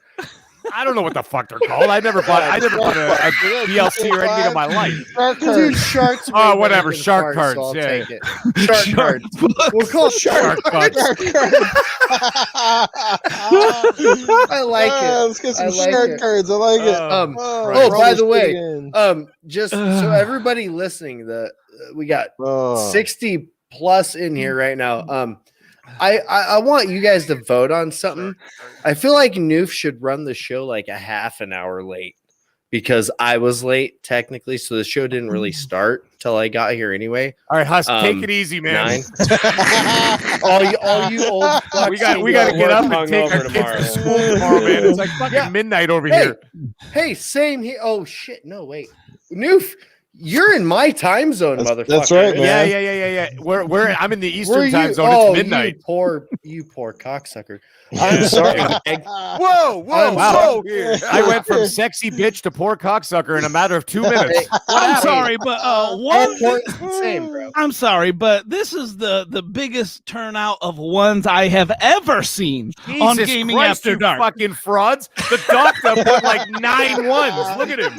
Speaker 3: I don't know what the fuck they're called. I never bought a DLC or anything in my life.
Speaker 1: Shark
Speaker 7: Dude,
Speaker 1: cards.
Speaker 7: sharks.
Speaker 3: Oh,
Speaker 7: way
Speaker 3: whatever,
Speaker 7: better than
Speaker 3: shark
Speaker 7: farts,
Speaker 3: cards,
Speaker 7: So I'll
Speaker 3: yeah.
Speaker 7: take it. Shark cards. We'll call it
Speaker 3: Shark bucks.
Speaker 1: Shark cards.
Speaker 7: I like it.
Speaker 1: Let's get some
Speaker 7: I like
Speaker 1: shark
Speaker 7: it.
Speaker 1: cards. I like it.
Speaker 7: Oh, by the way,
Speaker 1: again.
Speaker 7: just so everybody listening, we got
Speaker 1: Oh.
Speaker 7: 60 plus in here right now. I want you guys to vote on something. I feel like Noof should run the show like a half an hour late because I was late technically, so the show didn't really start till I got here anyway.
Speaker 3: All right, Husk, take it easy, man.
Speaker 7: 9. all you old fucks
Speaker 3: We got
Speaker 7: who
Speaker 3: to get
Speaker 7: work
Speaker 3: up and take
Speaker 7: hungover
Speaker 3: our kids
Speaker 7: tomorrow.
Speaker 3: to school tomorrow, man. It's like fucking
Speaker 7: Yeah.
Speaker 3: midnight over
Speaker 7: Hey,
Speaker 3: here.
Speaker 7: hey, same here. Oh shit, no wait, Noof, you're in my time zone, motherfucker.
Speaker 1: That's right, man.
Speaker 3: Yeah. I'm in the
Speaker 7: Where
Speaker 3: Eastern
Speaker 7: you?
Speaker 3: time zone.
Speaker 7: Oh,
Speaker 3: It's midnight.
Speaker 7: You poor cocksucker. I'm sorry. Meg.
Speaker 4: Whoa,
Speaker 3: Wow.
Speaker 4: here.
Speaker 3: I went from sexy bitch to poor cocksucker in a matter of 2 minutes.
Speaker 2: I'm sorry, but
Speaker 7: Same, bro.
Speaker 2: I'm sorry, but this is the biggest turnout of ones I have ever seen on
Speaker 3: Jesus
Speaker 2: Gaming
Speaker 3: Christ,
Speaker 2: After
Speaker 3: you
Speaker 2: Dark.
Speaker 3: fucking frauds. The doctor put like 9 ones. Look at him.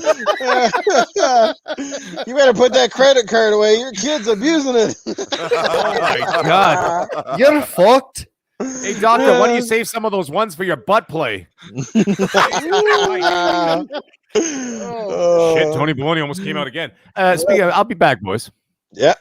Speaker 1: You better put that credit card away. Your kid's abusing it.
Speaker 3: Oh my God.
Speaker 7: You're fucked.
Speaker 3: Hey, doctor, why don't you save some of those ones for your butt play?
Speaker 1: Oh.
Speaker 3: Shit, Tony Baloney almost came out again. Speaking of, I'll be back, boys.
Speaker 1: Yeah,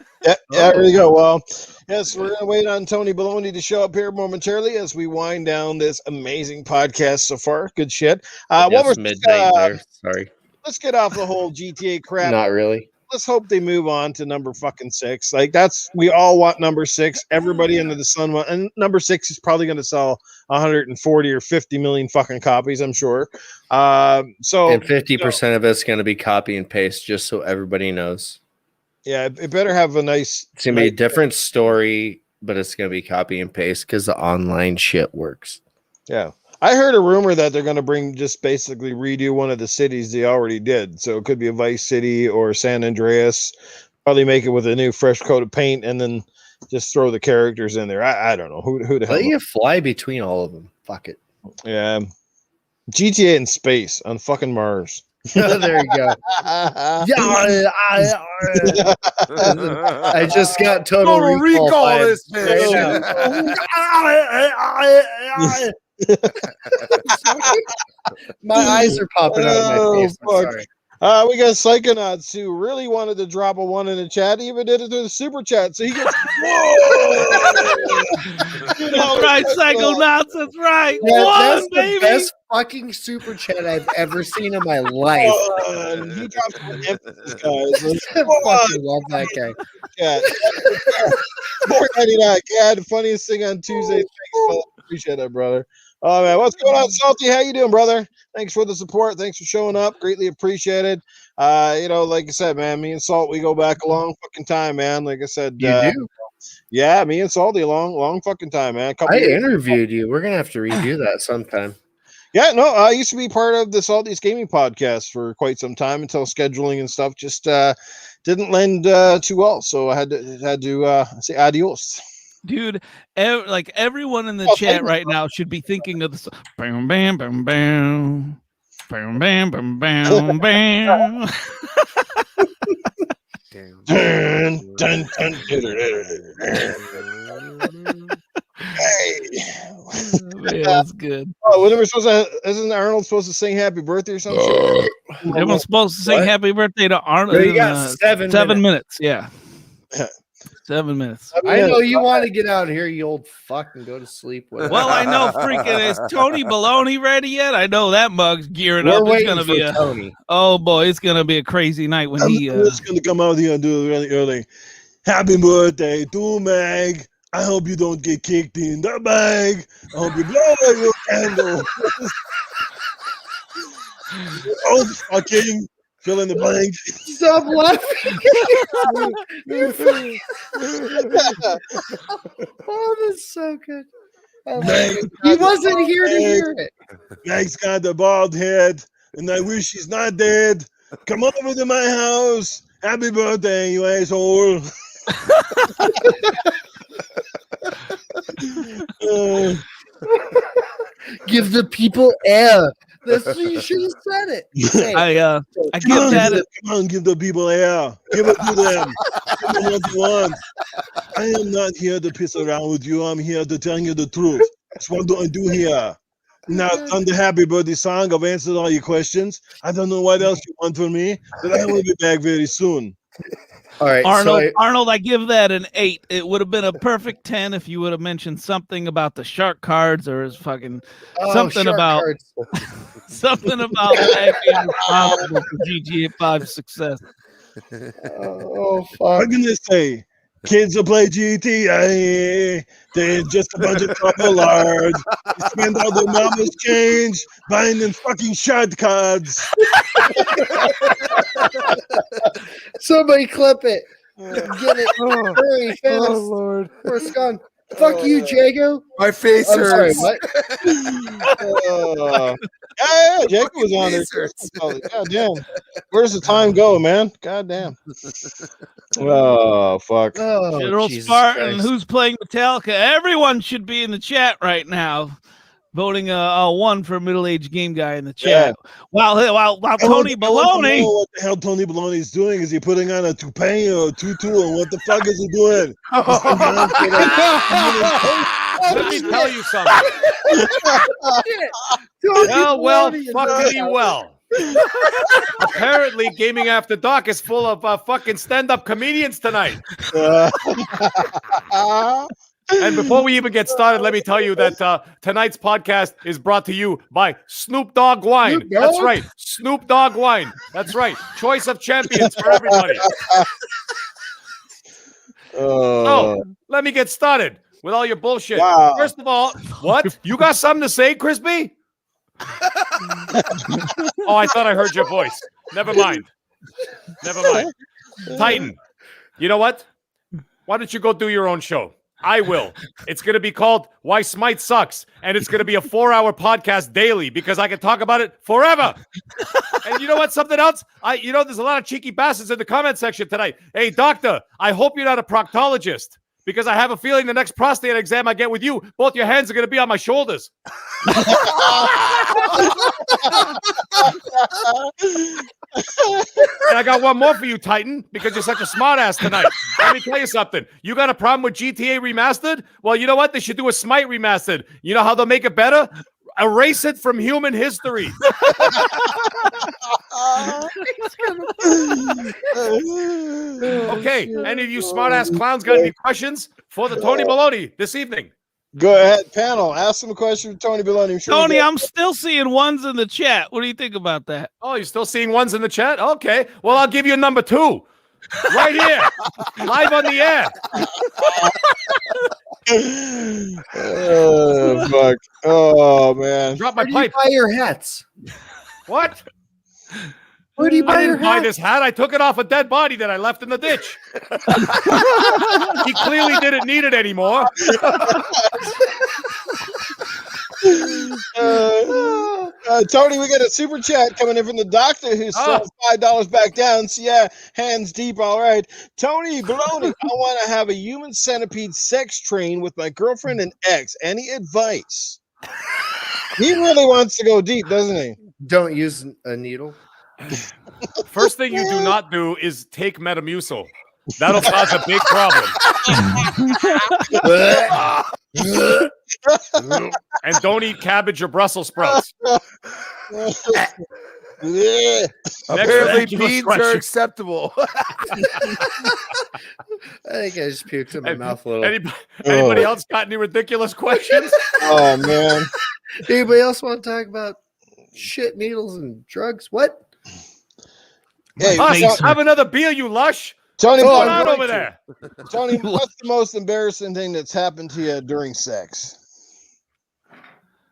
Speaker 1: there you go. Well, yes, we're gonna wait on Tony Baloney to show up here momentarily as we wind down this amazing podcast so far. Good shit. One
Speaker 7: Yes,
Speaker 1: more
Speaker 7: midnight there. Sorry.
Speaker 1: let's get off the whole GTA crap.
Speaker 7: Not really.
Speaker 1: Let's hope they move on to number fucking 6. Like we all want number 6. Everybody under the sun want, and number 6 is probably going to sell 140 or 50 million fucking copies, I'm sure.
Speaker 7: And 50% of it's going to be copy and paste, just so everybody knows.
Speaker 1: Yeah, it better have a nice.
Speaker 7: It's going to be a different story, but it's going to be copy and paste because the online shit works.
Speaker 1: Yeah. I heard a rumor that they're going to just basically redo one of the cities they already did. So it could be a Vice City or San Andreas. Probably make it with a new fresh coat of paint and then just throw the characters in there. I don't know. Who the hell?
Speaker 7: Let you fly between all of them. Fuck it.
Speaker 1: Yeah. GTA in space on fucking Mars.
Speaker 7: There you go. I just got total recall vibes
Speaker 4: this bitch.
Speaker 7: right now. My eyes are popping out of my face. I'm
Speaker 1: fuck.
Speaker 7: sorry.
Speaker 1: We got Psychonauts who really wanted to drop a 1 in the chat. He even did it through the super chat. So he gets.
Speaker 2: All right, Psychonauts, that's right.
Speaker 7: That's
Speaker 2: One,
Speaker 7: the
Speaker 2: baby.
Speaker 7: best fucking super chat I've ever seen in my life.
Speaker 1: He dropped an emphasis, guys.
Speaker 7: I fucking love that guy.
Speaker 1: Yeah. 499. Yeah, the funniest thing on Tuesday. Thanks, fella. Appreciate that, brother. Oh man, what's going on, Salty? How you doing, brother? Thanks for the support. Thanks for showing up. Greatly appreciated. Like I said, man, me and Salt, we go back a long fucking time, man. Like I said,
Speaker 7: You do?
Speaker 1: Yeah, me and Salty, long fucking time, man.
Speaker 7: I interviewed you. We're gonna have to redo that sometime.
Speaker 1: Yeah, no, I used to be part of the Salty's Gaming podcast for quite some time until scheduling and stuff just didn't lend too well, so I had to say adios.
Speaker 2: Dude, everyone in the chat right now should be thinking of the bam bam bam bam bam bam bam bam bam.
Speaker 1: Dun, dun, dun, hey.
Speaker 2: Man, that's good.
Speaker 1: Oh, when we're supposed to, isn't Arnold supposed to sing happy birthday or something?
Speaker 2: Everyone's supposed to sing
Speaker 7: What?
Speaker 2: happy birthday to Arnold.
Speaker 7: You got 7
Speaker 2: minutes. Yeah. 7 minutes.
Speaker 7: I know you want to get out of here, you old fuck, and go to sleep.
Speaker 2: Well, I know freaking is Tony Baloney ready yet? I know that mug's gearing
Speaker 7: We're
Speaker 2: up. It's
Speaker 7: waiting
Speaker 2: gonna
Speaker 7: for
Speaker 2: be
Speaker 7: Tony.
Speaker 2: Oh boy, it's gonna be a crazy night when
Speaker 6: I'm
Speaker 2: he
Speaker 6: just gonna come out here and do it really early. Happy birthday to Meg. I hope you don't get kicked in the bag. I hope you blow out your candle. Oh, fucking fill in the blank.
Speaker 7: Stop laughing. Oh, that's so good. He wasn't here to hear it.
Speaker 6: Meg's got the bald head, and I wish she's not dead. Come over to my house. Happy birthday, you asshole.
Speaker 7: Give the people air. That's what you should have said it. Say it.
Speaker 2: I give that
Speaker 6: Come on, give the people air. Give it to them. Give them what you want. I am not here to piss around with you. I'm here to tell you the truth. That's what do I do here. Now, on the happy birthday song, I've answered all your questions. I don't know what else you want from me, but I will be back very soon.
Speaker 7: All right,
Speaker 2: Arnold, I give that an 8. It would have been a perfect 10 if you would have mentioned something about the shark cards or his fucking something about something about being responsible for GTA 5 success.
Speaker 7: Oh fuck!
Speaker 6: I'm gonna say, kids who play GTA, they're just a bunch of trouble lards. They spend all their mama's change buying them fucking shark cards.
Speaker 7: Somebody clip it. Get it. Hurry, fast.
Speaker 3: Oh Lord!
Speaker 7: First gun. Fuck you, Jago.
Speaker 4: My face
Speaker 7: I'm sorry,
Speaker 4: hurts.
Speaker 7: what?
Speaker 1: Yeah, Jacob was on there. God damn. Where's the time go, man? God damn. Oh, fuck.
Speaker 7: Oh,
Speaker 2: General
Speaker 7: Jesus
Speaker 2: Spartan,
Speaker 7: Christ.
Speaker 2: who's playing Metallica? Everyone should be in the chat right now, voting a 1 for middle-aged game guy in the chat. While Tony Baloney.
Speaker 6: What the hell Tony Baloney is doing? Is he putting on a toupee or a tutu? And what the fuck is he doing?
Speaker 3: Let me tell you something. Well, fuckity well. Apparently, Gaming After Dark is full of fucking stand-up comedians tonight. And before we even get started, let me tell you that tonight's podcast is brought to you by Snoop Dogg Wine. That's right, Snoop Dogg Wine. That's right, choice of champions for everybody. So, let me get started with all your bullshit.
Speaker 1: Wow.
Speaker 3: First of all, what? You got something to say, Crispy? Oh, I thought I heard your voice. Never mind. Titan, you know what? Why don't you go do your own show? I will. It's going to be called Why Smite Sucks, and it's going to be a 4-hour podcast daily because I can talk about it forever. And you know what? Something else? There's a lot of cheeky bastards in the comment section tonight. Hey, doctor, I hope you're not a proctologist because I have a feeling the next prostate exam I get with you, both your hands are going to be on my shoulders. And I got one more for you, Titan, because you're such a smartass tonight. Let me tell you something. You got a problem with GTA Remastered? Well, you know what? They should do a Smite Remastered. You know how they'll make it better? Erase it from human history. Okay, any of you smartass clowns got any questions for the Tony Baloney this evening?
Speaker 1: Go ahead, panel. Ask him a question for Tony Baloney.
Speaker 2: Tony, I'm still seeing 1s in the chat. What do you think about that?
Speaker 3: Oh, you're still seeing 1s in the chat? Okay. Well, I'll give you number 2. Right here. Live on the air.
Speaker 1: Oh, fuck. Oh, man.
Speaker 3: Drop my
Speaker 7: Where do you
Speaker 3: pipe.
Speaker 7: buy your hats?
Speaker 3: What?
Speaker 7: Where do you
Speaker 3: I
Speaker 7: buy your
Speaker 3: didn't buy
Speaker 7: hats?
Speaker 3: this hat. I took it off a dead body that I left in the ditch. He clearly didn't need it anymore.
Speaker 1: Tony, we got a super chat coming in from the doctor who sent $5 back down. So yeah, hands deep. All right, Tony Baloney, I want to have a human centipede sex train with my girlfriend and ex. Any advice? He really wants to go deep, doesn't he?
Speaker 7: Don't use a needle.
Speaker 3: First thing you do not do is take Metamucil. That'll cause a big problem. And don't eat cabbage or Brussels sprouts.
Speaker 4: Apparently, beans are acceptable.
Speaker 7: I think I just puked in my mouth a little.
Speaker 3: Anybody else got any ridiculous questions?
Speaker 1: Oh man.
Speaker 7: Anybody else want to talk about shit, needles, and drugs? What?
Speaker 1: Hey,
Speaker 3: Husk, have another beer, you lush.
Speaker 1: Tony,
Speaker 3: What's going on over there?
Speaker 1: Tony, what's the most embarrassing thing that's happened to you during sex?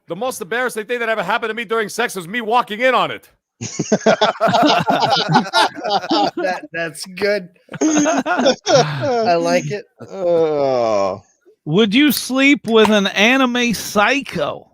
Speaker 3: The most embarrassing thing that ever happened to me during sex was me walking in on it.
Speaker 7: That's good. I like it.
Speaker 1: Oh.
Speaker 2: Would you sleep with an anime psycho?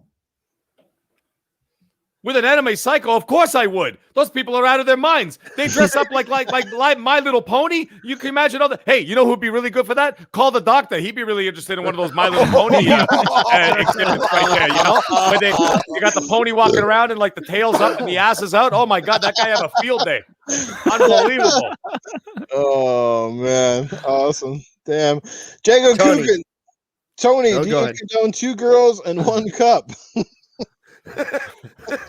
Speaker 3: With an anime psycho, of course I would. Those people are out of their minds. They dress up like My Little Pony. You can imagine all the. Hey, you know who'd be really good for that? Call the doctor. He'd be really interested in one of those My Little Pony exhibits right there. You know, where you got the pony walking around and like the tail's up and the ass is out. Oh my God, that guy have a field day. Unbelievable.
Speaker 1: Oh man, awesome. Damn, Jago Coogan. Tony, do you condone 2 girls and 1 cup?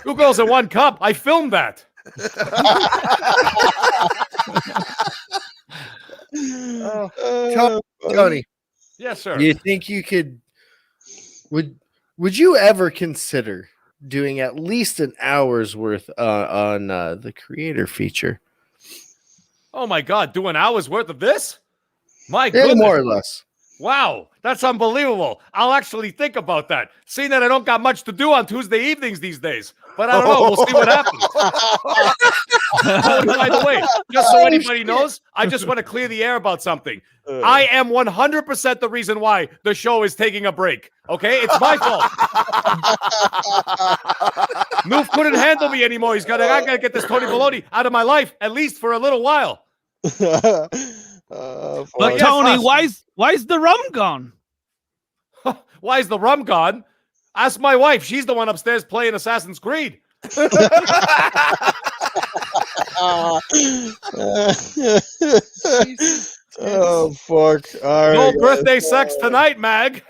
Speaker 3: 2 girls in 1 cup. I filmed that.
Speaker 7: Tony.
Speaker 3: Yes, sir.
Speaker 7: Do you think you could? Would you ever consider doing at least an hour's worth on the creator feature?
Speaker 3: Oh my God, do an hour's worth of this? My
Speaker 7: Yeah,
Speaker 3: goodness.
Speaker 7: more or less.
Speaker 3: Wow, that's unbelievable. I'll actually think about that. Seeing that I don't got much to do on Tuesday evenings these days. But I don't know. We'll see what happens. Oh, by the way, just so anybody knows, I just want to clear the air about something. I am 100% the reason why the show is taking a break. Okay? It's my fault. Noof couldn't handle me anymore. I got to get this Tony Baloney out of my life, at least for a little while.
Speaker 2: But yes, Tony, why's the rum gone?
Speaker 3: Why is the rum gone? Ask my wife. She's the one upstairs playing Assassin's Creed.
Speaker 1: Oh fuck! All right,
Speaker 3: no birthday sex tonight, Mag.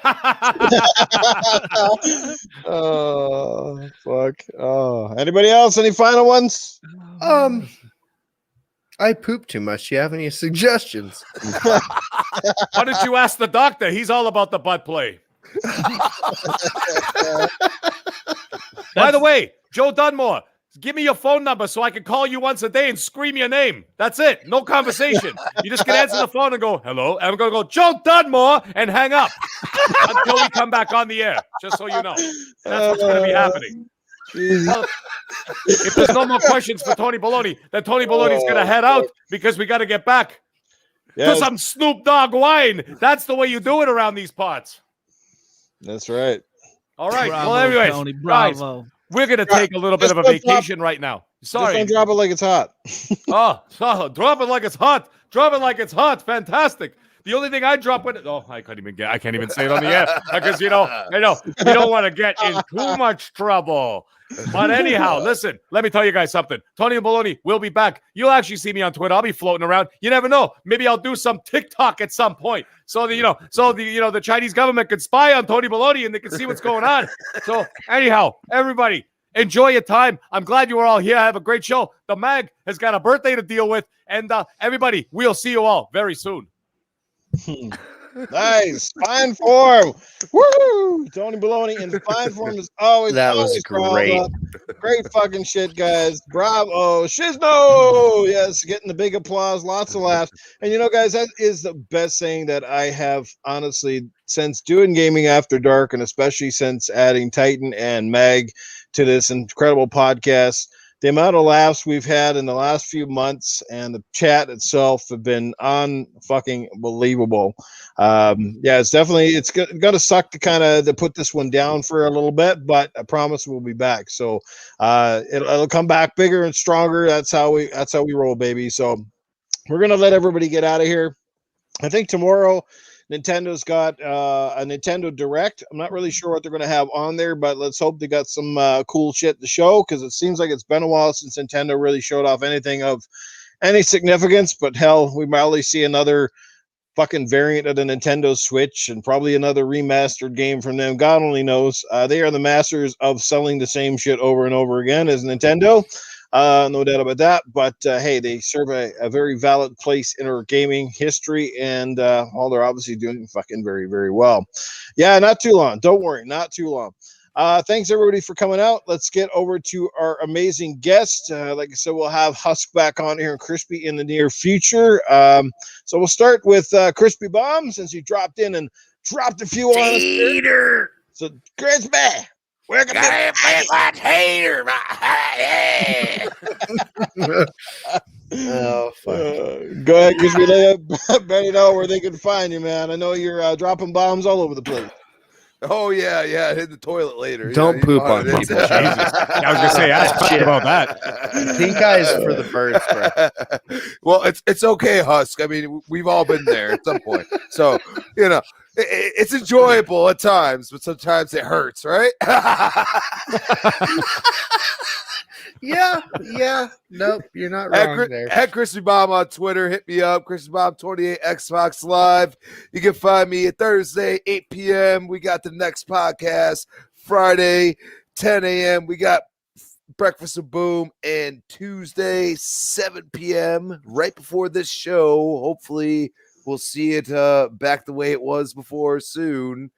Speaker 1: Oh fuck! Oh, anybody else? Any final ones?
Speaker 7: I poop too much. Do you have any suggestions?
Speaker 3: Why don't you ask the doctor? He's all about the butt play. By the way, Joe Dunmore, give me your phone number so I can call you once a day and scream your name. That's it. No conversation. You just can answer the phone and go, hello. And I'm going to go, Joe Dunmore, and hang up until we come back on the air, just so you know. That's what's going to be happening. If there's no more questions for Tony Baloney, then Tony Baloney's going to head out because we got to get back to some Snoop Dogg wine. That's the way you do it around these parts.
Speaker 1: That's right.
Speaker 3: All right.
Speaker 2: Bravo,
Speaker 3: Well, anyways,
Speaker 2: Tony,
Speaker 3: guys,
Speaker 2: bravo.
Speaker 3: we're going to take a little bit of a vacation right now. Sorry.
Speaker 1: Just don't drop it like it's hot.
Speaker 3: Oh, drop it like it's hot. Drop it like it's hot. Fantastic. The only thing I drop with it. Oh, I can't even say it on the air because I know we don't want to get in too much trouble. But anyhow, listen, let me tell you guys something. Tony and Baloney will be back. You'll actually see me on Twitter. I'll be floating around. You never know. Maybe I'll do some TikTok at some point. So the Chinese government could spy on Tony Baloney and they can see what's going on. So anyhow, everybody, enjoy your time. I'm glad you were all here. Have a great show. The Mag has got a birthday to deal with. And everybody, we'll see you all very soon.
Speaker 1: Nice. Fine form. Woo! Tony Baloney in fine form is always,
Speaker 7: That was
Speaker 1: always riled
Speaker 7: great.
Speaker 1: up. Great fucking shit, guys. Bravo. Shizno. Yes, getting the big applause, lots of laughs. And you know, guys, that is the best saying that I have, honestly, since doing Gaming After Dark, and especially since adding Titan and Mag to this incredible podcast. The amount of laughs we've had in the last few months and the chat itself have been fucking believable. Yeah, it's definitely gonna suck to put this one down for a little bit, but I promise we'll be back. So it'll come back bigger and stronger. That's how we roll, baby. So we're gonna let everybody get out of here. I think tomorrow Nintendo's got a Nintendo Direct. I'm not really sure what they're going to have on there, but let's hope they got some cool shit to show, because it seems like it's been a while since Nintendo really showed off anything of any significance. But hell, we might only see another fucking variant of the Nintendo Switch and probably another remastered game from them. God only knows. They are the masters of selling the same shit over and over again as Nintendo. No doubt about that. But hey, they serve a very valid place in our gaming history, and well, they're obviously doing fucking very, very well. Yeah, not too long. Don't worry, not too long. Thanks everybody for coming out. Let's get over to our amazing guest. Like I said, we'll have Husk back on here and Crispy in the near future. So we'll start with Crispy Bomb, since he dropped in and dropped a few on us. Hater. So Crispy, welcome to
Speaker 4: hater.
Speaker 7: Oh, fuck.
Speaker 1: Go ahead, Crispy. Let Betty know where they can find you, man. I know you're dropping bombs all over the place.
Speaker 4: Oh yeah, hit the toilet later.
Speaker 7: Don't poop on people.
Speaker 3: Jesus. I was gonna say, ask Husk about that.
Speaker 7: Pink eyes for the birds, bro.
Speaker 4: Well, it's okay, Husk. I mean, we've all been there at some point. So, you know, it's enjoyable at times, but sometimes it hurts, right?
Speaker 7: Yeah. Nope, you're not wrong there.
Speaker 4: At Crispy Bomb on Twitter. Hit me up, Crispy Bomb 28 Xbox Live. You can find me at Thursday, 8 p.m. We got the next podcast. Friday, 10 a.m. We got Breakfast of Boom, and Tuesday, 7 p.m. right before this show. Hopefully, we'll see it back the way it was before soon.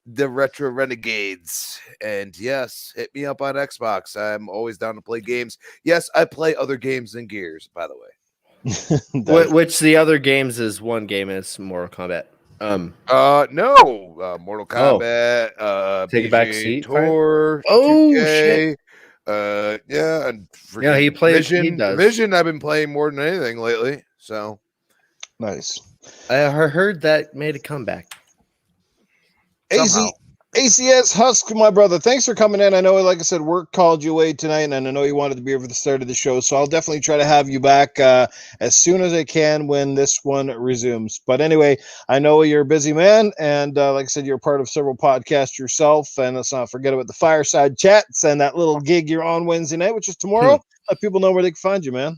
Speaker 4: The Retro Renegades. And yes, hit me up on Xbox. I'm always down to play games. Yes, I play other games than Gears, by the way.
Speaker 7: Which the other games is one game is Mortal Kombat.
Speaker 4: No, Mortal Kombat,
Speaker 7: Take a back seat.
Speaker 4: Tour.
Speaker 7: Oh
Speaker 4: 2K,
Speaker 7: shit.
Speaker 4: Yeah, and
Speaker 7: He plays.
Speaker 4: Vision.
Speaker 7: He does.
Speaker 4: Vision. I've been playing more than anything lately. So
Speaker 1: Nice.
Speaker 7: I heard that made a comeback.
Speaker 1: ACS Husk, my brother, thanks for coming in. I know, like I said, work called you away tonight, and I know you wanted to be here for the start of the show, so I'll definitely try to have you back as soon as I can when this one resumes. But anyway, I know you're a busy man, and like I said, you're part of several podcasts yourself, and let's not forget about the Fireside Chats and that little gig you're on Wednesday night, which is tomorrow. Let people know where they can find you, man.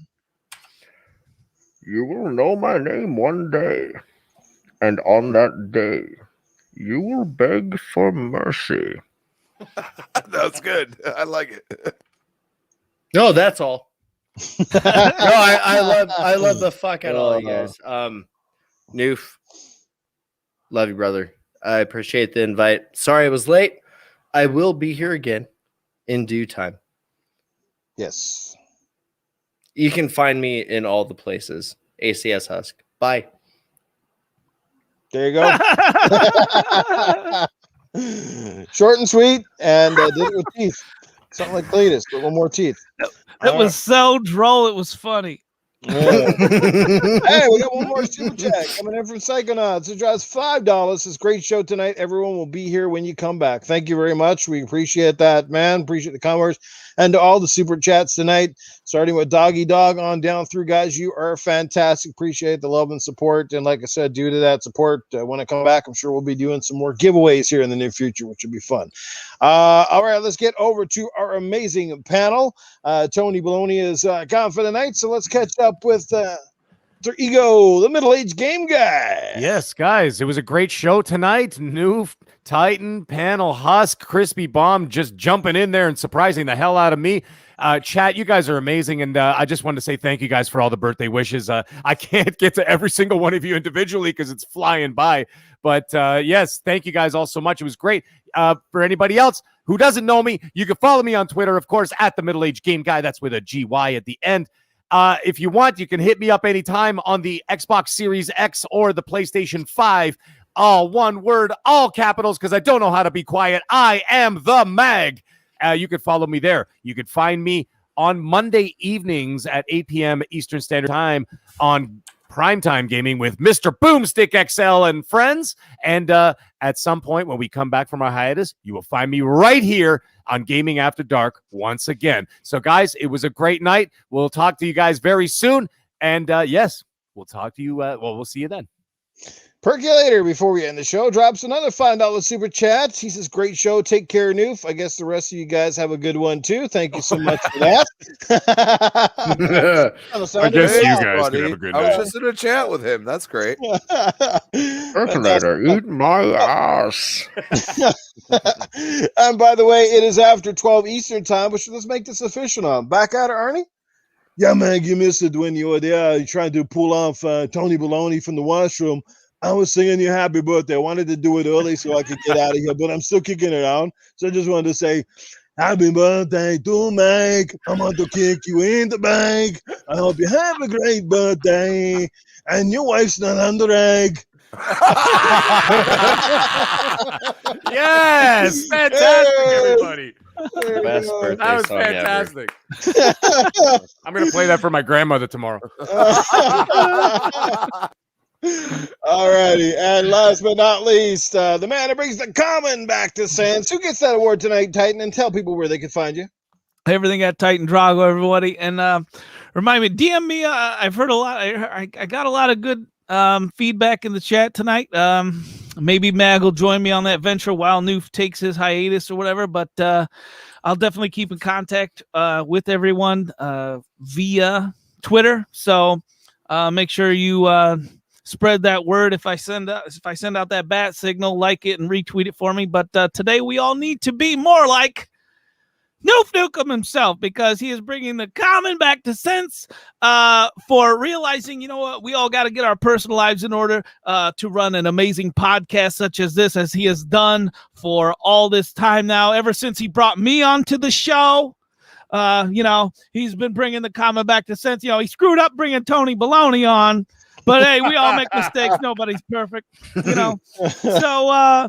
Speaker 8: You will know my name one day, and on that day, you will beg for mercy.
Speaker 4: that's good. I like it.
Speaker 7: No, that's all. No, I love the fuck out of all you guys. Noof, love you, brother. I appreciate the invite. Sorry I was late. I will be here again in due time.
Speaker 1: Yes.
Speaker 7: You can find me in all the places. ACS Husk. Bye.
Speaker 1: There you go. Short and sweet, and did it with teeth. Something like Cletus, but one more teeth.
Speaker 2: That was so droll. It was funny.
Speaker 1: Yeah. Hey, we got one more super chat coming in from Psychonauts. It drives $5. It's a great show tonight. Everyone will be here when you come back. Thank you very much. We appreciate that, man. Appreciate the comments and to all the super chats tonight. Starting with Doggy Dog on down through, guys. You are fantastic. Appreciate the love and support. And like I said, due to that support, when I come back, I'm sure we'll be doing some more giveaways here in the near future, which will be fun. All right, let's get over to our amazing panel. Tony Baloney is gone for the night, so let's catch up with Mr. Ego, the middle-aged game guy.
Speaker 3: Yes, guys, it was a great show tonight. New Titan, Panel, Husk, Crispy Bomb just jumping in there and surprising the hell out of me. Chat, you guys are amazing, and I just wanted to say thank you guys for all the birthday wishes. I can't get to every single one of you individually because it's flying by, but yes, thank you guys all so much. It was great. For anybody else who doesn't know me, you can follow me on Twitter, of course, at the Middle Age Game Guy. That's with a GY at the end. If you want, you can hit me up anytime on the Xbox Series X or the PlayStation 5. All one word, all capitals, because I don't know how to be quiet. I am the Mag. You can follow me there. You can find me on Monday evenings at 8 p.m. Eastern Standard Time on Primetime Gaming with Mr. Boomstick XL and friends. And at some point when we come back from our hiatus, you will find me right here on Gaming After Dark once again. So, guys, it was a great night. We'll talk to you guys very soon. And, yes, we'll talk to you. We'll see you then.
Speaker 1: Percolator, before we end the show, drops another $5 super chat. He says, great show. Take care, Noof. I guess the rest of you guys have a good one, too. Thank you so much for that.
Speaker 3: I guess you guys could have a good night.
Speaker 4: I was just in a chat with him. That's great.
Speaker 8: Percolator, eat my ass.
Speaker 1: And by the way, it is after 12 Eastern time, which let's make this official now. Back at it, Arnie?
Speaker 6: Yeah, man, you missed it when you were there. You tried to pull off Tony Baloney from the washroom. I was singing you happy birthday. I wanted to do it early so I could get out of here, but I'm still kicking it out. So I just wanted to say, happy birthday to Meg. I'm going to kick you in the bag. I hope you have a great birthday. And your wife's not under egg.
Speaker 3: Yes, fantastic, everybody.
Speaker 7: Best birthday
Speaker 3: That was
Speaker 7: song
Speaker 3: fantastic. I'm going to play that for my grandmother tomorrow.
Speaker 1: Alrighty, and last but not least, the man who brings the common back to Sans. Who gets that award tonight, Titan? And tell people where they can find you.
Speaker 2: Everything at Titan Drago, everybody. And remind me, DM me. I've heard a lot. I got a lot of good feedback in the chat tonight. Maybe Mag will join me on that venture while Noof takes his hiatus or whatever. But I'll definitely keep in contact with everyone via Twitter. So make sure you spread that word. If I send out that bat signal, like it and retweet it for me. But today we all need to be more like Noof Nukem himself, because he is bringing the common back to sense for realizing, you know what, we all got to get our personal lives in order to run an amazing podcast such as this, as he has done for all this time now, ever since he brought me onto the show. You know, he's been bringing the common back to sense. You know, he screwed up bringing Tony Baloney on, but hey, we all make mistakes. Nobody's perfect, you know. So I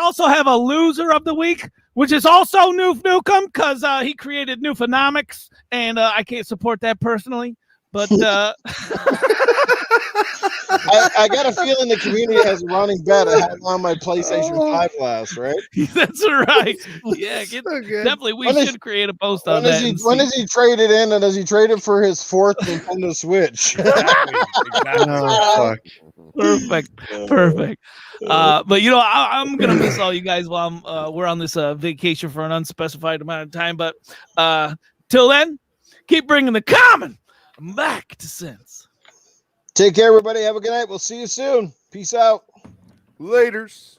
Speaker 2: also have a loser of the week, which is also Noof Nukem, because he created Noofonomics, and I can't support that personally. But
Speaker 1: I got a feeling the community has a running bet I have on my PlayStation 5 last, right?
Speaker 2: That's right. Yeah, definitely. We should create a post on that.
Speaker 1: When does he trade it in, and does he trade it for his fourth Nintendo Switch?
Speaker 3: Exactly.
Speaker 7: Oh, fuck.
Speaker 2: Perfect. But you know, I'm gonna miss all you guys while we're on this vacation for an unspecified amount of time. But till then, keep bringing the common back to sense.
Speaker 1: Take care, everybody. Have a good night. We'll see you soon. Peace out.
Speaker 4: Laters.